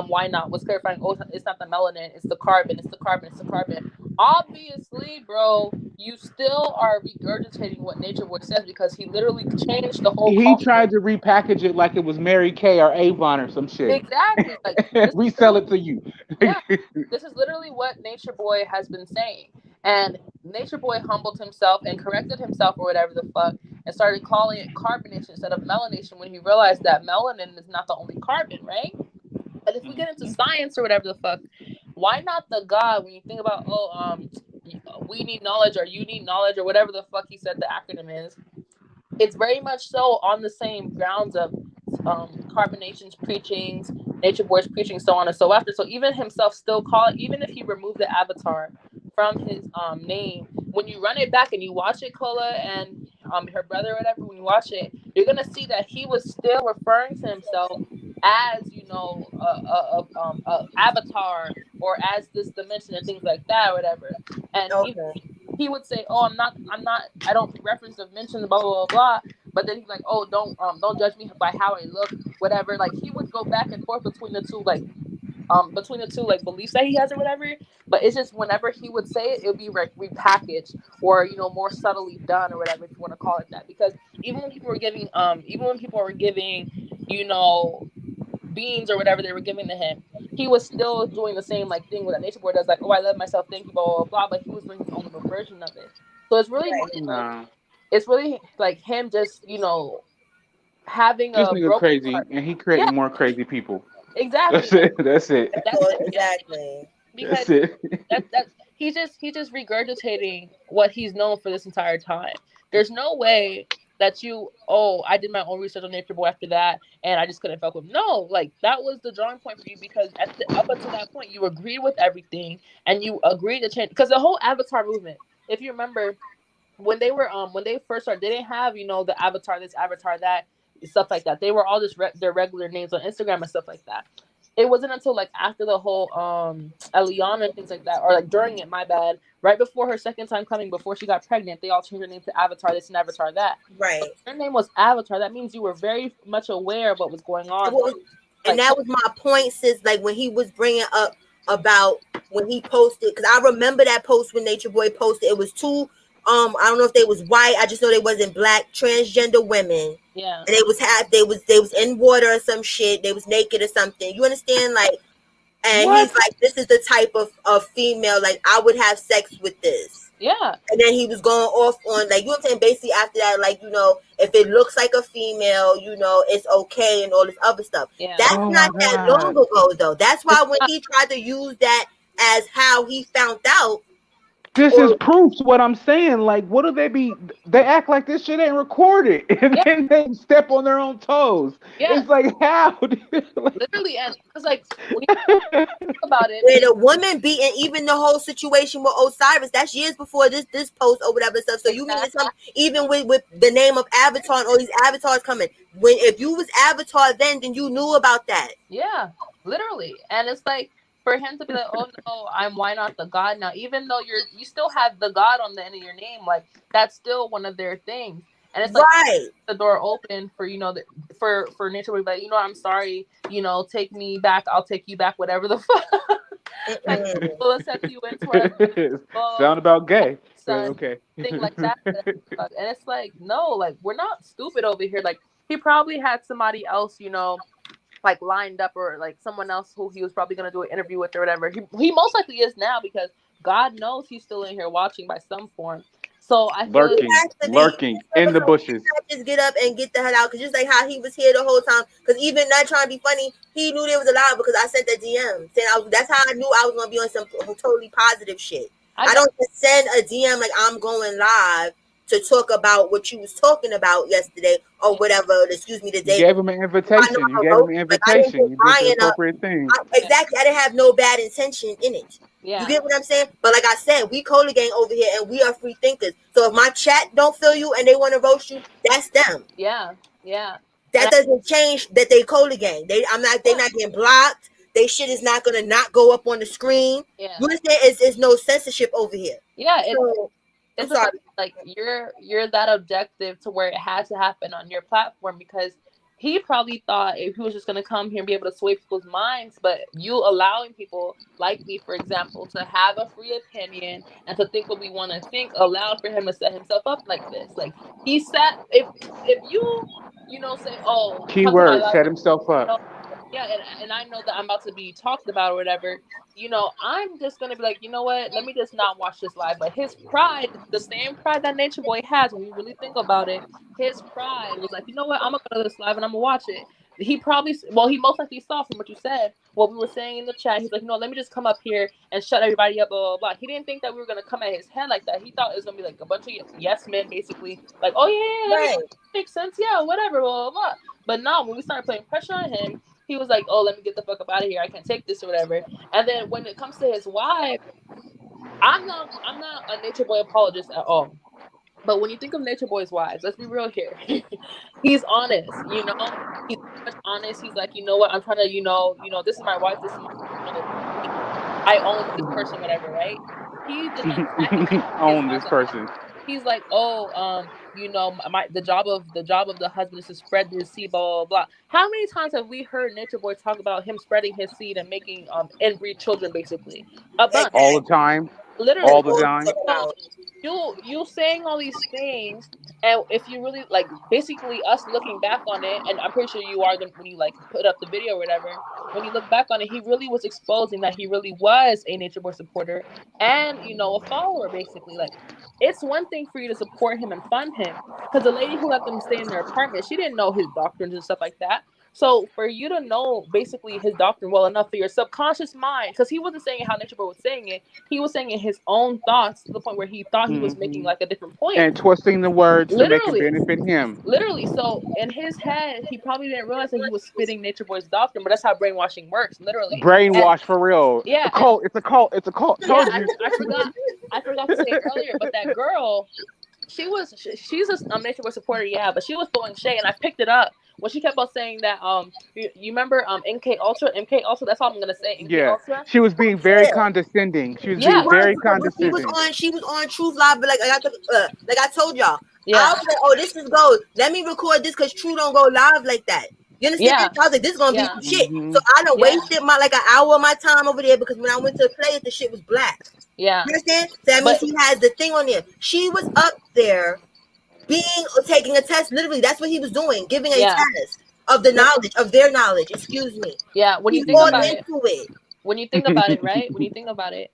Speaker 10: why not? Was clarifying, oh, it's not the melanin, it's the carbon, it's the carbon, it's the carbon. Obviously, bro, you still are regurgitating what Nature Boy says because he literally changed the whole
Speaker 12: He
Speaker 10: culture.
Speaker 12: tried to repackage it like it was Mary Kay or Avon or some shit.
Speaker 10: Exactly. Like
Speaker 12: resell it to you.
Speaker 10: Yeah, this is literally what Nature Boy has been saying. And Nature Boy humbled himself and corrected himself or whatever the fuck and started calling it carbonation instead of melanation when he realized that melanin is not the only carbon, right? But if we get into science or whatever the fuck, why not the God when you think about, we need knowledge or you need knowledge or whatever the fuck he said the acronym is? It's very much so on the same grounds of carbonation's preachings, Nature Boy's preaching, so on and so after. So even himself still even if he removed the avatar from his name, when you run it back and you watch it, Kola and her brother or whatever, when you watch it, you're gonna see that he was still referring to himself as a avatar or as this dimension and things like that or whatever. And he would say, "Oh, I don't reference dimensions, blah blah blah blah." But then he's like, "Oh, don't judge me by how I look, whatever." Like he would go back and forth between the two, like beliefs that he has or whatever. But it's just whenever he would say it, it would be like repackaged or more subtly done or whatever, if you want to call it that. Because even when people were giving, beans or whatever they were giving to him, he was still doing the same thing with that Nature Boy does, like, "Oh, I love myself, thank you, blah blah blah," but he was doing his own little version of it. So it's really it's really like him just having
Speaker 12: This
Speaker 10: a
Speaker 12: nigga
Speaker 10: broken
Speaker 12: crazy,
Speaker 10: heart.
Speaker 12: and he creating more crazy people.
Speaker 10: Exactly.
Speaker 12: That's it. That's it.
Speaker 1: Exactly.
Speaker 10: Because
Speaker 12: That's it.
Speaker 10: that's he's just regurgitating what he's known for this entire time. There's no way that I did my own research on Nature Boy after that and I just couldn't fuck with him. No, like that was the drawing point for you because up until that point you agreed with everything and you agreed to change, because the whole Avatar movement, if you remember, when they first started, they didn't have the avatar this, avatar that, stuff like that. They were all just their regular names on Instagram and stuff like that. it wasn't until like after the whole Eliana and things like that, or like during it, my bad, right before her second time coming, before she got pregnant, they all changed her name to Avatar this and Avatar that.
Speaker 1: Right.
Speaker 10: But her name was Avatar. That means you were very much aware of what was going on.
Speaker 1: And that was my point, sis. Like when he was bringing up about when he posted, because I remember that post when Nature Boy posted. It was two. I don't know if they was white. I just know they wasn't black transgender women.
Speaker 10: Yeah.
Speaker 1: And they was in water or some shit. They was naked or something. You understand? Like, and
Speaker 10: What?
Speaker 1: he's like, this is the type of female, like I would have sex with this.
Speaker 10: Yeah.
Speaker 1: And then he was going off on, like, you know what I'm saying? Basically after that, like, you know, if it looks like a female, you know, it's okay and all this other stuff.
Speaker 10: Yeah.
Speaker 1: That's not that long ago, though. That's why when he tried to use that as how he found out.
Speaker 12: This is proof to what I'm saying. Like, what do they be? They act like this shit ain't recorded, and then they step on their own toes.
Speaker 10: Yeah.
Speaker 12: It's like, how?
Speaker 10: Literally, and it's like when you think about it,
Speaker 1: where the woman beating, even the whole situation with Osiris, that's years before this post or whatever stuff. So you mean even with the name of Avatar and all these avatars coming, when if you was Avatar then you knew about that.
Speaker 10: Yeah, literally, and it's like, for him to be like, oh no, why not the God now? Even though you still have the God on the end of your name, like that's still one of their things. And it's like the door open for, you know, for Nature Boy, like, you know, I'm sorry, you know, take me back, I'll take you back, whatever the fuck. Like, we'll accept you into our
Speaker 12: sound about gay.
Speaker 10: Son,
Speaker 12: okay.
Speaker 10: Thing like that. And it's like, no, like we're not stupid over here. Like he probably had somebody else, you know, like lined up, or like someone else who he was probably going to do an interview with or whatever. He most likely is now, because God knows he's still in here watching by some form. So I feel
Speaker 12: lurking in the bushes.
Speaker 1: Just get up and get the hell out, because just like how he was here the whole time. Because even not trying to be funny, he knew there was a lie because I sent that DM saying that's how I knew I was going to be on some totally positive shit. I don't just send a DM like I'm going live to talk about what you was talking about yesterday or whatever. Excuse me, the day.
Speaker 12: You gave him an invitation. You did the appropriate thing.
Speaker 1: Exactly. I didn't have no bad intention in it.
Speaker 10: Yeah.
Speaker 1: You get what I'm saying? But like I said, we Cola Gang over here and we are free thinkers. So if my chat don't feel you and they want to roast you, that's them.
Speaker 10: Yeah. Yeah.
Speaker 1: That doesn't change that they Cola Gang. They're not getting blocked. They shit is not gonna not go up on the screen.
Speaker 10: Yeah.
Speaker 1: You understand? It's no censorship over here.
Speaker 10: Yeah.
Speaker 1: I'm sorry.
Speaker 10: Like you're that objective to where it had to happen on your platform, because he probably thought if he was just going to come here and be able to sway people's minds, but you allowing people like me, for example, to have a free opinion and to think what we want to think, allowed for him to set himself up like this. Like he sat, if you know, say, oh,
Speaker 12: keyword, set himself up.
Speaker 10: Yeah, and I know that I'm about to be talked about or whatever, you know, I'm just going to be like, you know what, let me just not watch this live. But his pride, the same pride that Nature Boy has, when you really think about it, his pride was like, you know what, I'm going to go to this live and I'm going to watch it. He most likely saw from what you said, what we were saying in the chat. He's like, no, let me just come up here and shut everybody up, blah, blah, blah. He didn't think that we were going to come at his head like that. He thought it was going to be like a bunch of yes men, basically. Like, oh, yeah, that makes sense. Yeah, whatever, blah, blah, blah. But no, when we started putting pressure on him, he was like, oh, let me get the fuck up out of here. I can't take this or whatever. And then when it comes to his wife, I'm not a Nature Boy apologist at all. But when you think of Nature Boy's wives, let's be real here. He's honest, you know? He's honest. He's like, you know what? I'm trying to, you know, this is my wife. This is my, I own this person, whatever, right? He did not
Speaker 12: own this person.
Speaker 10: He's like, oh, you know, the job of the husband is to spread his seed, blah, blah, blah. How many times have we heard Nature Boy talk about him spreading his seed and making inbreed children, basically? A bunch.
Speaker 12: All the time.
Speaker 10: Literally.
Speaker 12: All the time.
Speaker 10: So, you saying all these things, and if you really, like, basically us looking back on it, and I'm pretty sure you are when you, like, put up the video or whatever, when you look back on it, he really was exposing that he really was a Nature Boy supporter and, you know, a follower, basically. Like, it's one thing for you to support him and fund him, because the lady who let them stay in their apartment, she didn't know his doctrines and stuff like that. So for you to know basically his doctrine well enough for your subconscious mind, because he wasn't saying it how Nature Boy was saying it, he was saying it his own thoughts to the point where he thought he was making like a different point.
Speaker 12: And twisting the words to make it benefit him.
Speaker 10: Literally. So in his head, he probably didn't realize that he was spitting Nature Boy's doctrine, but that's how brainwashing works, literally.
Speaker 12: Brainwash for real.
Speaker 10: Yeah.
Speaker 12: It's a cult.
Speaker 10: Yeah, I forgot to say it earlier, but that girl, she's a Nature Boy supporter, yeah, but she was throwing shade, and I picked it up when she kept on saying that you remember MK Ultra, that's all I'm gonna say, MK
Speaker 12: Yeah,
Speaker 10: Ultra.
Speaker 12: she was being very condescending. She was
Speaker 1: She
Speaker 12: being
Speaker 10: Yeah,
Speaker 1: was
Speaker 12: very
Speaker 1: because when
Speaker 12: condescending.
Speaker 1: she was on Truth Live, but like I told y'all,
Speaker 10: yeah,
Speaker 1: I was like, oh, this is gold. Let me record this because True don't go live like that. You understand?
Speaker 10: yeah,
Speaker 1: I was like, this is gonna be
Speaker 10: yeah,
Speaker 1: some shit.
Speaker 12: Hmm.
Speaker 1: So I done
Speaker 10: yeah,
Speaker 1: wasted my like an hour of my time over there because when I went to play it, the shit was black.
Speaker 10: yeah.
Speaker 1: You understand? So that means
Speaker 10: But
Speaker 1: he has the thing on there. She was up there taking a test. Literally, that's what he was doing, giving a
Speaker 10: yeah,
Speaker 1: test of the
Speaker 10: when,
Speaker 1: knowledge of their knowledge. Excuse me.
Speaker 10: yeah. When you
Speaker 1: He
Speaker 10: think
Speaker 1: bought
Speaker 10: about
Speaker 12: Hmm.
Speaker 10: it,
Speaker 1: into it.
Speaker 10: when you think about it, right? When you think about it,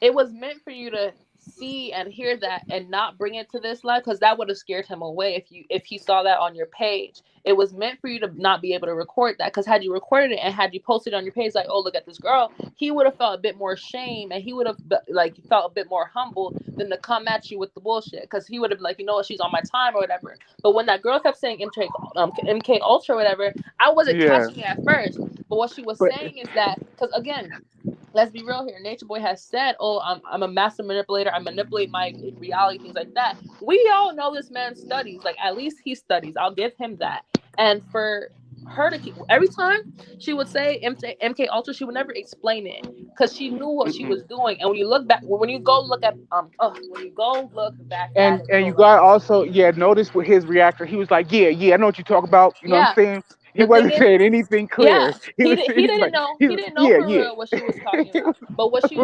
Speaker 10: it was meant for you to see and hear that and not bring it to this life, because that would have scared him away if he saw that on your page. It was meant for you to not be able to record that, because had you recorded it and had you posted on your page like, oh, look at this girl, he would have felt a bit more shame, and he would have like felt a bit more humble than to come at you with the bullshit, because he would have been like, you know what, she's on my time or whatever. But when that girl kept saying MK Ultra or whatever, I wasn't
Speaker 12: Yeah,
Speaker 10: catching it at first. But what she was
Speaker 12: but
Speaker 10: saying is that, because again, let's be real here. Nature Boy has said, "Oh, I'm a master manipulator. I manipulate my reality, things like that." We all know this man studies. Like, at least he studies. I'll give him that. And for her to keep, every time she would say MK Ultra, she would never explain it because she knew what she
Speaker 12: mm-mm.
Speaker 10: was doing. And when you look back, when you go look at when you go look back at it,
Speaker 12: And
Speaker 10: bro,
Speaker 12: you
Speaker 10: like,
Speaker 12: got also, yeah, notice with his reactor, he was like, yeah, I know what you talk about. You know what I'm
Speaker 10: yeah.
Speaker 12: saying? He
Speaker 10: The thing
Speaker 12: wasn't
Speaker 10: is,
Speaker 12: saying anything
Speaker 10: yeah,
Speaker 12: clear. He was
Speaker 10: he
Speaker 12: like,
Speaker 10: didn't know,
Speaker 12: he was,
Speaker 10: for
Speaker 12: yeah.
Speaker 10: real what she was talking about. But what she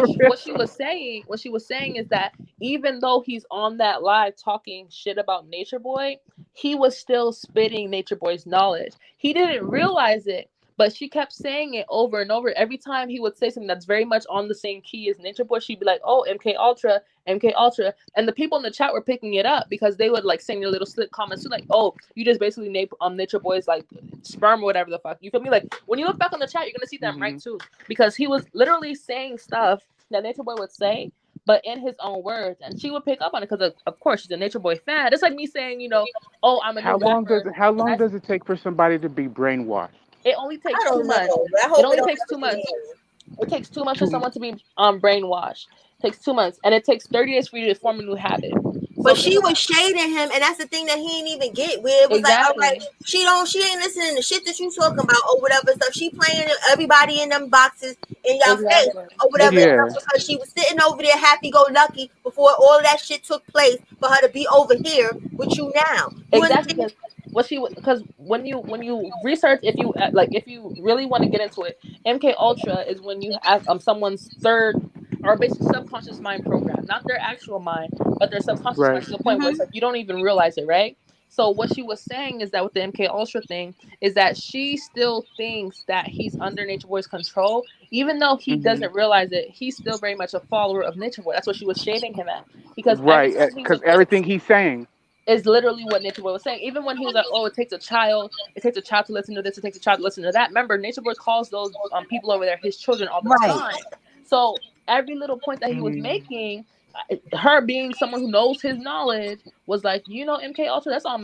Speaker 10: was saying is that even though he's on that live talking shit about Nature Boy, he was still spitting Nature Boy's knowledge. He didn't realize it, but she kept saying it over and over. Every time he would say something that's very much on the same key as Nature Boy, she'd be like, "Oh, MK Ultra, MK Ultra," and the people in the chat were picking it up because they would like send their little slick comments too, like, "Oh, you just basically Nature Boy's like sperm or whatever the fuck." You feel me? Like, when you look back on the chat, you're gonna see them right
Speaker 12: Hmm.
Speaker 10: too, because he was literally saying stuff that Nature Boy would say, but in his own words, and she would pick up on it because of course she's a Nature Boy fan. It's like me saying, "Oh, I'm a new rapper,"
Speaker 12: How
Speaker 10: and
Speaker 12: long does it take for somebody to be brainwashed?
Speaker 10: it only takes
Speaker 1: I
Speaker 10: two
Speaker 1: don't know,
Speaker 10: months.
Speaker 1: but I
Speaker 10: It
Speaker 1: hope it
Speaker 10: only
Speaker 1: don't
Speaker 10: takes
Speaker 1: ever
Speaker 10: 2 months.
Speaker 1: be.
Speaker 10: It takes 2 months for
Speaker 12: Two.
Speaker 10: someone to be brainwashed. It takes 2 months, and it takes 30 days for you to form a new habit.
Speaker 1: But
Speaker 10: So think
Speaker 1: she was
Speaker 10: about
Speaker 1: shading him, and that's the thing that he didn't even get. Where it was like, all right,
Speaker 10: exactly,
Speaker 1: she ain't listening to shit that you talking about or whatever stuff. She playing everybody in them boxes in your face
Speaker 10: exactly,
Speaker 1: or whatever
Speaker 12: Yeah.
Speaker 1: stuff because she was sitting over there happy go lucky before all of that shit took place for her to be over here with you now. You
Speaker 10: exactly.
Speaker 1: understand?
Speaker 10: Because because when you research, if you really want to get into it, MK Ultra is when you have someone's third or basically subconscious mind program, not their actual mind, but their subconscious mind,
Speaker 12: Right.
Speaker 10: to the point where it's like you don't even realize it, right? So what she was saying is that with the MK Ultra thing is that she still thinks that he's under Nature Boy's control, even though he
Speaker 12: Hmm.
Speaker 10: doesn't realize it. He's still very much a follower of Nature Boy. That's what she was shading him at, because every
Speaker 12: Right.
Speaker 10: time he
Speaker 12: Because
Speaker 10: would
Speaker 12: everything he's saying.
Speaker 10: is literally what Nature Boy was saying. Even when he was like, "Oh, it takes a child to listen to this, it takes a child to listen to that." Remember, Nature Boy calls those people over there his children all the
Speaker 1: Right.
Speaker 10: time. So every little point that he was
Speaker 12: Mhm.
Speaker 10: making, her being someone who knows his knowledge, was like, MK Ultra. That's all I'm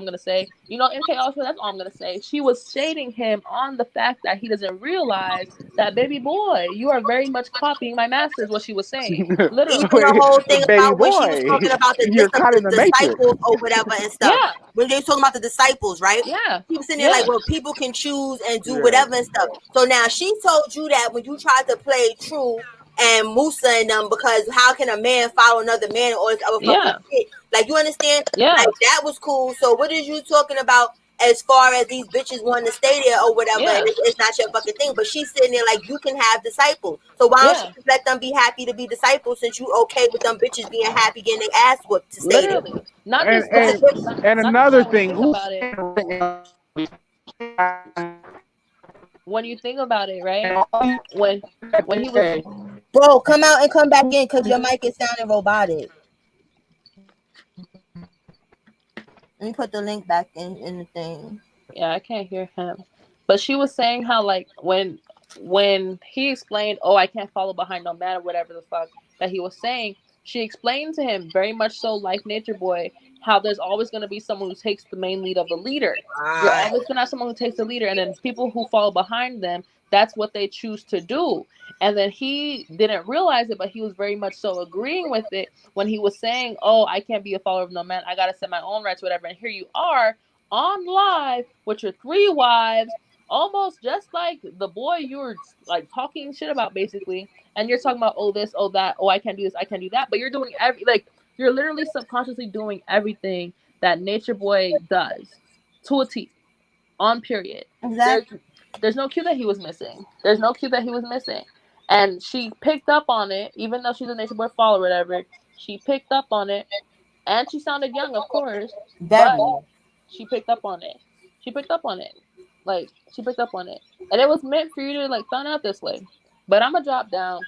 Speaker 10: gonna say. MK Ultra. That's all I'm gonna say. She was shading him on the fact that he doesn't realize that, baby boy, you are very much copying my master. Is what she was saying,
Speaker 1: Even
Speaker 10: literally.
Speaker 1: the
Speaker 12: Wait,
Speaker 1: whole thing
Speaker 12: baby
Speaker 1: about when she was
Speaker 12: boy,
Speaker 1: talking about
Speaker 12: you're caught
Speaker 1: the
Speaker 12: in the matrix.
Speaker 1: disciples or whatever and stuff.
Speaker 10: Yeah,
Speaker 1: When they were talking about the disciples, right?
Speaker 10: yeah,
Speaker 1: He was sitting there
Speaker 10: yeah,
Speaker 1: like, well, people can choose and do
Speaker 12: Yeah.
Speaker 1: whatever and stuff. So now she told you that when you tried to play True and Musa and them, because how can a man follow another man or this other fucking
Speaker 10: yeah.
Speaker 1: shit? Like, you understand?
Speaker 10: Yeah,
Speaker 1: Like, that was cool. So what is you talking about as far as these bitches wanting to stay there or whatever, and
Speaker 10: yeah,
Speaker 1: it's not your fucking thing. But she's sitting there like, you can have disciples. So why don't you
Speaker 10: yeah.
Speaker 1: just let them be happy to be disciples since you okay with them bitches being happy getting their ass whooped to stay there?
Speaker 10: Literally, not
Speaker 12: And
Speaker 10: just
Speaker 1: What's the
Speaker 10: that.
Speaker 12: and
Speaker 1: difference?
Speaker 12: and
Speaker 10: Not just
Speaker 12: another
Speaker 10: that. When you
Speaker 12: thing,
Speaker 10: think
Speaker 12: who's
Speaker 10: about it, right? When when he was,
Speaker 1: Bro, come out and come back in because your mic is sounding robotic. Let me put the link back in the thing.
Speaker 10: yeah, I can't hear him, but she was saying how, like, when he explained, "Oh, I can't follow behind no man," or whatever the fuck that he was saying, she explained to him very much so, like Nature Boy, how there's always going to be someone who takes the main lead of the leader. You're
Speaker 1: Right.
Speaker 10: always going to have someone who takes the leader, and then people who follow behind them, that's what they choose to do. And then he didn't realize it, but he was very much so agreeing with it when he was saying, "Oh, I can't be a follower of no man. I got to set my own rights, whatever." And here you are, on live with your 3 wives, almost just like the boy you were like talking shit about, basically. And you're talking about, oh this, oh that, oh I can't do this, I can't do that. But you're doing you're literally subconsciously doing everything that Nature Boy does to a T, on period.
Speaker 1: Exactly.
Speaker 10: There's no cue that he was missing. There's no cue that he was missing. And she picked up on it, even though she's a Nature Boy follower or whatever. She picked up on it. And she sounded young, of course.
Speaker 1: Very.
Speaker 10: But she picked up on it. She picked up on it. Like, she picked up on it. And it was meant for you to, like, find out this way. But I'm going to drop down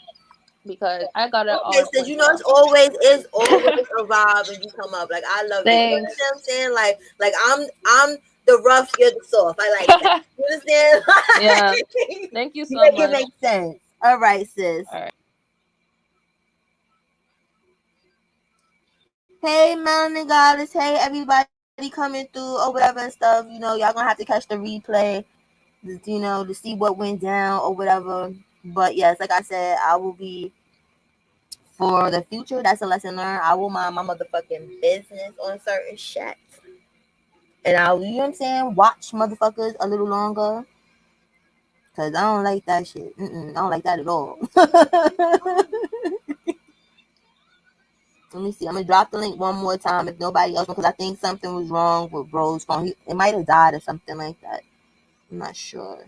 Speaker 10: because I got it all.
Speaker 1: Because you know it's always a vibe when you come up. Like, I love it. You know what I'm saying? Like I'm the rough, you're the soft. I like that. You understand?
Speaker 10: Yeah. Thank you so much.
Speaker 1: It makes sense. All right, sis.
Speaker 10: All right.
Speaker 1: Hey, Melanin Goddess. Hey, everybody coming through or whatever and stuff. You know, y'all gonna have to catch the replay, you know, to see what went down or whatever. But yes, like I said, I will be, for the future, that's a lesson learned. I will mind my motherfucking business on certain shit. And I'll, you know what I'm saying, watch motherfuckers a little longer. Because I don't like that shit. I don't like that at all. Let me see. I'm going to drop the link one more time if nobody else, because I think something was wrong with Bro's phone. It might have died or something like that. I'm not sure.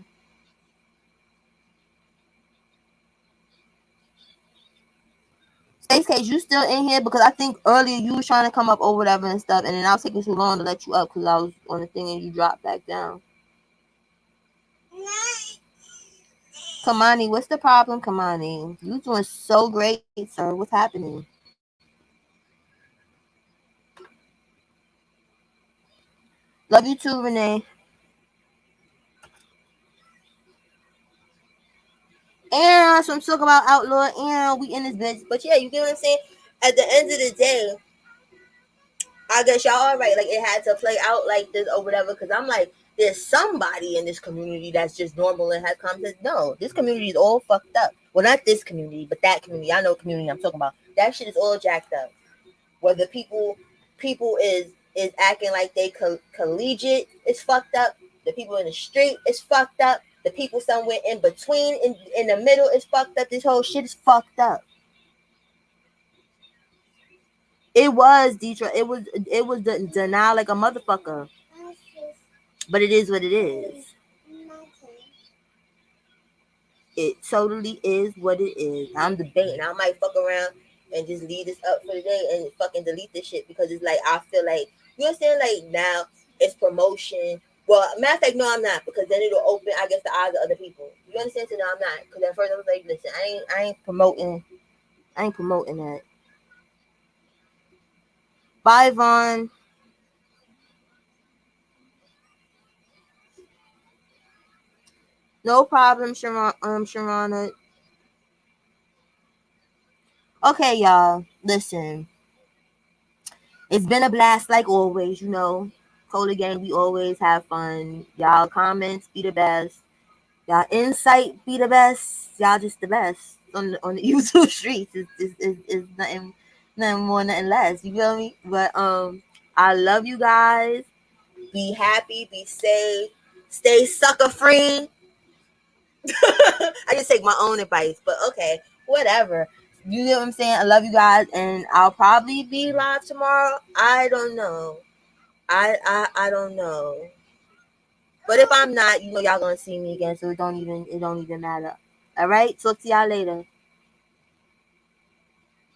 Speaker 1: Stace Case, you still in here? Because I think earlier you was trying to come up or whatever and stuff, and then I was taking too long to let you up because I was on the thing and you dropped back down. Kamani, what's the problem, Kamani? You doing so great, sir. What's happening? Love you too, Renee. And so I'm talking about Outlaw, and we in this bitch. But yeah, you get what I'm saying? At the end of the day, I guess y'all all right. Like, it had to play out like this or whatever. Because I'm like, there's somebody in this community that's just normal and has common sense. No, this community is all fucked up. Well, not this community, but that community. I know what community I'm talking about. That shit is all jacked up. Whether people is acting like they collegiate, it's fucked up. The people in the street is fucked up. The people somewhere in between, in the middle, is fucked up. This whole shit is fucked up. It was Detroit. It was denial like a motherfucker. But it is what it is. It totally is what it is. I'm debating. I might fuck around and just leave this up for the day and fucking delete this shit, because it's like, I feel like, you understand, like, now it's promotion. Well, matter of fact, no, I'm not, because then it'll open, I guess, the eyes of other people. You understand? So no, I'm not, because at first I was like, listen, I ain't promoting that. Bye, Vaughn. No problem, Sharona. Okay, y'all, listen. It's been a blast like always, you know. Cola Gang, we always have fun. Y'all comments be the best. Y'all insight be the best. Y'all just the best on the YouTube streets. It's nothing more, nothing less. You feel me? But I love you guys. Be happy, be safe, stay sucker free. I just take my own advice, but okay, whatever. You know what I'm saying? I love you guys, and I'll probably be live tomorrow. I don't know. I don't know. But if I'm not, you know, y'all gonna see me again, so it don't even matter. All right, talk to y'all later.